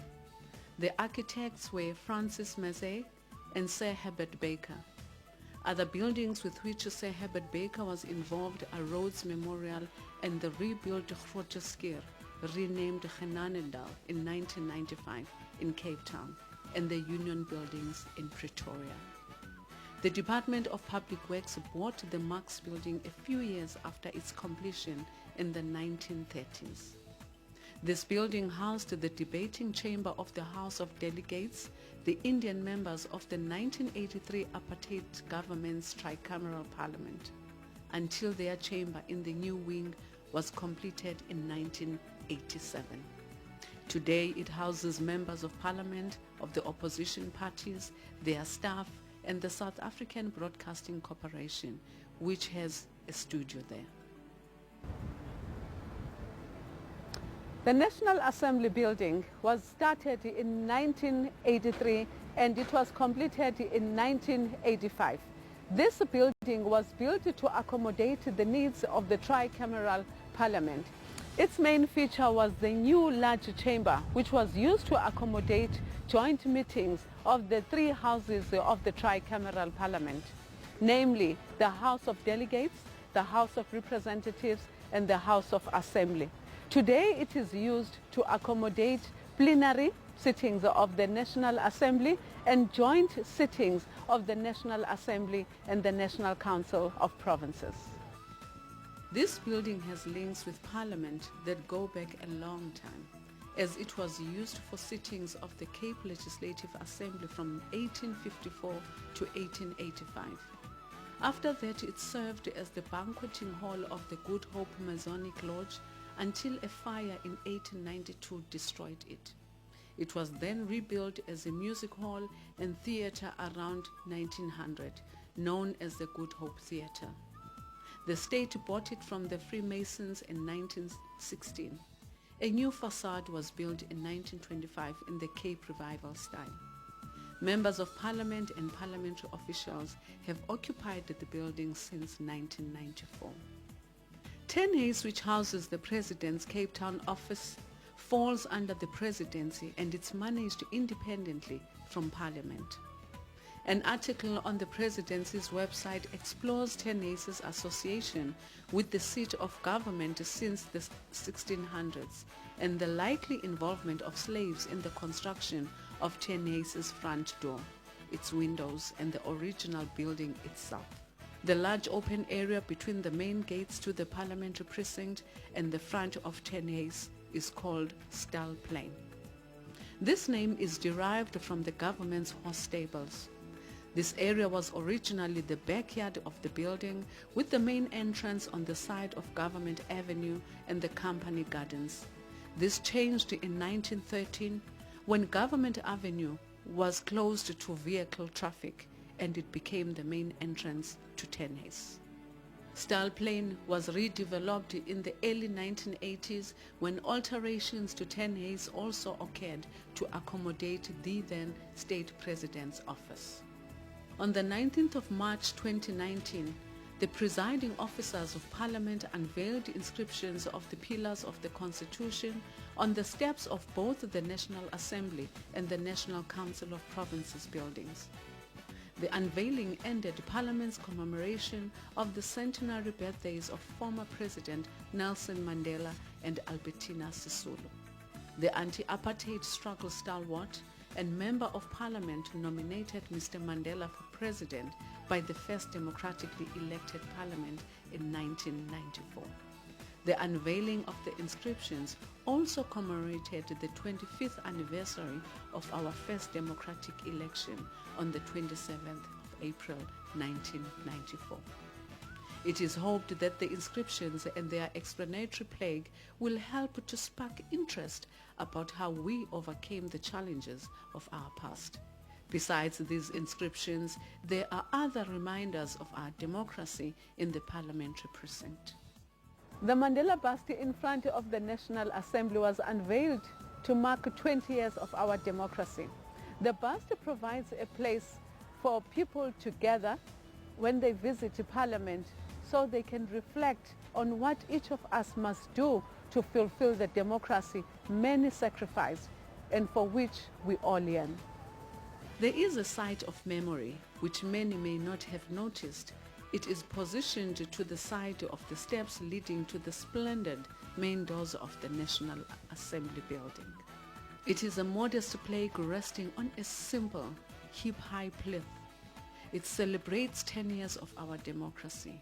The architects were Francis Massey and Sir Herbert Baker. Other buildings with which Sir Herbert Baker was involved are Rhodes Memorial and the rebuilt Grooterschuur, renamed Genanendal in 1995 in Cape Town, and the Union Buildings in Pretoria. The Department of Public Works bought the Marx building a few years after its completion in the 1930s. This building housed the debating chamber of the House of Delegates, the Indian members of the 1983 apartheid government's tricameral parliament, until their chamber in the new wing was completed in 1987. Today it houses members of parliament of the opposition parties, their staff, and the South African Broadcasting Corporation, which has a studio there. The National Assembly building was started in 1983 and it was completed in 1985. This building was built to accommodate the needs of the tricameral parliament. Its main feature was the new large chamber, which was used to accommodate joint meetings of the three houses of the tricameral parliament, namely the House of Delegates, the House of Representatives, and the House of Assembly. Today it is used to accommodate plenary sittings of the National Assembly and joint sittings of the National Assembly and the National Council of Provinces. This building has links with Parliament that go back a long time, as it was used for sittings of the Cape Legislative Assembly from 1854 to 1885. After that, it served as the banqueting hall of the Good Hope Masonic Lodge until a fire in 1892 destroyed it. It was then rebuilt as a music hall and theatre around 1900, known as the Good Hope Theatre. The state bought it from the Freemasons in 1916. A new facade was built in 1925 in the Cape Revival style. Members of Parliament and parliamentary officials have occupied the building since 1994. Tenhays, which houses the President's Cape Town office, falls under the Presidency and it's managed independently from Parliament. An article on the Presidency's website explores Tenhays' association with the seat of government since the 1600s and the likely involvement of slaves in the construction of Tenhays' front door, its windows, and the original building itself. The large open area between the main gates to the parliamentary precinct and the front of Tenhays is called Stall Plain. This name is derived from the government's horse stables. This area was originally the backyard of the building, with the main entrance on the side of Government Avenue and the Company Gardens. This changed in 1913 when Government Avenue was closed to vehicle traffic and it became the main entrance to Tenhays. Stall Plain was redeveloped in the early 1980s when alterations to Tenhays also occurred to accommodate the then State President's office. On the 19th of March 2019, the presiding officers of Parliament unveiled inscriptions of the pillars of the Constitution on the steps of both the National Assembly and the National Council of Provinces buildings. The unveiling ended Parliament's commemoration of the centenary birthdays of former President Nelson Mandela and Albertina Sisulu. The anti-apartheid struggle stalwart and Member of Parliament nominated Mr. Mandela for President by the first democratically elected Parliament in 1994. The unveiling of the inscriptions also commemorated the 25th anniversary of our first democratic election on the 27th of April 1994. It is hoped that the inscriptions and their explanatory plaque will help to spark interest about how we overcame the challenges of our past. Besides these inscriptions, there are other reminders of our democracy in the parliamentary precinct. The Mandela bust in front of the National Assembly was unveiled to mark 20 years of our democracy. The bust provides a place for people to gather when they visit Parliament so they can reflect on what each of us must do to fulfill the democracy many sacrificed and for which we all yearn. There is a site of memory which many may not have noticed. It is positioned to the side of the steps leading to the splendid main doors of the National Assembly building. It is a modest plaque resting on a simple, hip-high plinth. It celebrates 10 years of our democracy.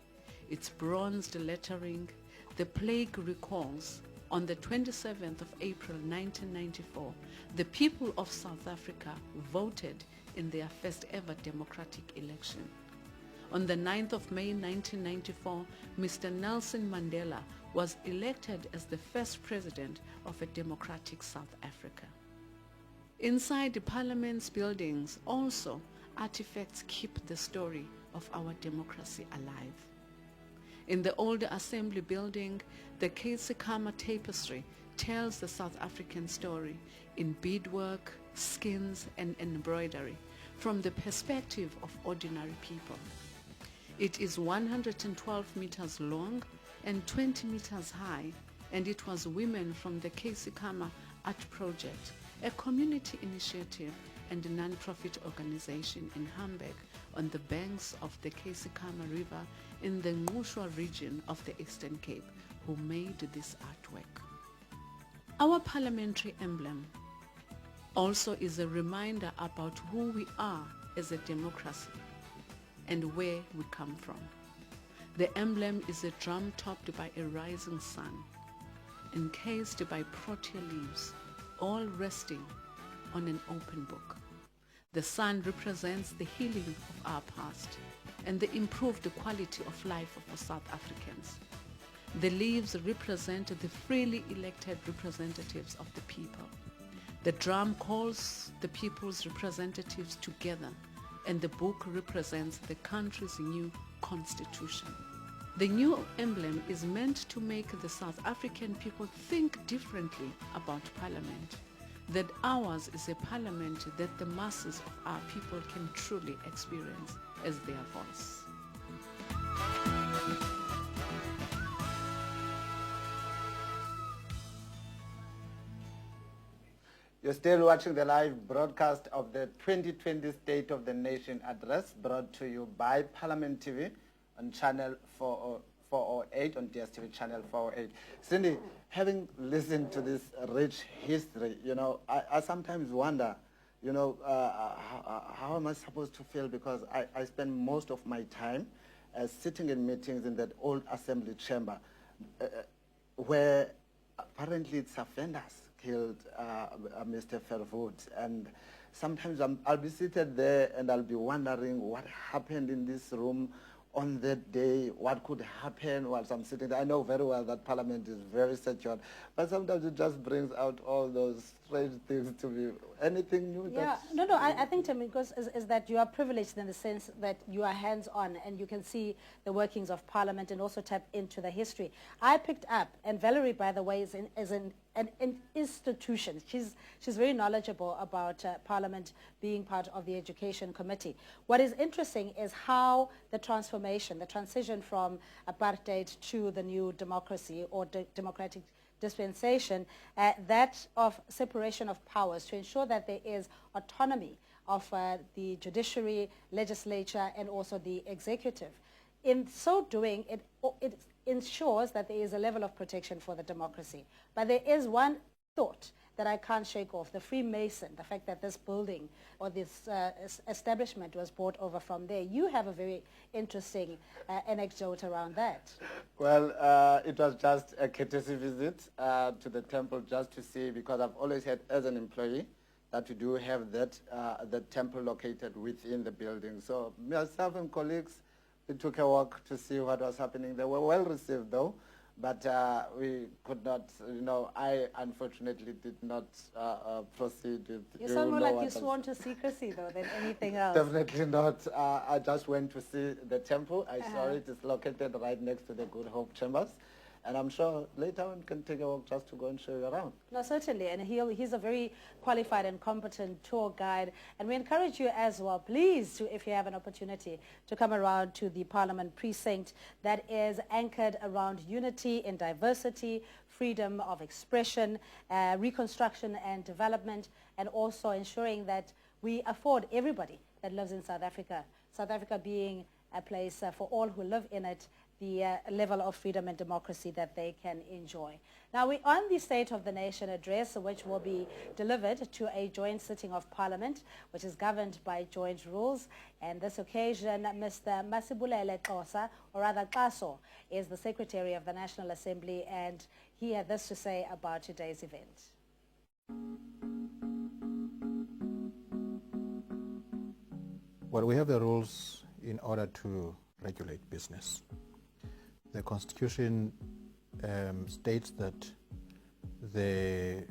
Its bronzed lettering, the plaque recalls, on the 27th of April 1994, the people of South Africa voted in their first ever democratic election. On the 9th of May 1994, Mr. Nelson Mandela was elected as the first president of a democratic South Africa. Inside the Parliament's buildings also, artifacts keep the story of our democracy alive. In the old Assembly building, the Kesikama tapestry tells the South African story in beadwork, skins and embroidery from the perspective of ordinary people. It is 112 meters long and 20 meters high, and it was women from the Kesikama Art Project, a community initiative and a non-profit organization in Hamburg on the banks of the Kesikama River in the Ngqushwa region of the Eastern Cape, who made this artwork. Our parliamentary emblem also is a reminder about who we are as a democracy and where we come from. The emblem is a drum topped by a rising sun, encased by protea leaves, all resting on an open book. The sun represents the healing of our past and the improved quality of life of South Africans. The leaves represent the freely elected representatives of the people. The drum calls the people's representatives together, and the book represents the country's new constitution. The new emblem is meant to make the South African people think differently about Parliament, that ours is a Parliament that the masses of our people can truly experience as their voice. You're still watching the live broadcast of the 2020 State of the Nation address, brought to you by Parliament TV on channel 408, on DSTV channel 408. Cindy, having listened to this rich history, you know, I sometimes wonder, you know, how am I supposed to feel, because I spend most of my time sitting in meetings in that old assembly chamber where apparently it's offenders killed Mr. Verwoerd, and sometimes I'll be seated there and I'll be wondering what happened in this room on that day, what could happen whilst I'm sitting there. I know very well that Parliament is very secured, but sometimes it just brings out all those strange things to me. Anything new? Yeah, I think, Tim, because is that you are privileged in the sense that you are hands-on and you can see the workings of Parliament and also tap into the history. I picked up, and Valerie, by the way, is an institution. She's very knowledgeable about Parliament being part of the Education Committee. What is interesting is how the transition from apartheid to the new democracy or democratic dispensation, that of separation of powers, to ensure that there is autonomy of the judiciary, legislature, and also the executive. In so doing, it ensures that there is a level of protection for the democracy. But there is one thought that I can't shake off, the Freemason, the fact that this building or this establishment was brought over from there. You have a very interesting anecdote around that. Well, it was just a courtesy visit to the temple just to see, because I've always had as an employee that we do have that the temple located within the building. So myself and colleagues, we took a walk to see what was happening. They were well received though, but we could not, I unfortunately did not proceed with. You sound more like you sworn to secrecy though than anything else. Definitely not. I just went to see the temple. I saw it. It's located right next to the Good Hope Chambers. And I'm sure later on can take a walk just to go and show you around. No, certainly. And he's a very qualified and competent tour guide. And we encourage you as well, please, if you have an opportunity, to come around to the Parliament precinct that is anchored around unity in diversity, freedom of expression, reconstruction and development, and also ensuring that we afford everybody that lives in South Africa being a place for all who live in it, the level of freedom and democracy that they can enjoy. Now we're on the State of the Nation address, which will be delivered to a joint sitting of Parliament, which is governed by joint rules. And this occasion, Mr. Masibulele Xhosa, or rather Qaso, is the Secretary of the National Assembly, and he had this to say about today's event. Well, we have the rules in order to regulate business. The Constitution states that the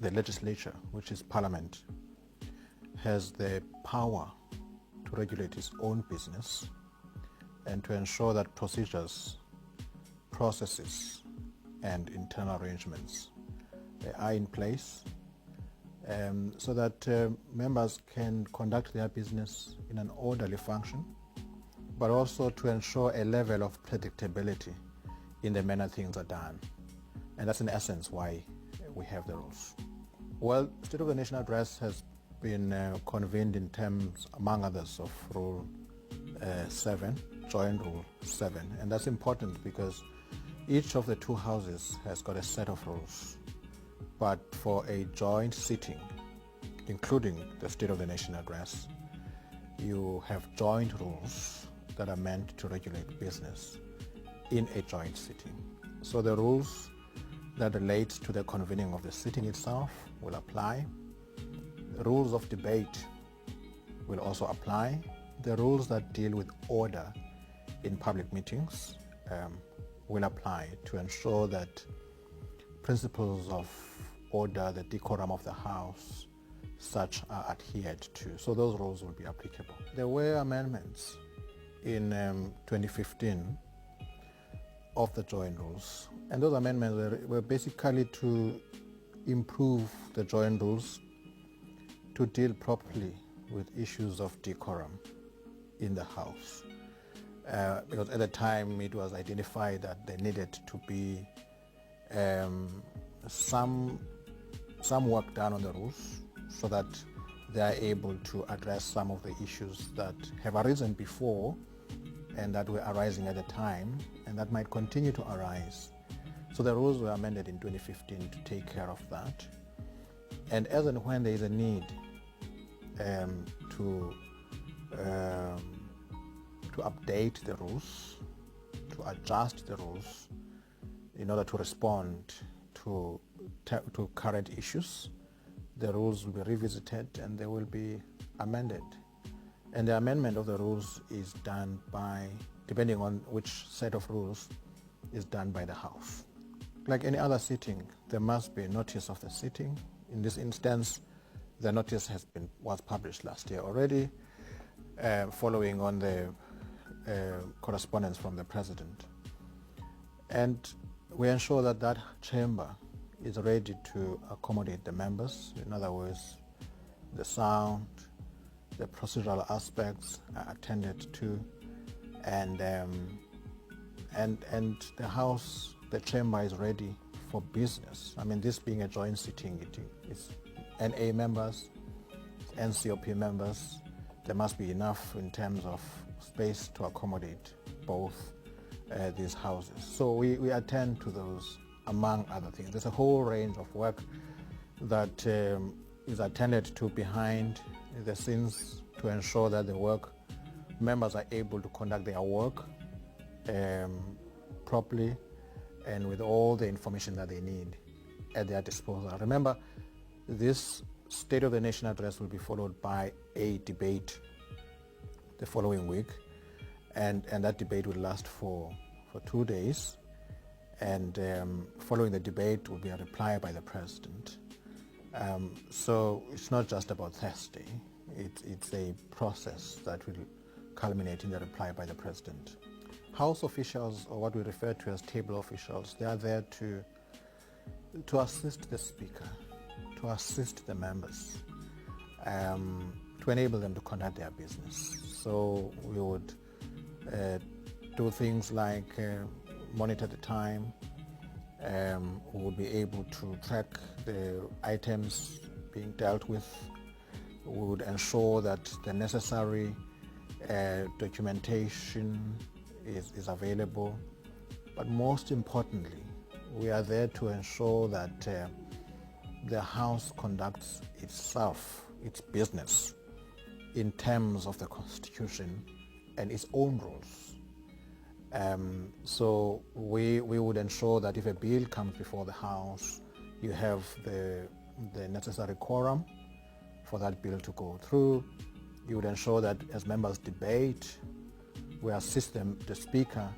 legislature, which is Parliament, has the power to regulate its own business and to ensure that procedures, processes, and internal arrangements are in place so that members can conduct their business in an orderly fashion, but also to ensure a level of predictability in the manner things are done. And that's in essence why we have the rules. Well, State of the Nation Address has been convened in terms, among others, of Rule 7, Joint Rule 7. And that's important because each of the two houses has got a set of rules. But for a joint sitting, including the State of the Nation Address, you have joint rules that are meant to regulate business in a joint sitting. So the rules that relate to the convening of the sitting itself will apply. The rules of debate will also apply. The rules that deal with order in public meetings will apply to ensure that principles of order, the decorum of the House, such are adhered to. So those rules will be applicable. There were amendments in 2015 of the joint rules, and those amendments were basically to improve the joint rules to deal properly with issues of decorum in the House, because at the time it was identified that there needed to be some work done on the rules so that they are able to address some of the issues that have arisen before and that were arising at the time and that might continue to arise. So the rules were amended in 2015 to take care of that. And as and when there is a need to update the rules, to adjust the rules in order to respond to current issues, the rules will be revisited and they will be amended. And the amendment of the rules is done by, depending on which set of rules, is done by the House. Like any other sitting, there must be a notice of the sitting. In this instance, the notice was published last year already, following on the correspondence from the President. And we ensure that that chamber is ready to accommodate the members. In other words, the sound, the procedural aspects are attended to, and the House, the chamber is ready for business. I mean, this being a joint sitting, it's NA members, NCOP members. There must be enough in terms of space to accommodate both these houses. So we attend to those, among other things. There's a whole range of work that is attended to behind the scenes to ensure that the work members are able to conduct their work properly and with all the information that they need at their disposal. Remember, this State of the Nation address will be followed by a debate the following week, and that debate will last for 2 days, and following the debate will be a reply by the President. So it's not just about Thursday, it's a process that will culminate in the reply by the President. House officials, or what we refer to as table officials, they are there to assist the Speaker, to assist the members, to enable them to conduct their business. So we would do things like monitor the time. We would be able to track the items being dealt with. We would ensure that the necessary documentation is available. But most importantly, we are there to ensure that the House conducts itself, its business, in terms of the Constitution and its own rules. So we would ensure that if a bill comes before the House, you have the necessary quorum for that bill to go through. You would ensure that as members debate, we assist the Speaker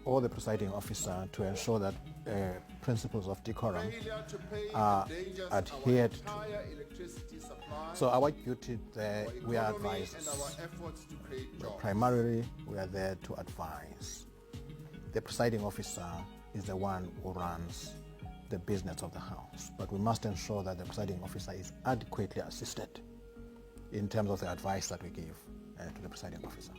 or the presiding officer to ensure that principles of decorum are adhered to. So our duty there, we are advisors. Primarily, we are there to advise. The presiding officer is the one who runs the business of the House, but we must ensure that the presiding officer is adequately assisted in terms of the advice that we give to the presiding officer.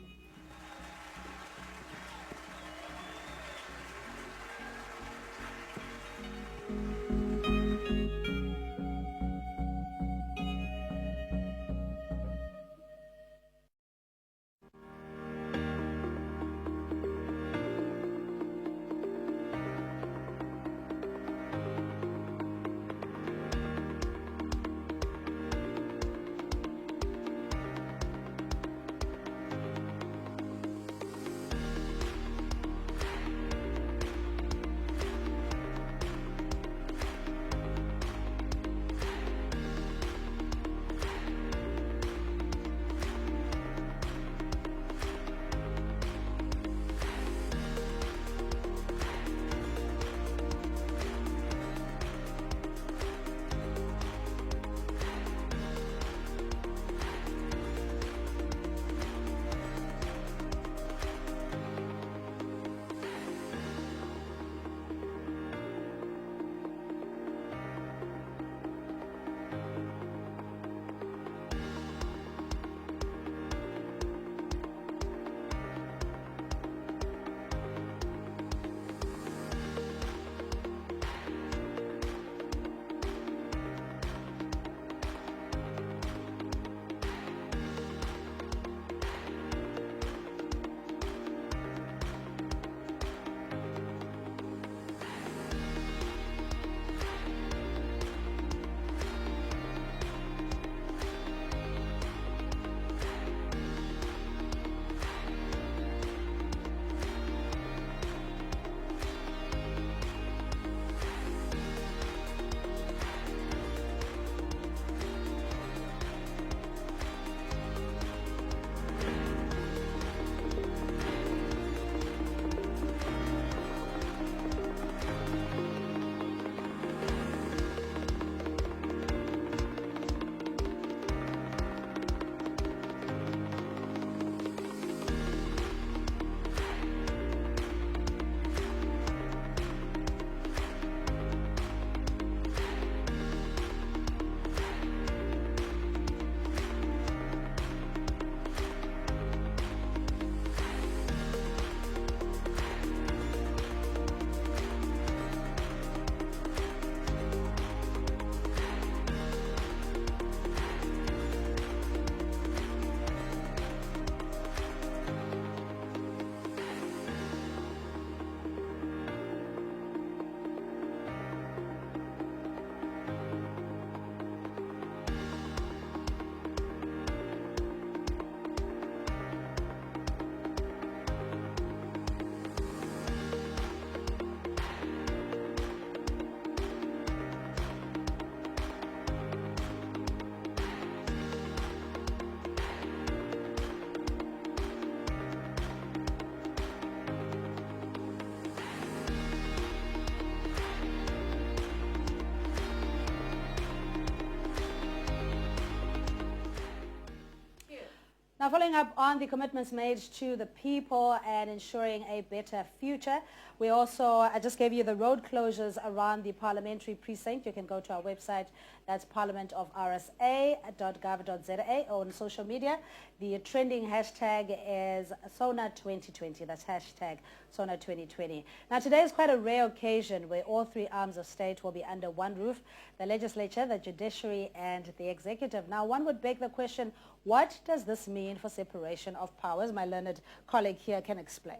Now, following up on the commitments made to the people and ensuring a better future, we also, I just gave you the road closures around the parliamentary precinct. You can go to our website, that's parliamentofrsa.gov.za, or on social media. The trending hashtag is SONA2020, that's hashtag SONA2020. Now, today is quite a rare occasion where all three arms of state will be under one roof, the legislature, the judiciary, and the executive. Now, one would beg the question, what does this mean for separation of powers? My learned colleague here can explain.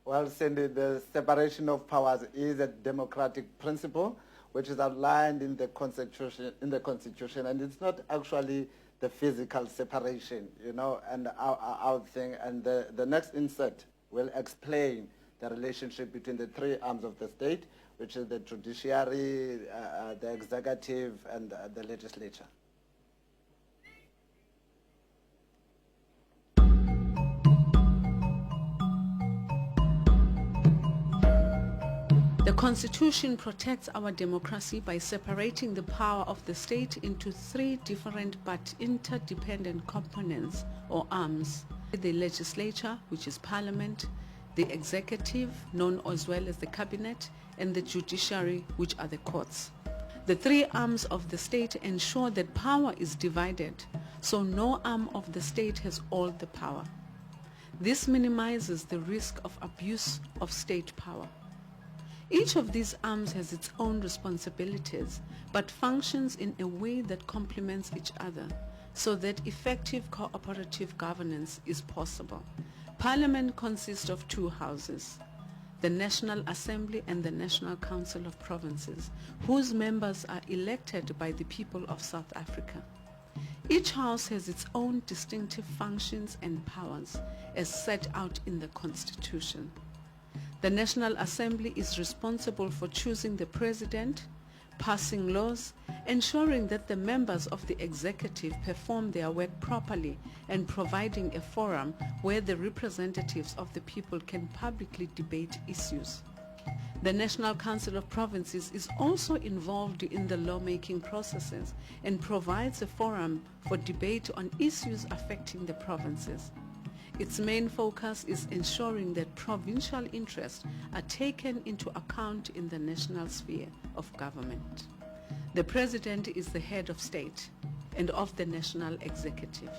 Well, Cindy, the separation of powers is a democratic principle which is outlined in the Constitution, and it's not actually the physical separation, you know, and our thing. And the next insert will explain the relationship between the three arms of the state, which is the judiciary, the executive, and the legislature. The Constitution protects our democracy by separating the power of the state into three different but interdependent components or arms: the legislature, which is parliament, the executive, known as well as the cabinet, and the judiciary, which are the courts. The three arms of the state ensure that power is divided, so no arm of the state has all the power. This minimizes the risk of abuse of state power. Each of these arms has its own responsibilities, but functions in a way that complements each other, so that effective cooperative governance is possible. Parliament consists of two houses, the National Assembly and the National Council of Provinces, whose members are elected by the people of South Africa. Each house has its own distinctive functions and powers, as set out in the Constitution. The National Assembly is responsible for choosing the president, passing laws, ensuring that the members of the executive perform their work properly, and providing a forum where the representatives of the people can publicly debate issues. The National Council of Provinces is also involved in the lawmaking processes and provides a forum for debate on issues affecting the provinces. Its main focus is ensuring that provincial interests are taken into account in the national sphere of government. The President is the head of state and of the national executive.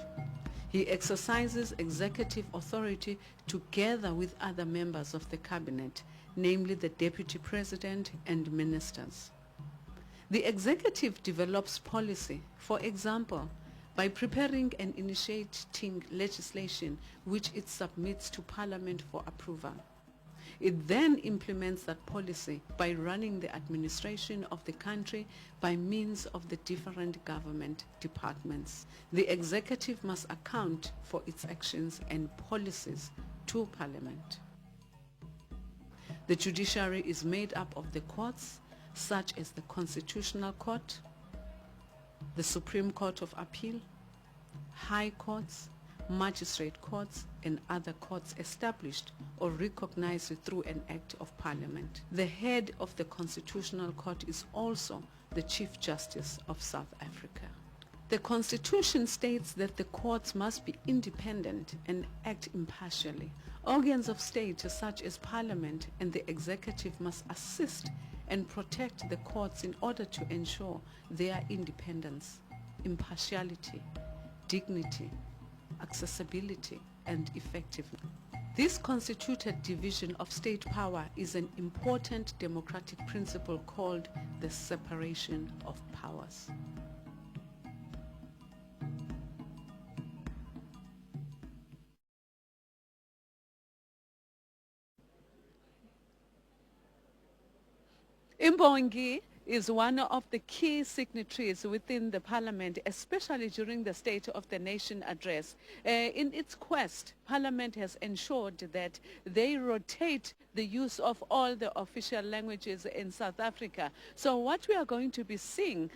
He exercises executive authority together with other members of the cabinet, namely the Deputy President and ministers. The executive develops policy, for example, by preparing and initiating legislation which it submits to Parliament for approval. It then implements that policy by running the administration of the country by means of the different government departments. The executive must account for its actions and policies to Parliament. The judiciary is made up of the courts, such as the Constitutional Court, the Supreme Court of Appeal, high courts, magistrate courts, and other courts established or recognized through an act of Parliament. The head of the Constitutional Court is also the Chief Justice of South Africa. The Constitution states that the courts must be independent and act impartially. Organs of state such as Parliament and the executive must assist and protect the courts in order to ensure their independence, impartiality, dignity, accessibility, and effectiveness. This constituted division of state power is an important democratic principle called the separation of powers. Mbongi is one of the key signatories within the Parliament, especially during the State of the Nation address. In its quest, Parliament has ensured that they rotate the use of all the official languages in South Africa. So what we are going to be seeing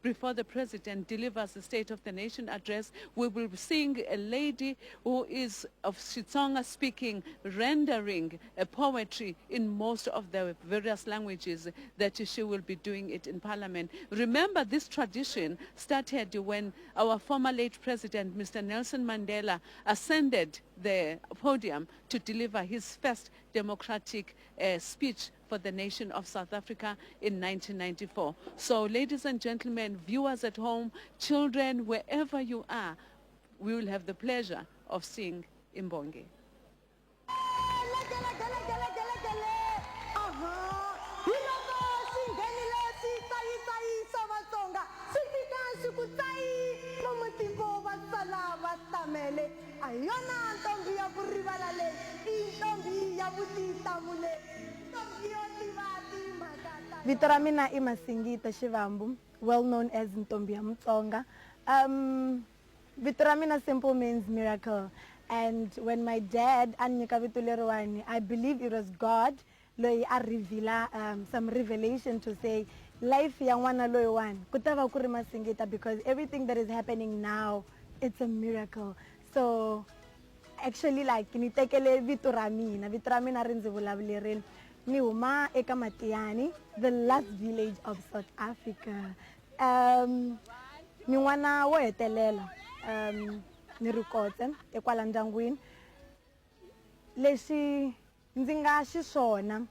before the President delivers the State of the Nation address, we will be seeing a lady who is of Xitsonga speaking, rendering a poetry in most of the various languages that she will be doing it in Parliament. Remember, this tradition started when our former late president, Mr. Nelson Mandela, ascended the podium to deliver his first democratic speech for the nation of South Africa in 1994. So, ladies and gentlemen, viewers at home, children, wherever you are, we will have the pleasure of seeing Imbongi. Vito ra mina I Masingita Shivambu, well known as Ntombi ya Mutsonga. Vito ra mina simple means miracle. And when my dad anyika vito leriwani, I believe it was God loyi a reveala some revelation to say life ya n'wana loyiwani ku ta va ku ri Masingita, because everything that is happening now, it's a miracle. So actually, like, ni tekele vito ra mina ri ndzi vulavulerile. Ni huma eka Matiyani, the last village of South Africa. Ni n'wana wo hetelela, ni ri kotse ekwala ndyangwini. Lexi ndzi nga xiswona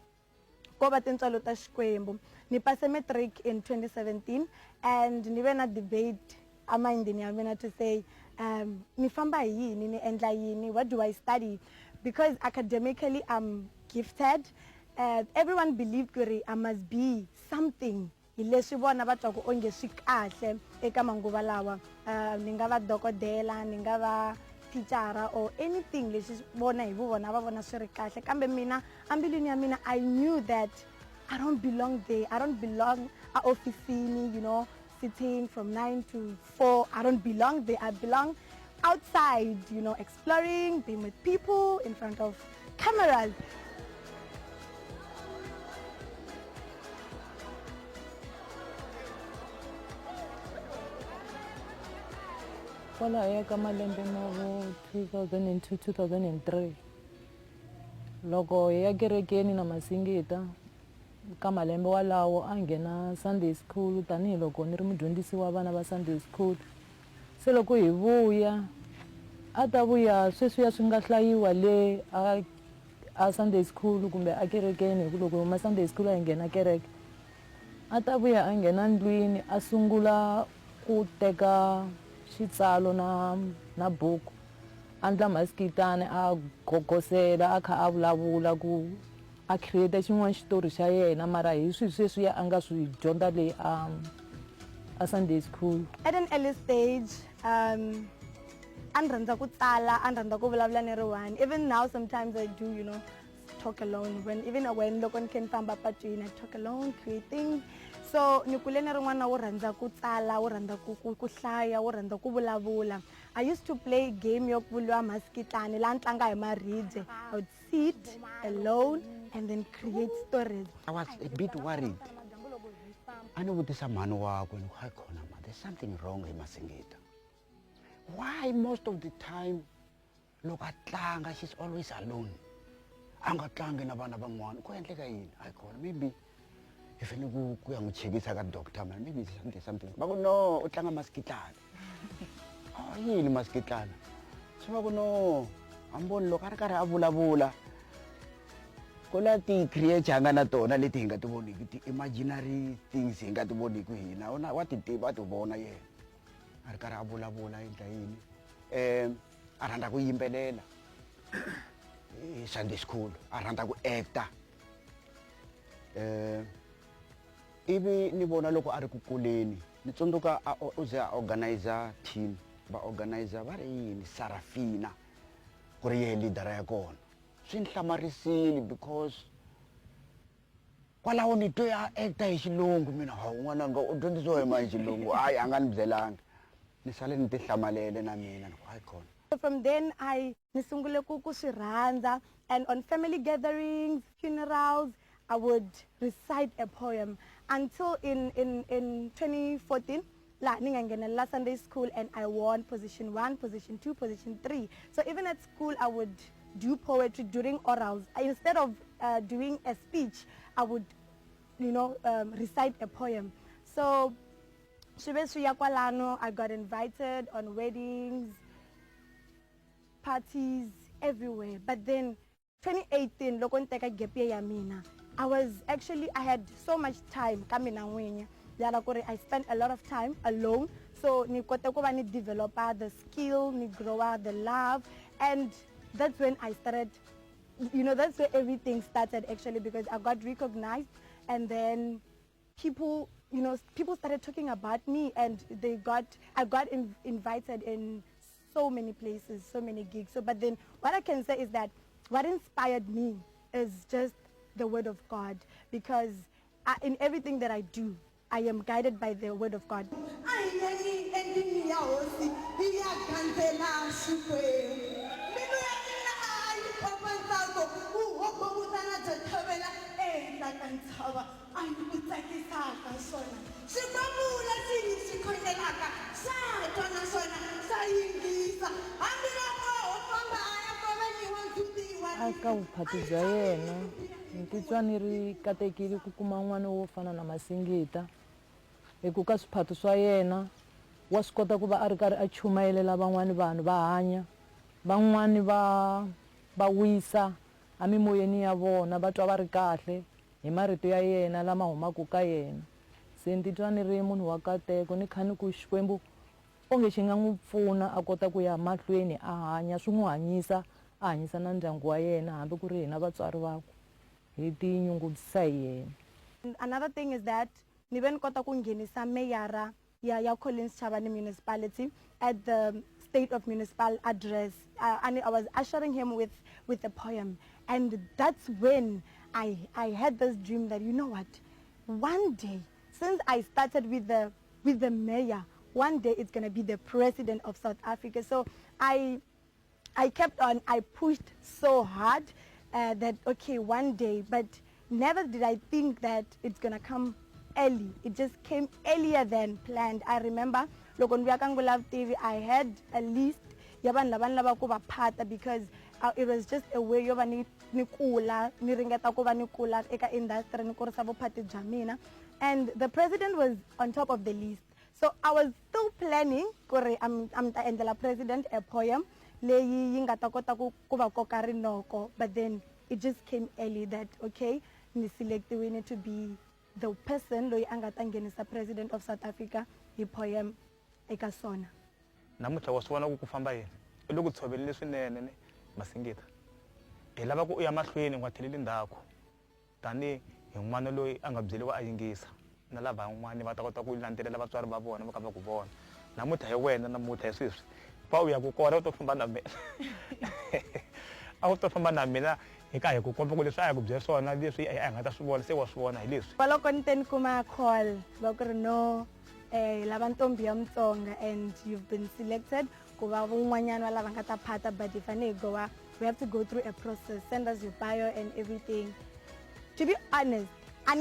ko va tintswalo ta Xikwembu. Ni pase matric in 2017 and ni ve na debate amindini ya mina to say ni famba hi yini, ni endla yini, what do I study? Because academically I'm gifted. Everyone believed that I must be something. Leswi vona va twa ku onge swi kahle eka manguva lawa. Ni nga va dokodela, ni nga va teacher or anything leswi vona hi vona va vona swi ri kahle. Kambe mina ambilwini ya mina I knew that I don't belong there. I don't belong at officini, you know, sitting from 9 to 4. I don't belong there. I belong outside, you know, exploring, being with people in front of cameras. Kwala eka malembe ma vo 2002 2003 loko hi ya kerekeni na Masingita ka malembe walawo a nghena Sunday school tanihiloko ni ri mudyondzisi wa vana va Sunday school. Se loko hi vuya a ta vuya sweswiya swi nga hlayiwa le a Sunday school kumbe a kerekeni, hi ku loko huma Sunday school a hi nghena kereke a ta vuya a nghena ndlwini a sungula ku teka xitsalo na buku a ndla masikitana a gogosela a kha a vulavula ku a create xin'wana xitori xa yena, mara hi sweswiya a nga swi dyondza le a Sunday school. At an early stage, a ni rhandza ku tsala, a ni rhandza ku vulavula ni ri one. Even now sometimes I do, you know, talk alone. Even when loko ni kha ni famba patwini, I talk alone, creating. So ni kule ni ri n'wana wo rhandza ku tsala, wo rhandza ku hlaya, wo rhandza ku vulavula. I used to play game yo vuriwa maskitani la ni tlanga hi maribye. I would sit alone and then create stories. I was a bit worried. I know what is a man wakwe, there's something wrong with Masingita. Why most of the time look at tlanga, she's always alone. Anga tlanga na vana van'wana. Ku endleka yini? I call maybe if any ku ya n'wi chekisa ka doctor man, maybe something. Ba ku no, u tlanga maskitlana. Oh, yini maskitlana? So ba ku no, amboni loko a ri karhi a vulavula. Ku na ti-creature nga na tona leti hi nga ti voniki, ti-imaginary things hi nga ti voniki hina. Wa ti tiva, wa ti vona yena. A ri karhi a vulavula endla yini. A rhandza ku yimbelela. Sunday school, a rhandza ku acta. Ivi ni vona loko a ri ku kuleni, ni tsundzuka u ze a organizer team, va organizer va ri yini Sarafina ku ri yena leader ya kona. Swi ni hlamarisile because kwalaho ni twe a acta hi xilungu, mina hawu n'wananga u dyondzisiwa hi mani xilungu, hayi a nga ni byelanga. Ni sale ni ti hlamalele na mina, hayi khona. From then ni sungule ku swi rhandza, and on family gatherings, funerals, I would recite a poem until in 2014 la ni nga nghenela Sunday school and I won position 1, position 2, position 3. So even at school I would do poetry during orals. Instead of doing a speech, I would recite a poem. So I got invited on weddings, parties, everywhere. But then 2018, I had so much time coming away. I spent a lot of time alone. So ni develop the skill, ni grow the love, and that's when I started. That's where everything started actually, because I got recognized, and then people started talking about me, and I got invited in so many places, so many gigs. So, but then what I can say is that what inspired me is just the word of God, because in everything that I do, I am guided by the word of God. Aka vuphati bya yena ni titwa ni ri katekile ku kuma n'wana wo fana na Masingita, hikuva ka swiphato swa yena wa swi kota ku va a ri karhi a chumayelela van'wani vanhu va hanya, van'wani va wisa a mimoyeni ya vona, va twa va ri kahle hi marito ya yena lama humaka ka yena. Se ni titwa ni ri munhu wa nkateko, ni kha ni ku Xikwembu onge xi nga n'wi pfuna a kota ku ya mahlweni a hanya, swi n'wi hanyisa a hanyisa na ndyangu wa yena, hambi ku ri hina vatswari vakwe hi tinyungubyisa hi yena. Another thing is that ni ve ni kota ku nghenisa meyara ya Collins Chavani municipality at the state of municipal address, and I was ushering him with a poem, and that's when I had this dream that, you know what, one day, since I started with the mayor, one day it's going to be the president of South Africa. So I kept on, I pushed so hard that, okay, one day, but never did I think that it's going to come early. It just came earlier than planned. I remember, TV, I had a list, because it was just a way of industry, and the president was on top of the list. So I was still planning, I'm the president a poem, but then it just came early that, okay, we need to be the person the president of South Africa, the poem eka SONA. Namuntlha wa swivona ku famba yini i loko tshovelile swinene ne Masingita, hi lava ku u ya mahlweni u nga theleli ndzhaku tanihi hi n'wana loyi a nga byeliwa a yingisa na lava van'wani va ta kota ku landzelela vatswari va vona va ka va ku vona. Namuntlha hi wena, namuntlha hi sweswi pa u ya ku kona u to famba na mina a wu to famba na mina hi ka hi ku komba ku leswi a hi ku byela swona leswi a hi nga ta swi vona se wa swi vona hi leswi. Loko ni te ni kuma call va ku ri no lava ntombi ya Mutsonga and you've been selected ku va un'wanyana wa lava nga ta phata, but if I go we have to go through a process, send us your bio and everything. To be honest, I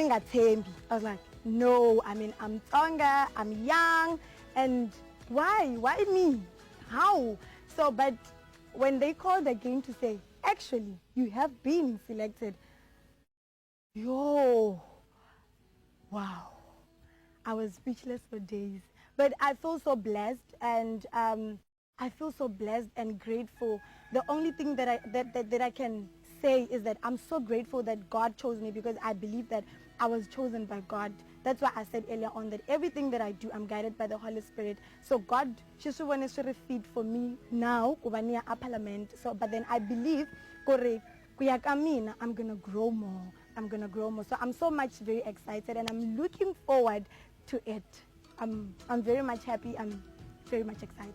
was like, no, I mean, I'm Tonga, I'm young, and why me? How? So, but when they called again to say, actually, you have been selected, wow. I was speechless for days. But I feel so blessed, and I feel so blessed and grateful. The only thing that I can say is that I'm so grateful that God chose me, because I believe that I was chosen by God. That's why I said earlier on that everything that I do, I'm guided by the Holy Spirit. So God, she's one feed for me now, kubania a parliament. So, but then I believe, I'm gonna grow more. I'm gonna grow more. So I'm so much very excited, and I'm looking forward to it. I'm very much happy. I'm very much excited.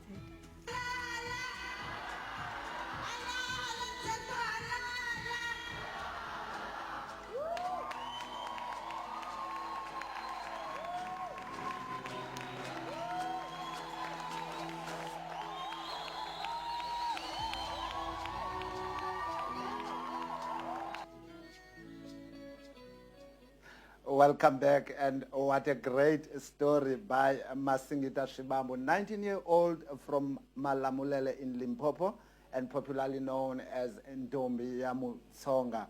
Welcome back, and what a great story by Masingita Shibambo, 19-year-old from Malamulele in Limpopo, and popularly known as Ntombi ya Mutsonga.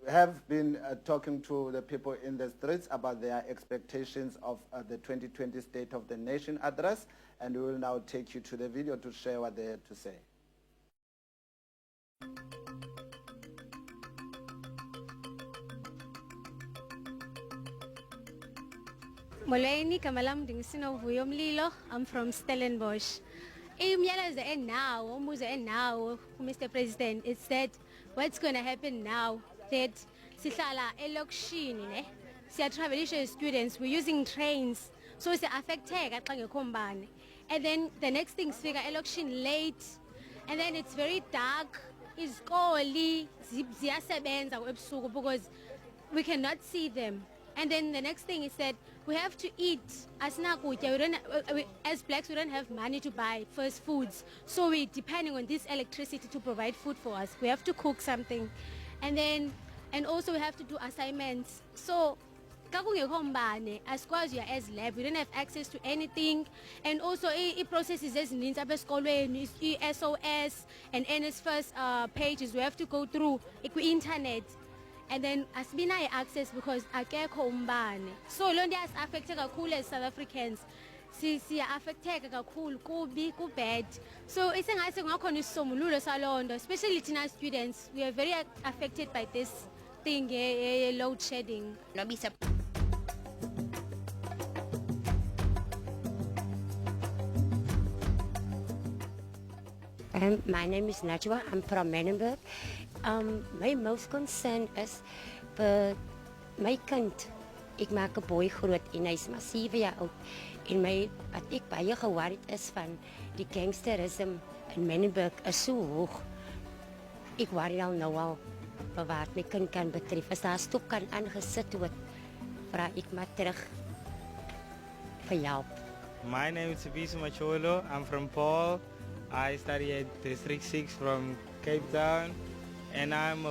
We have been talking to the people in the streets about their expectations of the 2020 State of the Nation address, and we will now take you to the video to share what they had to say. Molweni, igama lam ndinguSinovuyo Mlilo. I'm from Stellenbosch. Imiyalezo enawo, umbuzo enawo Mr. President, it's that what's going to happen now that sihlala elokishini ne siyatravelisha as students, we're using trains, so siya-affecteka xa ngekho mbane. And then the next thing sifika elokishini late, and then it's very dark, izikoli ziyasebenza ebusuku because we cannot see them. And then the next thing is that we have to eat. As blacks, we don't have money to buy first foods. So we're depending on this electricity to provide food for us. We have to cook something. And also we have to do assignments. So as you are as lab, we don't have access to anything. And also processes as SOS and NSFAS pages we have to go through internet. And then asibinayo access because akekho umbane. So lo nto yasi-affecte kakhulu as South Africans. Siya-affecteka kakhulu, kubi, kubad. So isengathi kungakhona isisombululo saloo nto, especially thina students. We are very affected by this thing, load shedding. My name is Najwa. I'm from Menenberg. My most concern is my kind. Ik maak 'n boy groot en hy's maar 7 jaar oud. En wat ek baie worried is van die gangsterisme in Menenberg is so hoog. Ek worry al wat my kind kan betref. As daar stop kan aangesit word, vra ek maar terug vir help. My name is Thabiso Macholo. I'm from Paul. I study at District 6 from Cape Town, and I'm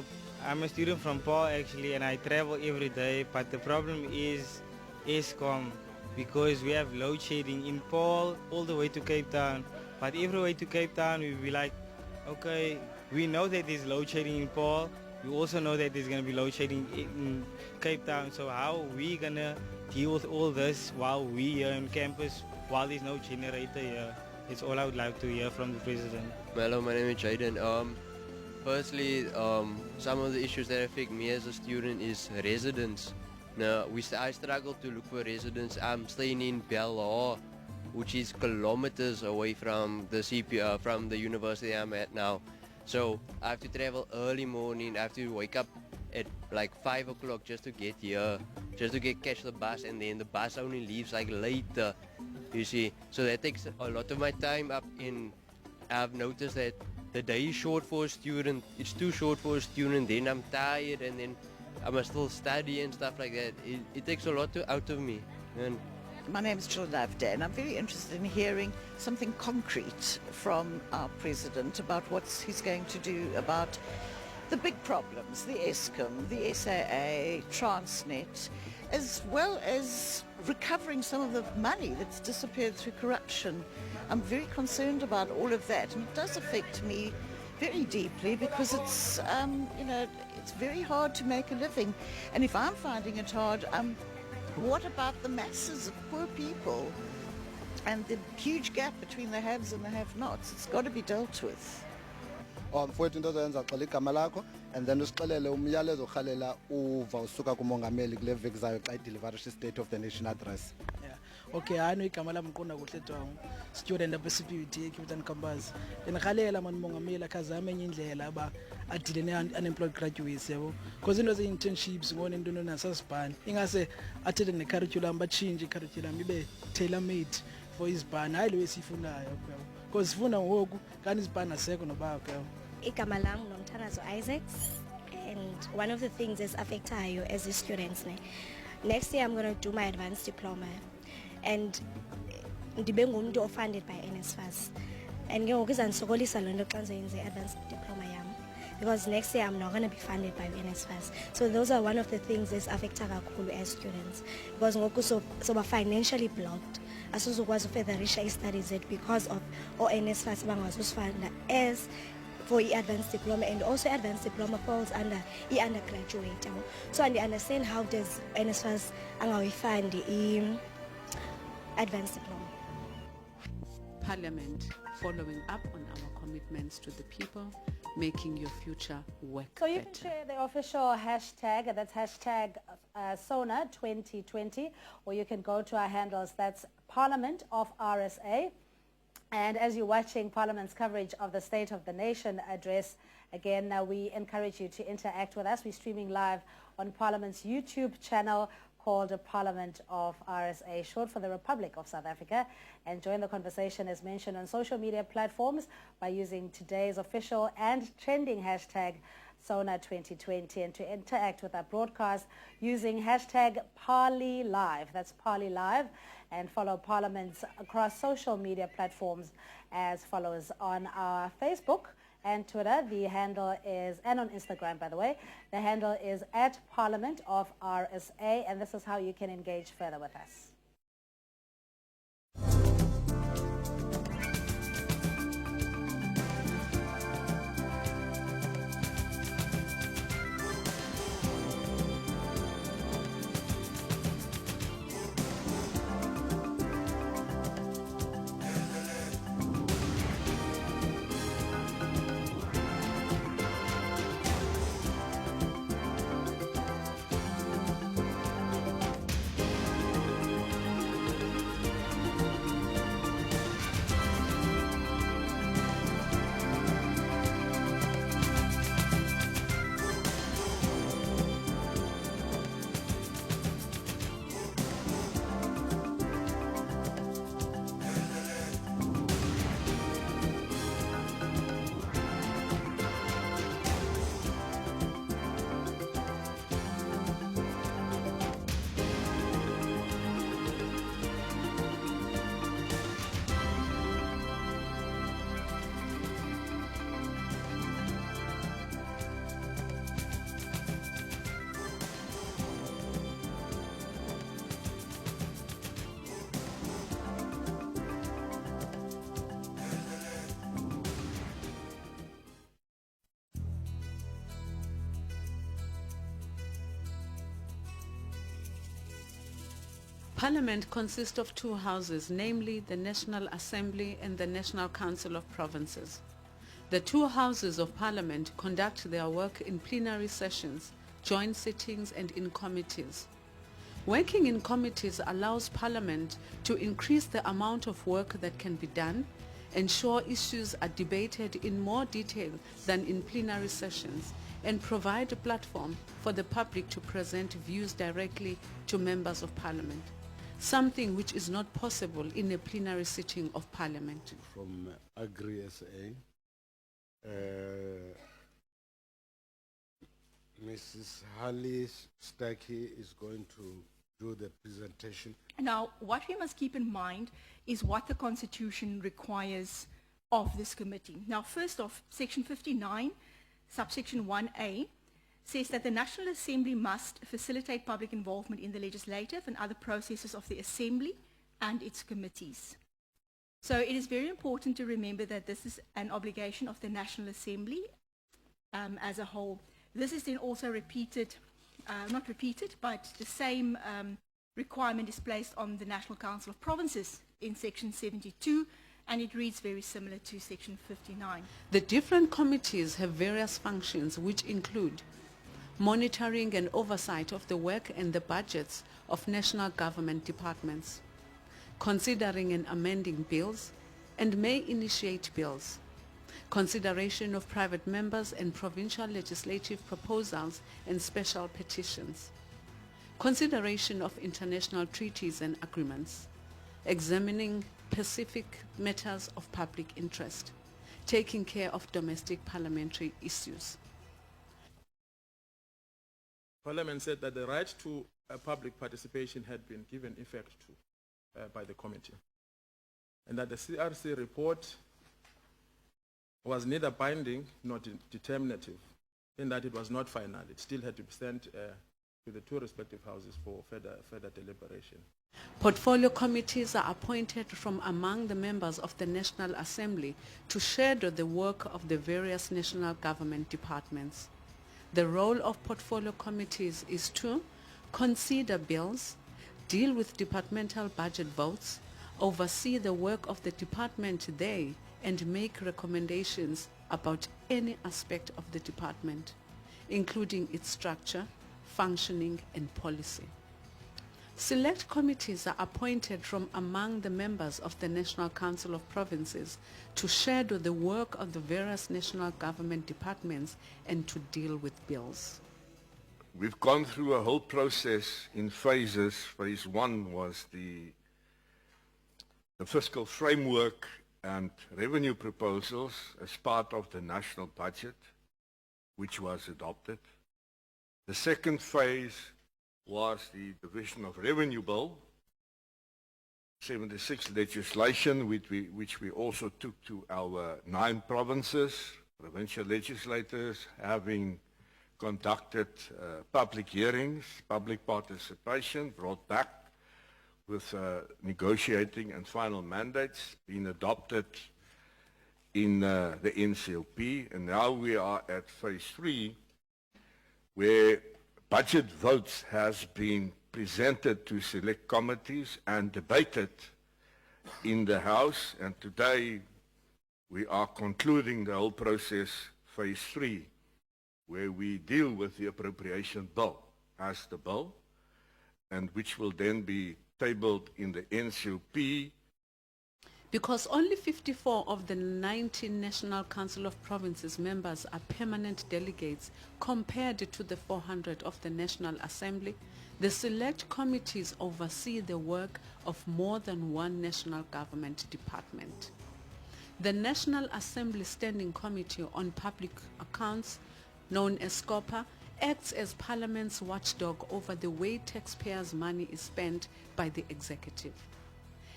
a student from Paul actually, and I travel every day. But the problem is Eskom, because we have load shedding in Paul all the way to Cape Town. But every way to Cape Town, we'll be like, okay, we know that there's load shedding in Paul. We also know that there's going to be load shedding in Cape Town. So how are we going to deal with all this while we here on campus, while there's no generator here? It's all I would like to hear from the president. Hello, my name is Jaden. Firstly, some of the issues that affect me as a student is residence. Now, I struggle to look for residence. I'm staying in Bellhaw, which is kilometers away from the from the university I'm at now. So I have to travel early morning. I have to wake up at like 5 o'clock just to get here, just to catch the bus, and then the bus only leaves like later. You see, so that takes a lot of my time up in. I've noticed that the day is short for a student. It's too short for a student. Then I'm tired, and then I must still study and stuff like that. It takes a lot out of me. And my name is Chilanavda, and I'm very interested in hearing something concrete from our president about what he's going to do about the big problems, the Eskom, the SAA, Transnet, as well as recovering some of the money that's disappeared through corruption. I'm very concerned about all of that, and it does affect me very deeply because it's, it's very hard to make a living. And if I'm finding it hard, what about the masses of poor people and the huge gap between the haves and the have-nots? It's got to be dealt with. Mfowethu into ozoyenza xela igama lakho and then usixelele umyalezo orhalela uva usuka kumongameli kule veki zayo xa ideliverisha i-State of the Nation address. Okay, hano igama lami ngiqonda kuhle Dwangu, student apha CPUT eCape Town campus. Ndinirhalela mani mongameli akhazame enye indlela aba adile ne-unemployed graduates yabo. Because into ze-internships ngone into nasasibhani. Ingase athethe ne-curriculum bachinje i-curriculum ibe tailor-made for izibhani hayi lo esifunayo phela. Because sifuna ngoku kanti izibhani asekho nobakho. Igama lam Nomthanazo Isaacs, and one of the things that's affectayo as a student next year I'm going to do my advanced diploma, and ndibe ngumuntu funded by NSFAS, and ke ngoku izandisokolisa loo nto xa ndizoyenza advanced diploma yam, because next year I'm not going to be funded by NSFAS. So those are one of the things that's affecta kakhulu as students, because ngoku soba financially blocked. Asizokwazi ufeatherisha i-studies zethu because of NSFAS bangazusifunda as for advanced diploma, and also advanced diploma falls under undergraduate. So I understand how does NSFAS fund advanced diploma. Parliament following up on our commitments to the people, making your future work So you better. can share the official hashtag, that's hashtag SONA2020, or you can go to our handles, that's Parliament of RSA. And as you're watching Parliament's coverage of the State of the Nation address, again, we encourage you to interact with us. We're streaming live on Parliament's YouTube channel called Parliament of RSA, short for the Republic of South Africa. And join the conversation as mentioned on social media platforms by using today's official and trending hashtag SONA2020, and to interact with our broadcast using hashtag ParlyLive. That's ParlyLive, and follow Parliament's across social media platforms as follows: on our Facebook and Twitter, the handle is, and on Instagram, by the way, the handle is @Parliament of RSA, and this is how you can engage further with us. Parliament consists of two houses, namely the National Assembly and the National Council of Provinces. The two houses of Parliament conduct their work in plenary sessions, joint sittings and in committees. Working in committees allows Parliament to increase the amount of work that can be done, ensure issues are debated in more detail than in plenary sessions, and provide a platform for the public to present views directly to members of Parliament, something which is not possible in a plenary sitting of Parliament. From Agri-SA, Mrs. Harley Stacky is going to do the presentation. Now, what we must keep in mind is what the Constitution requires of this committee. Now, first off, Section 59, subsection 1A, says that the National Assembly must facilitate public involvement in the legislative and other processes of the Assembly and its committees. So it is very important to remember that this is an obligation of the National Assembly as a whole. This is then also repeated, not repeated, but the same requirement is placed on the National Council of Provinces in Section 72, and it reads very similar to Section 59. The different committees have various functions which include monitoring and oversight of the work and the budgets of national government departments, considering and amending bills, and may initiate bills, consideration of private members and provincial legislative proposals and special petitions, consideration of international treaties and agreements, examining specific matters of public interest, taking care of domestic parliamentary issues. Parliament said that the right to public participation had been given effect to by the committee, and that the CRC report was neither binding nor determinative, in that it was not final. It still had to be sent to the two respective houses for further deliberation. Portfolio committees are appointed from among the members of the National Assembly to shadow the work of the various national government departments. The role of portfolio committees is to consider bills, deal with departmental budget votes, oversee the work of the department they, and make recommendations about any aspect of the department, including its structure, functioning, and policy. Select committees are appointed from among the members of the National Council of Provinces to shadow the work of the various national government departments and to deal with bills. We've gone through a whole process in phases. Phase one was the fiscal framework and revenue proposals as part of the national budget, which was adopted. The second phase was the Division of Revenue Bill, 76 legislation, which we also took to our 9 provinces, provincial legislators having conducted public hearings, public participation, brought back with negotiating and final mandates being adopted in the NCLP. And now we are at phase 3, where budget votes has been presented to select committees and debated in the House, and today we are concluding the whole process, phase 3, where we deal with the appropriation bill as the bill, and which will then be tabled in the NCLP. Because only 54 of the 19 National Council of Provinces members are permanent delegates compared to the 400 of the National Assembly, the select committees oversee the work of more than one national government department. The National Assembly Standing Committee on Public Accounts, known as SCOPA, acts as Parliament's watchdog over the way taxpayers' money is spent by the executive.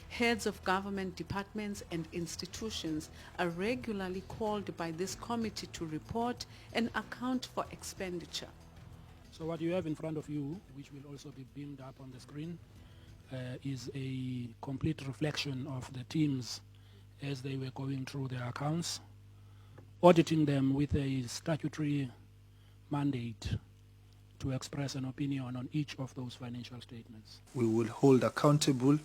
Heads of government departments and institutions are regularly called by this committee to report and account for expenditure. So what you have in front of you, which will also be beamed up on the screen, is a complete reflection of the teams as they were going through their accounts, auditing them with a statutory mandate to express an opinion on each of those financial statements. We will hold accountable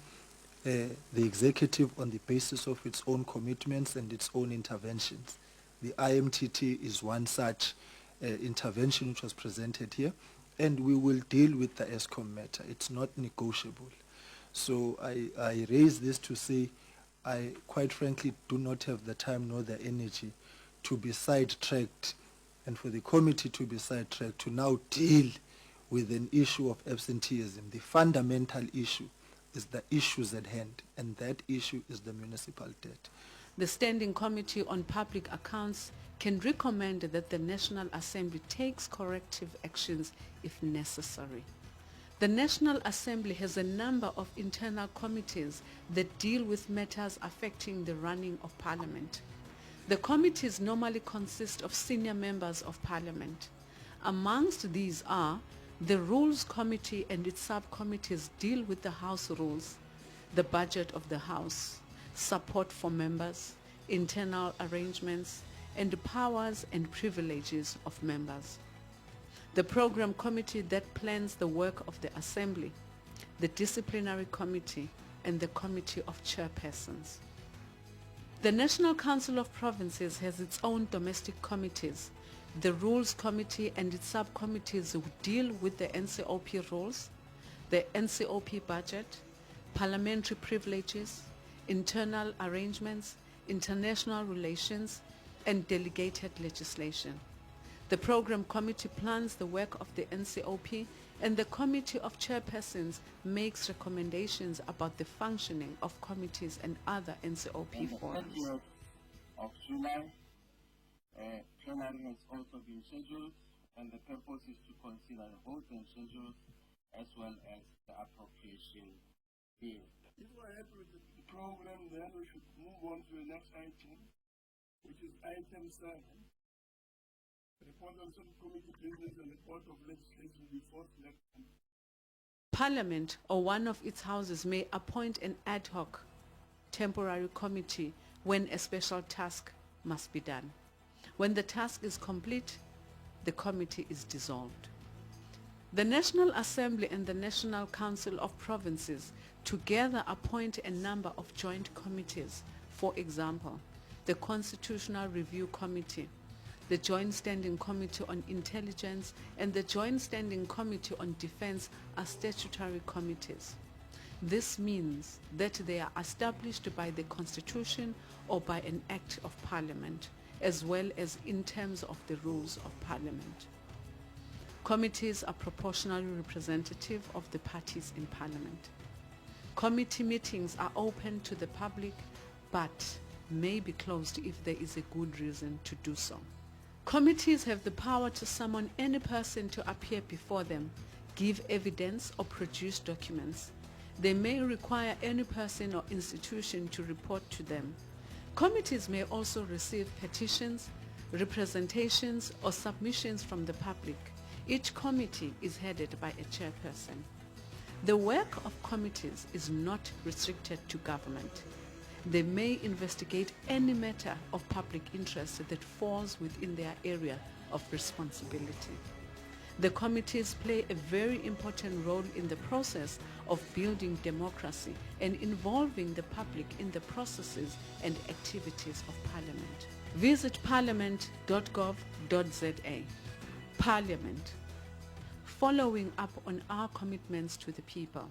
the executive on the basis of its own commitments and its own interventions. The IMTT is one such intervention which was presented here, and we will deal with the ESCOM matter. It's not negotiable. So I raise this to say I quite frankly do not have the time nor the energy to be sidetracked, and for the committee to be sidetracked to now deal with an issue of absenteeism. The fundamental issue is the issues at hand, and that issue is the municipal debt. The Standing Committee on Public Accounts can recommend that the National Assembly takes corrective actions if necessary. The National Assembly has a number of internal committees that deal with matters affecting the running of Parliament. The committees normally consist of senior members of Parliament. Amongst these are the Rules Committee and its subcommittees deal with the House rules, the budget of the House, support for members, internal arrangements, and the powers and privileges of members. The Program Committee that plans the work of the Assembly, the Disciplinary Committee, and the Committee of Chairpersons. The National Council of Provinces has its own domestic committees. The Rules Committee and its subcommittees who deal with the NCOP rules, the NCOP budget, parliamentary privileges, internal arrangements, international relations, and delegated legislation. The Program Committee plans the work of the NCOP, and the Committee of Chairpersons makes recommendations about the functioning of committees and other NCOP forums. Of July, plenary has also been scheduled, and the purpose is to consider the vote and schedule as well as the appropriation bill. If we're happy with the program, then we should move on to the next item, which is item 7. Report on some committee business and report of legislation before select committee. Parliament or one of its houses may appoint an ad hoc temporary committee when a special task must be done. When the task is complete, the committee is dissolved. The National Assembly and the National Council of Provinces together appoint a number of joint committees. For example, the Constitutional Review Committee, the Joint Standing Committee on Intelligence, and the Joint Standing Committee on Defense are statutory committees. This means that they are established by the Constitution or by an Act of Parliament, as well as in terms of the rules of Parliament. Committees are proportionally representative of the parties in Parliament. Committee meetings are open to the public, but may be closed if there is a good reason to do so. Committees have the power to summon any person to appear before them, give evidence, or produce documents. They may require any person or institution to report to them. Committees may also receive petitions, representations, or submissions from the public. Each committee is headed by a chairperson. The work of committees is not restricted to government. They may investigate any matter of public interest that falls within their area of responsibility. The committees play a very important role in the process of building democracy and involving the public in the processes and activities of Parliament. Visit parliament.gov.za. Parliament. Following up on our commitments to the people,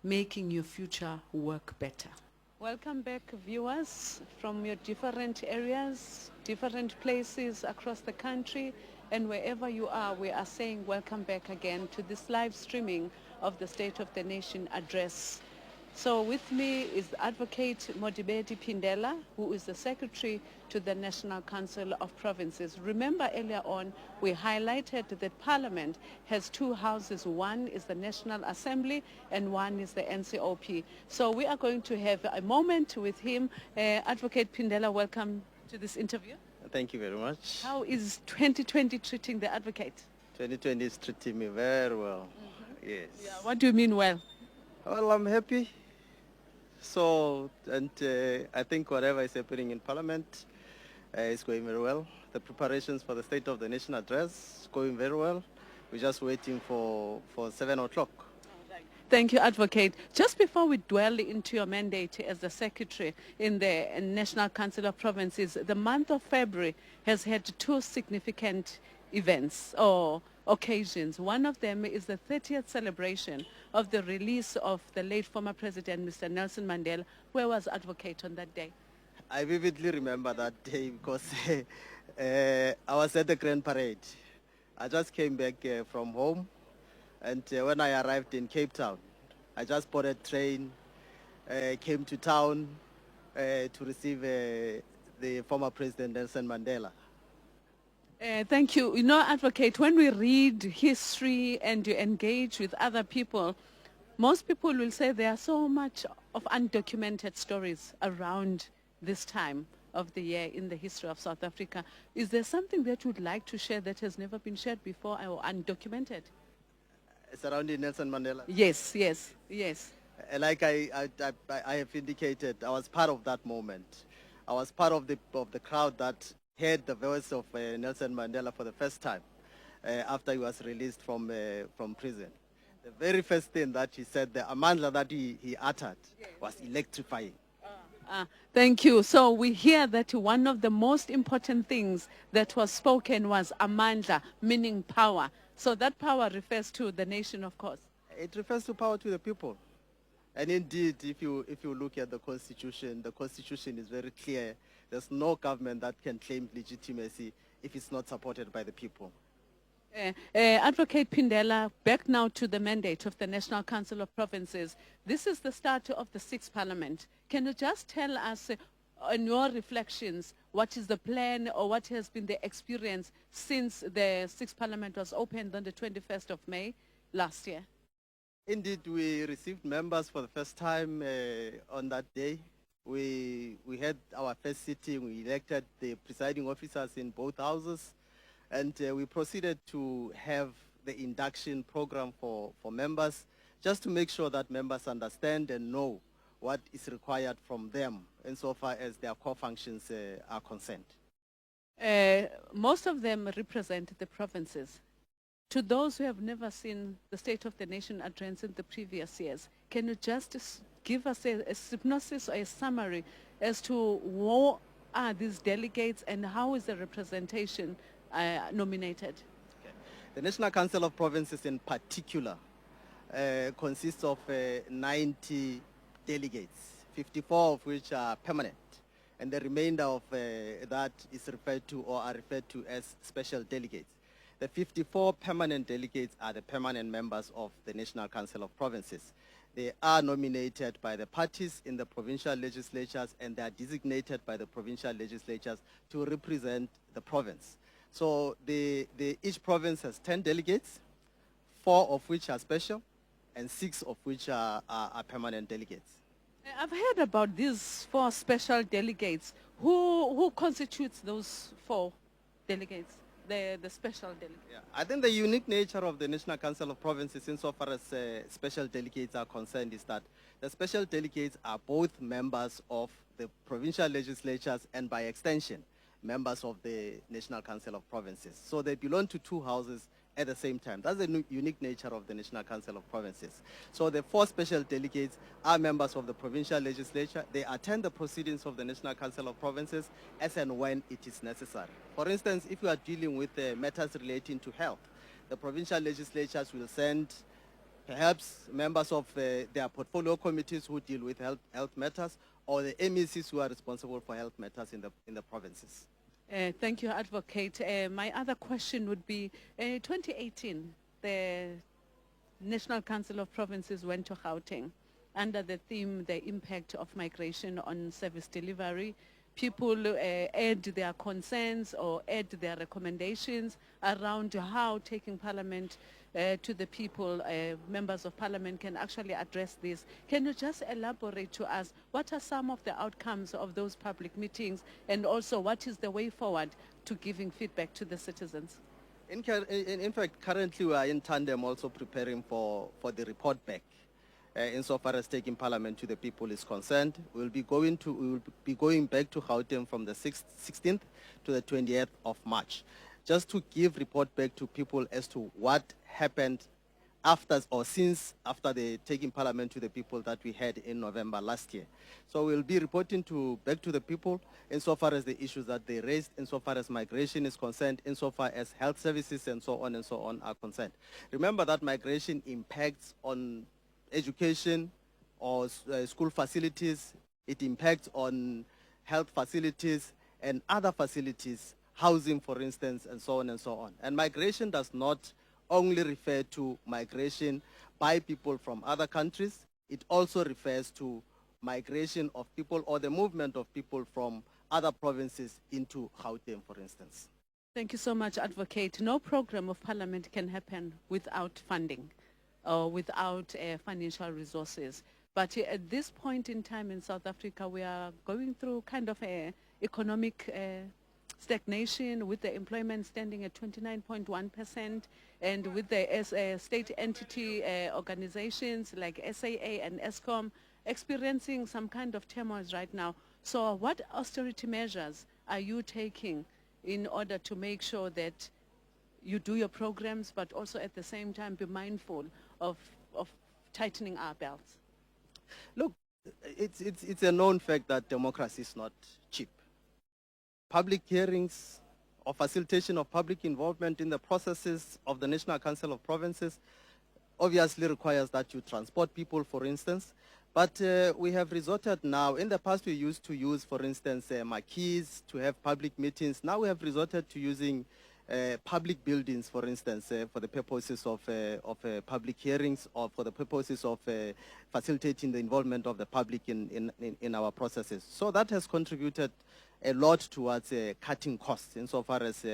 making your future work better. Welcome back, viewers from your different areas, different places across the country, and wherever you are, we are saying welcome back again to this live streaming of the State of the Nation address. So with me is Advocate Modibedi Pindela, who is the Secretary to the National Council of Provinces. Remember earlier on, we highlighted that Parliament has two houses. One is the National Assembly and one is the NCOP. So we are going to have a moment with him. Advocate Pindela, welcome to this interview. Thank you very much. How is 2020 treating the advocate? 2020 is treating me very well. Yes. Yeah, what do you mean well? Well, I'm happy. So, and I think whatever is happening in Parliament is going very well. The preparations for the State of the Nation address is going very well. We're just waiting for 7 o'clock. Thank you, Advocate. Just before we dwell into your mandate as the Secretary in the National Council of Provinces, the month of February has had two significant events or occasions. One of them is the 30th celebration of the release of the late former President, Mr. Nelson Mandela. Where was Advocate on that day? I vividly remember that day because I was at the Grand Parade. I just came back from home, and when I arrived in Cape Town, I just bought a train, came to town to receive the former President Nelson Mandela. Thank you. You know, Advocate, when we read history and you engage with other people, most people will say there are so much of undocumented stories around this time of the year in the history of South Africa. Is there something that you would like to share that has never been shared before or undocumented? Surrounding Nelson Mandela? Yes, yes, yes. Like I have indicated, I was part of that moment. I was part of the crowd that heard the voice of Nelson Mandela for the first time after he was released from prison. The very first thing that he said, the amandla that he uttered was electrifying. Thank you. So we hear that one of the most important things that was spoken was amandla, meaning power. So that power refers to the nation, of course. It refers to power to the people. And indeed, if you look at the Constitution is very clear. There's no government that can claim legitimacy if it's not supported by the people. Advocate Pindela, back now to the mandate of the National Council of Provinces. This is the start of the 6th Parliament. Can you just tell us, in your reflections, what is the plan or what has been the experience since the 6th Parliament was opened on the 21st of May last year? Indeed, we received members for the first time on that day. We had our first sitting, we elected the presiding officers in both houses, and we proceeded to have the induction program for members. just to make sure that members understand and know what is required from them insofar as their core functions are concerned. Most of them represent the provinces. To those who have never seen the State of the Nation address in the previous years, can you just give us a synopsis or a summary as to who are these delegates and how is the representation nominated? Okay. The National Council of Provinces in particular consists of 90 delegates, 54 of which are permanent, and the remainder of that is referred to or are referred to as special delegates. The 54 permanent delegates are the permanent members of the National Council of Provinces. They are nominated by the parties in the provincial legislatures and they are designated by the provincial legislatures to represent the province. So each province has 10 delegates, 4 of which are special and 6 of which are permanent delegates. I've heard about these 4 special delegates. Who constitutes those 4 delegates? The special delegates. Yeah, I think the unique nature of the National Council of Provinces insofar as special delegates are concerned is that the special delegates are both members of the provincial legislatures and by extension members of the National Council of Provinces. So they belong to 2 houses at the same time. That's the unique nature of the National Council of Provinces. So the 4 special delegates are members of the provincial legislature. They attend the proceedings of the National Council of Provinces as and when it is necessary. For instance, if you are dealing with matters relating to health, the provincial legislatures will send perhaps members of their portfolio committees who deal with health matters, or the MECs who are responsible for health matters in the provinces. Thank you, Advocate. My other question would be, 2018, the National Council of Provinces went to Gauteng under the theme, the impact of migration on service delivery. People add their concerns or add their recommendations around how taking Parliament to the people, members of Parliament can actually address this. Can you just elaborate to us what are some of the outcomes of those public meetings and also what is the way forward to giving feedback to the citizens? In fact, currently we are in tandem also preparing for the report back. Insofar as taking Parliament to the people is concerned, we will be going back to Gauteng from the 16th to the 28th of March, just to give report back to people as to what happened after or since after the taking Parliament to the people that we had in November last year. So we'll be reporting back to the people insofar as the issues that they raised, insofar as migration is concerned, insofar as health services and so on are concerned. Remember that migration impacts on education or school facilities, it impacts on health facilities and other facilities, housing for instance, and so on and so on. And migration does not only refer to migration by people from other countries, it also refers to migration of people or the movement of people from other provinces into Gauteng, for instance. Thank you so much, Advocate. No program of Parliament can happen without funding or without financial resources. But at this point in time in South Africa, we are going through kind of a economic stagnation with the employment standing at 29.1% and with the state entity organizations like SAA and ESCOM experiencing some kind of turmoil right now. So what austerity measures are you taking in order to make sure that you do your programs but also at the same time be mindful of tightening our belts? Look, it's a known fact that democracy is not cheap. Public hearings or facilitation of public involvement in the processes of the National Council of Provinces obviously requires that you transport people, for instance. But we have resorted now, in the past we used to use, for instance, marquees to have public meetings. Now we have resorted to using public buildings, for instance, for the purposes of public hearings or for the purposes of facilitating the involvement of the public in our processes. So that has contributed a lot towards cutting costs insofar as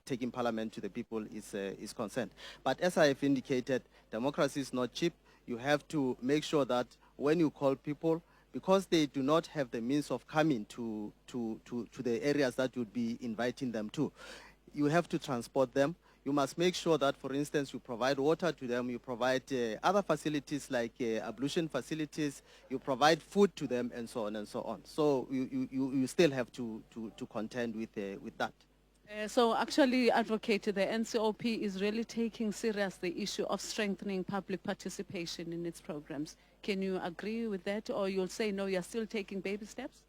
taking Parliament to the people is concerned. But as I have indicated, democracy is not cheap. You have to make sure that when you call people, because they do not have the means of coming to the areas that you'd be inviting them to, you have to transport them. you must make sure that, for instance, you provide water to them, you provide other facilities like ablution facilities, you provide food to them, and so on and so on. So you still have to contend with that. So actually, Advocate, the NCOP is really taking serious the issue of strengthening public participation in its programs. Can you agree with that, or you'll say, no, you're still taking baby steps?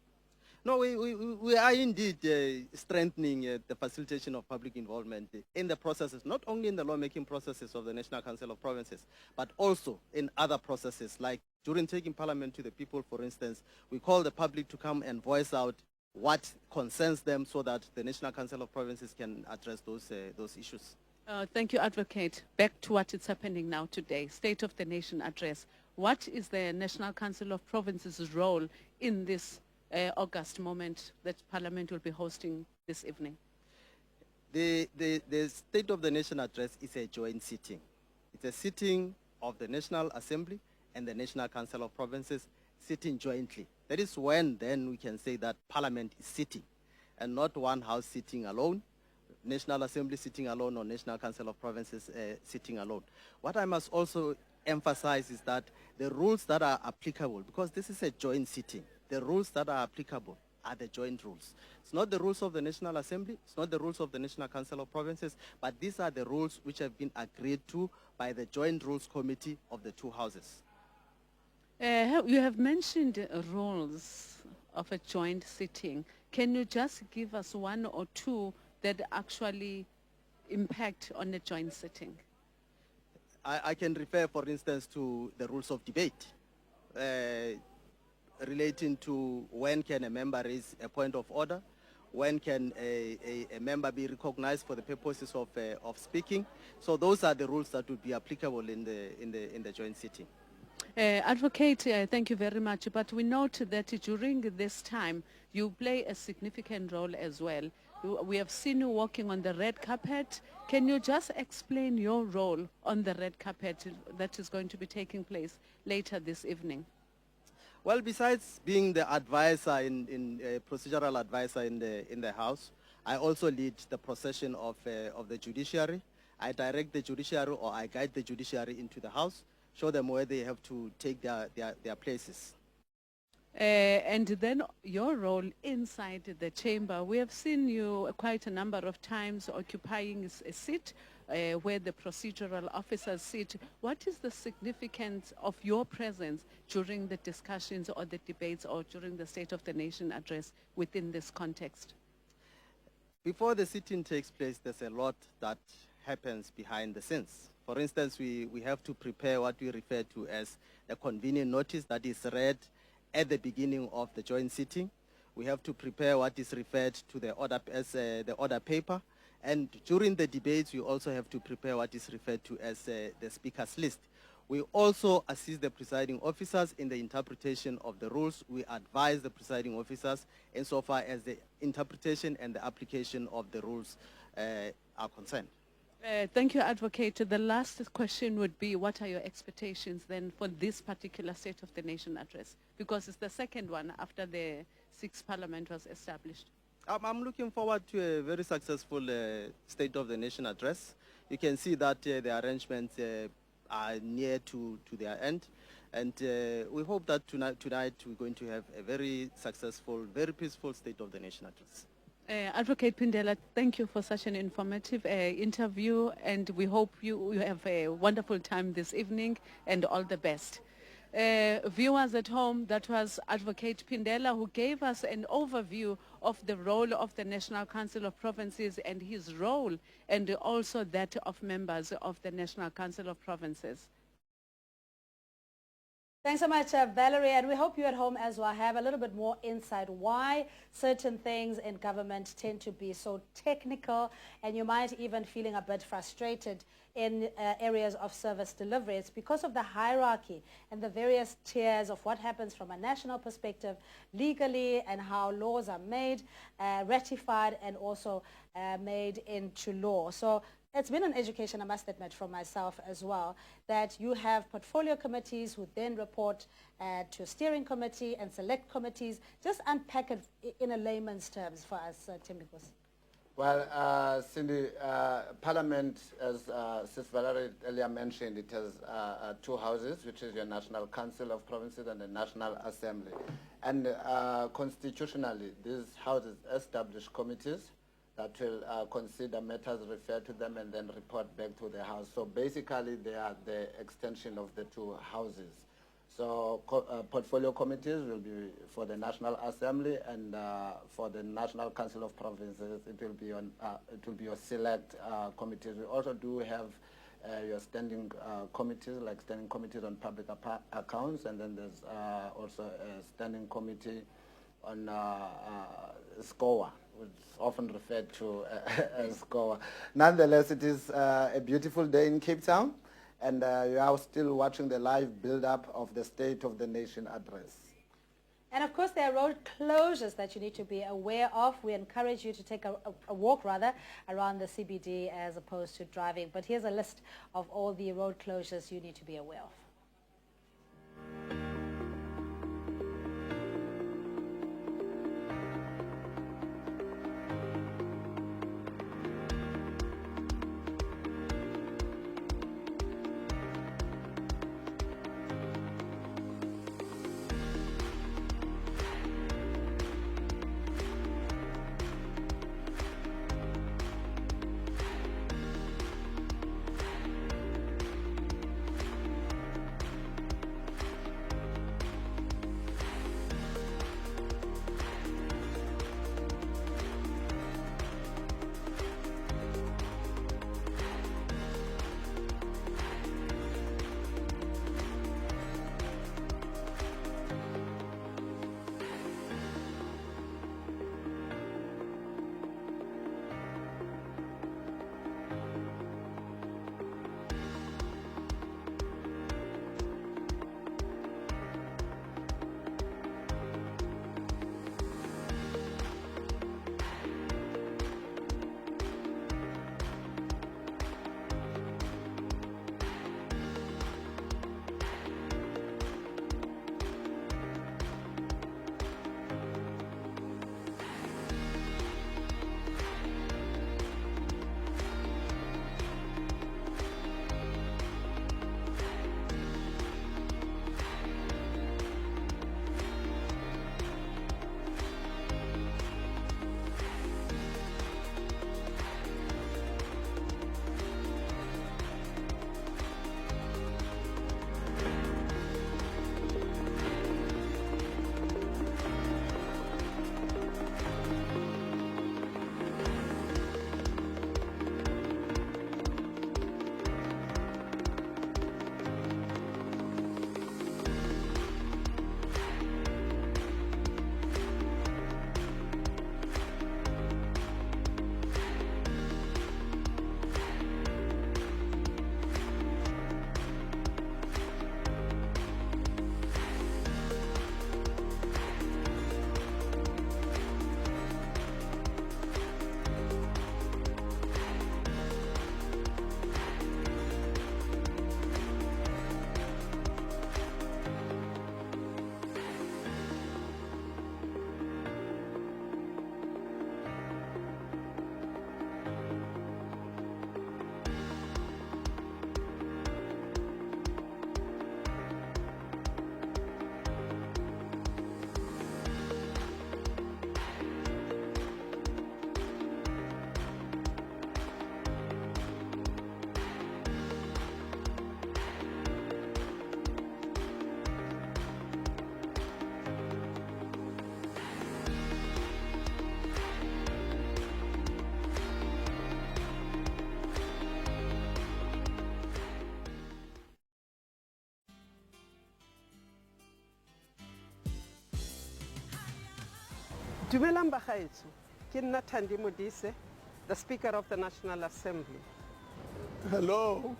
No, we are indeed strengthening the facilitation of public involvement in the processes, not only in the lawmaking processes of the National Council of Provinces, but also in other processes, like during taking Parliament to the people, for instance. We call the public to come and voice out what concerns them so that the National Council of Provinces can address those issues. Thank you, Advocate. Back to what is happening now today, State of the Nation address. What is the National Council of Provinces' role in this August moment that Parliament will be hosting this evening? The State of the Nation address is a joint sitting. It's a sitting of the National Assembly and the National Council of Provinces sitting jointly. That is when then we can say that Parliament is sitting and not one house sitting alone, National Assembly sitting alone, or National Council of Provinces sitting alone. What I must also emphasize is that the rules that are applicable, because this is a joint sitting, the rules that are applicable are the joint rules. It's not the rules of the National Assembly, it's not the rules of the National Council of Provinces, but these are the rules which have been agreed to by the Joint Rules Committee of the two houses. You have mentioned rules of a joint sitting. Can you just give us one or two that actually impact on a joint sitting? I can refer, for instance, to the rules of debate relating to when can a member raise a point of order, when can a member be recognized for the purposes of speaking. So those are the rules that would be applicable in the joint sitting. Advocate, thank you very much. But we note that during this time, you play a significant role as well. We have seen you walking on the red carpet. Can you just explain your role on the red carpet that is going to be taking place later this evening? Well, besides being the advisor procedural advisor in the House, I also lead the procession of the judiciary. I direct the judiciary, or I guide the judiciary into the House, show them where they have to take their places. And then your role inside the chamber. We have seen you quite a number of times occupying a seat where the procedural officers sit. What is the significance of your presence during the discussions or the debates or during the State of the Nation address within this context? Before the sitting takes place, there's a lot that happens behind the scenes. For instance, we have to prepare what we refer to as a convening notice that is read at the beginning of the joint sitting. We have to prepare what is referred to the order paper. And during the debates, we also have to prepare what is referred to as the speaker's list. We also assist the presiding officers in the interpretation of the rules. We advise the presiding officers insofar as the interpretation and the application of the rules are concerned. Thank you, Advocate. The last question would be, what are your expectations then for this particular State of the Nation address? Because it's the second one after the 6th Parliament was established. I'm looking forward to a very successful State of the Nation address. You can see that the arrangements are near to their end. And we hope that tonight we're going to have a very successful, very peaceful State of the Nation address. Advocate Pindela, thank you for such an informative interview, and we hope you have a wonderful time this evening, and all the best. Viewers at home, that was Advocate Pindela, who gave us an overview of the role of the National Council of Provinces and his role, and also that of members of the National Council of Provinces. Thanks so much, Valerie, and we hope you at home as well have a little bit more insight why certain things in government tend to be so technical, and you might even feeling a bit frustrated in areas of service delivery. It's because of the hierarchy and the various tiers of what happens from a national perspective legally, and how laws are made, ratified, and also made into law. So it's been an education, I must admit, from myself as well, that you have portfolio committees who then report to a steering committee and select committees. Just unpack it in a layman's terms for us, Tim Nicholas. Well, Cindy, Parliament, as Sis Valerie earlier mentioned, it has two houses, which is your National Council of Provinces and the National Assembly. And constitutionally, these houses establish committees that will consider matters, refer to them, and then report back to the House. So basically, they are the extension of the two houses. So portfolio committees will be for the National Assembly, and for the National Council of Provinces, it will be your select committees. We also do have your standing committees, like standing committees on public accounts, and then there's also a standing committee on SCOA, which is often referred to as SCOA. Nonetheless, it is a beautiful day in Cape Town, and you are still watching the live build-up of the State of the Nation address. And of course, there are road closures that you need to be aware of. We encourage you to take a walk, rather, around the CBD as opposed to driving. But here's a list of all the road closures you need to be aware of. Dumelang bagaetsho, ke nna Thandi Modise, the Speaker of the National Assembly. Hello,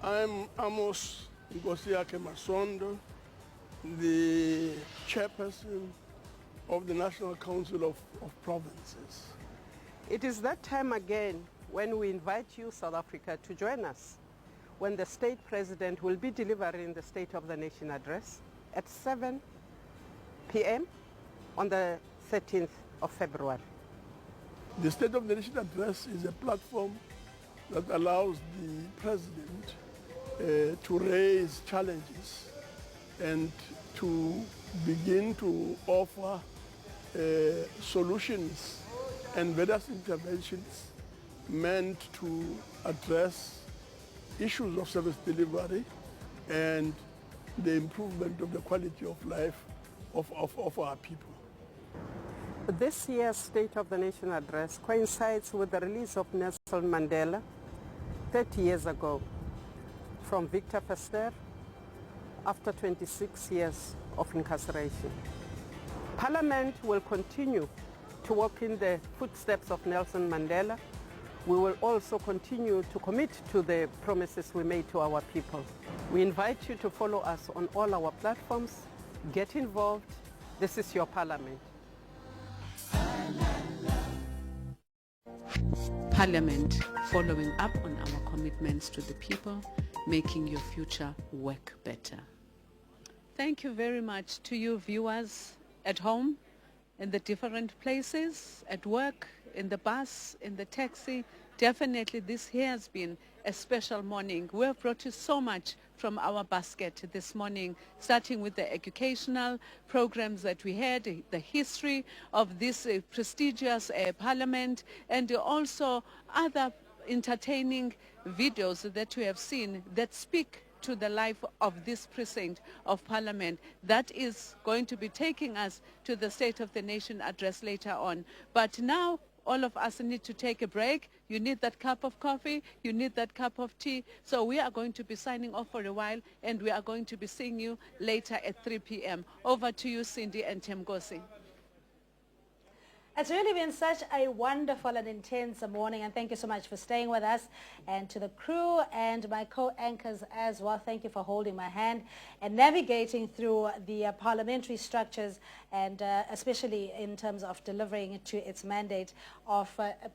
I'm Amos Ngosiake Masondo, the chairperson of the National Council of Provinces. It is that time again when we invite you, South Africa, to join us when the State President will be delivering the State of the Nation address at 7 p.m. on the 13th of February. The State of the Nation address is a platform that allows the President to raise challenges and to begin to offer solutions and various interventions meant to address issues of service delivery and the improvement of the quality of life of our people. This year's State of the Nation address coincides with the release of Nelson Mandela 30 years ago from Victor Verster after 26 years of incarceration. Parliament will continue to walk in the footsteps of Nelson Mandela. We will also continue to commit to the promises we made to our people. We invite you to follow us on all our platforms. Get involved. This is your Parliament. Parliament, following up on our commitments to the people, making your future work better. Thank you very much to you viewers at home, in the different places, at work, in the bus, in the taxi. Definitely this has been a special morning. We have brought you so much from our basket this morning, starting with the educational programs that we had, the history of this prestigious parliament, and also other entertaining videos that we have seen that speak to the life of this precinct of Parliament. That is going to be taking us to the State of the Nation address later on. But now all of us need to take a break. You need that cup of coffee, you need that cup of tea. So we are going to be signing off for a while, and we are going to be seeing you later at 3 p.m. Over to you, Cindy and Temgosi. It's really been such a wonderful and intense morning, and thank you so much for staying with us, and to the crew and my co-anchors as well. Thank you for holding my hand and navigating through the parliamentary structures, and especially in terms of delivering to its mandate of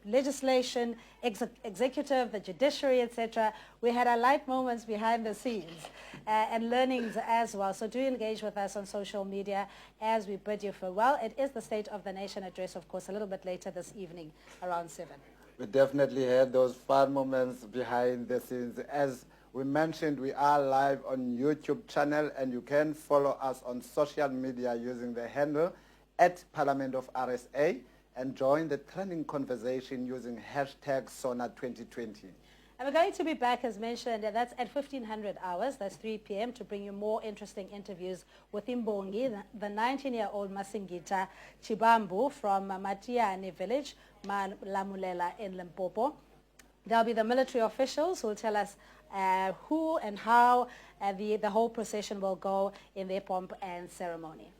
legislation, executive, the judiciary, etc. We had our light moments behind the scenes and learnings as well. So do engage with us on social media as we bid you farewell. It is the State of the Nation address, of course, a little bit later this evening, around 7. We definitely had those fun moments behind the scenes. As we mentioned, we are live on YouTube channel, and you can follow us on social media using the handle @Parliament of RSA, and join the trending conversation using hashtag SONA2020. And we're going to be back, as mentioned, and that's at 1500 hours, that's 3 p.m., to bring you more interesting interviews with Imbongi, the 19-year-old Masingita Chibambu from Matiane village, Lamulela in Limpopo. There'll be the military officials who will tell us who and how the whole procession will go in their pomp and ceremony.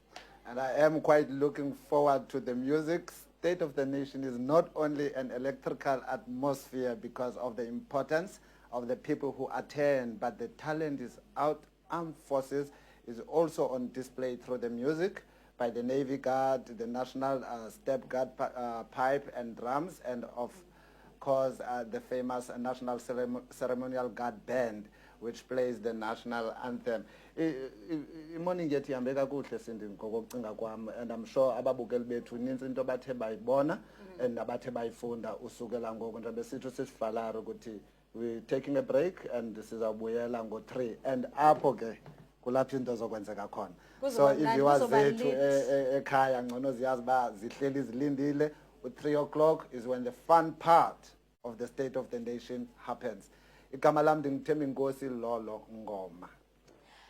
And I am quite looking forward to the music. State of the Nation is not only an electrical atmosphere because of the importance of the people who attend, but the talent is out. Armed Forces is also on display through the music by the Navy Guard, the National Step Guard pipe and drums, and of course the famous National Ceremonial Guard Band, which plays the national anthem. Morning yet ihambeka kuhle Cindy ngokucinga kwami, and I'm sure ababukeli bethu ninzi into bathe bayibona and nabathe bayifunda usukela ngoko nje besithu sisivalaro ukuthi we taking a break and sizabuyela ngo3, and apho ke kulapho into zokwenzeka khona. So iviewers zethu ekhaya ngcono ziyazi ba zihleli zilindile. 3 o'clock is when the fun part of the State of the Nation happens. Igama lami ndingithemba inkosi Lolo Ngoma.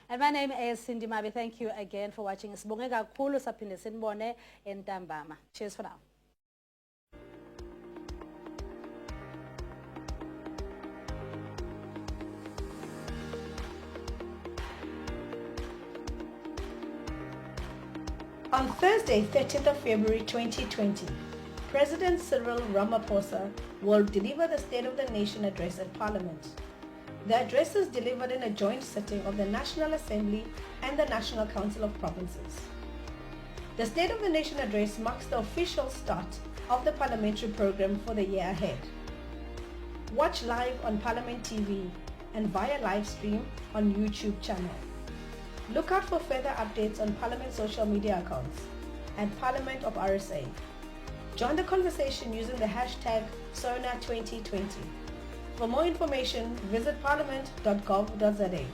And my name is Cindy Mabi. Thank you again for watching. Sibonge kakhulu, saphinde sinibone entambama. Cheers for now. On Thursday, 30th of February 2020, President Cyril Ramaphosa will deliver the State of the Nation address at Parliament. The address is delivered in a joint sitting of the National Assembly and the National Council of Provinces. The State of the Nation address marks the official start of the parliamentary program for the year ahead. Watch live on Parliament TV and via live stream on YouTube channel. Look out for further updates on Parliament social media accounts and Parliament of RSA. Join the conversation using the hashtag SONA2020. For more information, visit parliament.gov.za.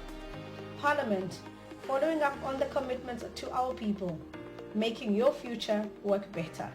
Parliament, following up on the commitments to our people, making your future work better.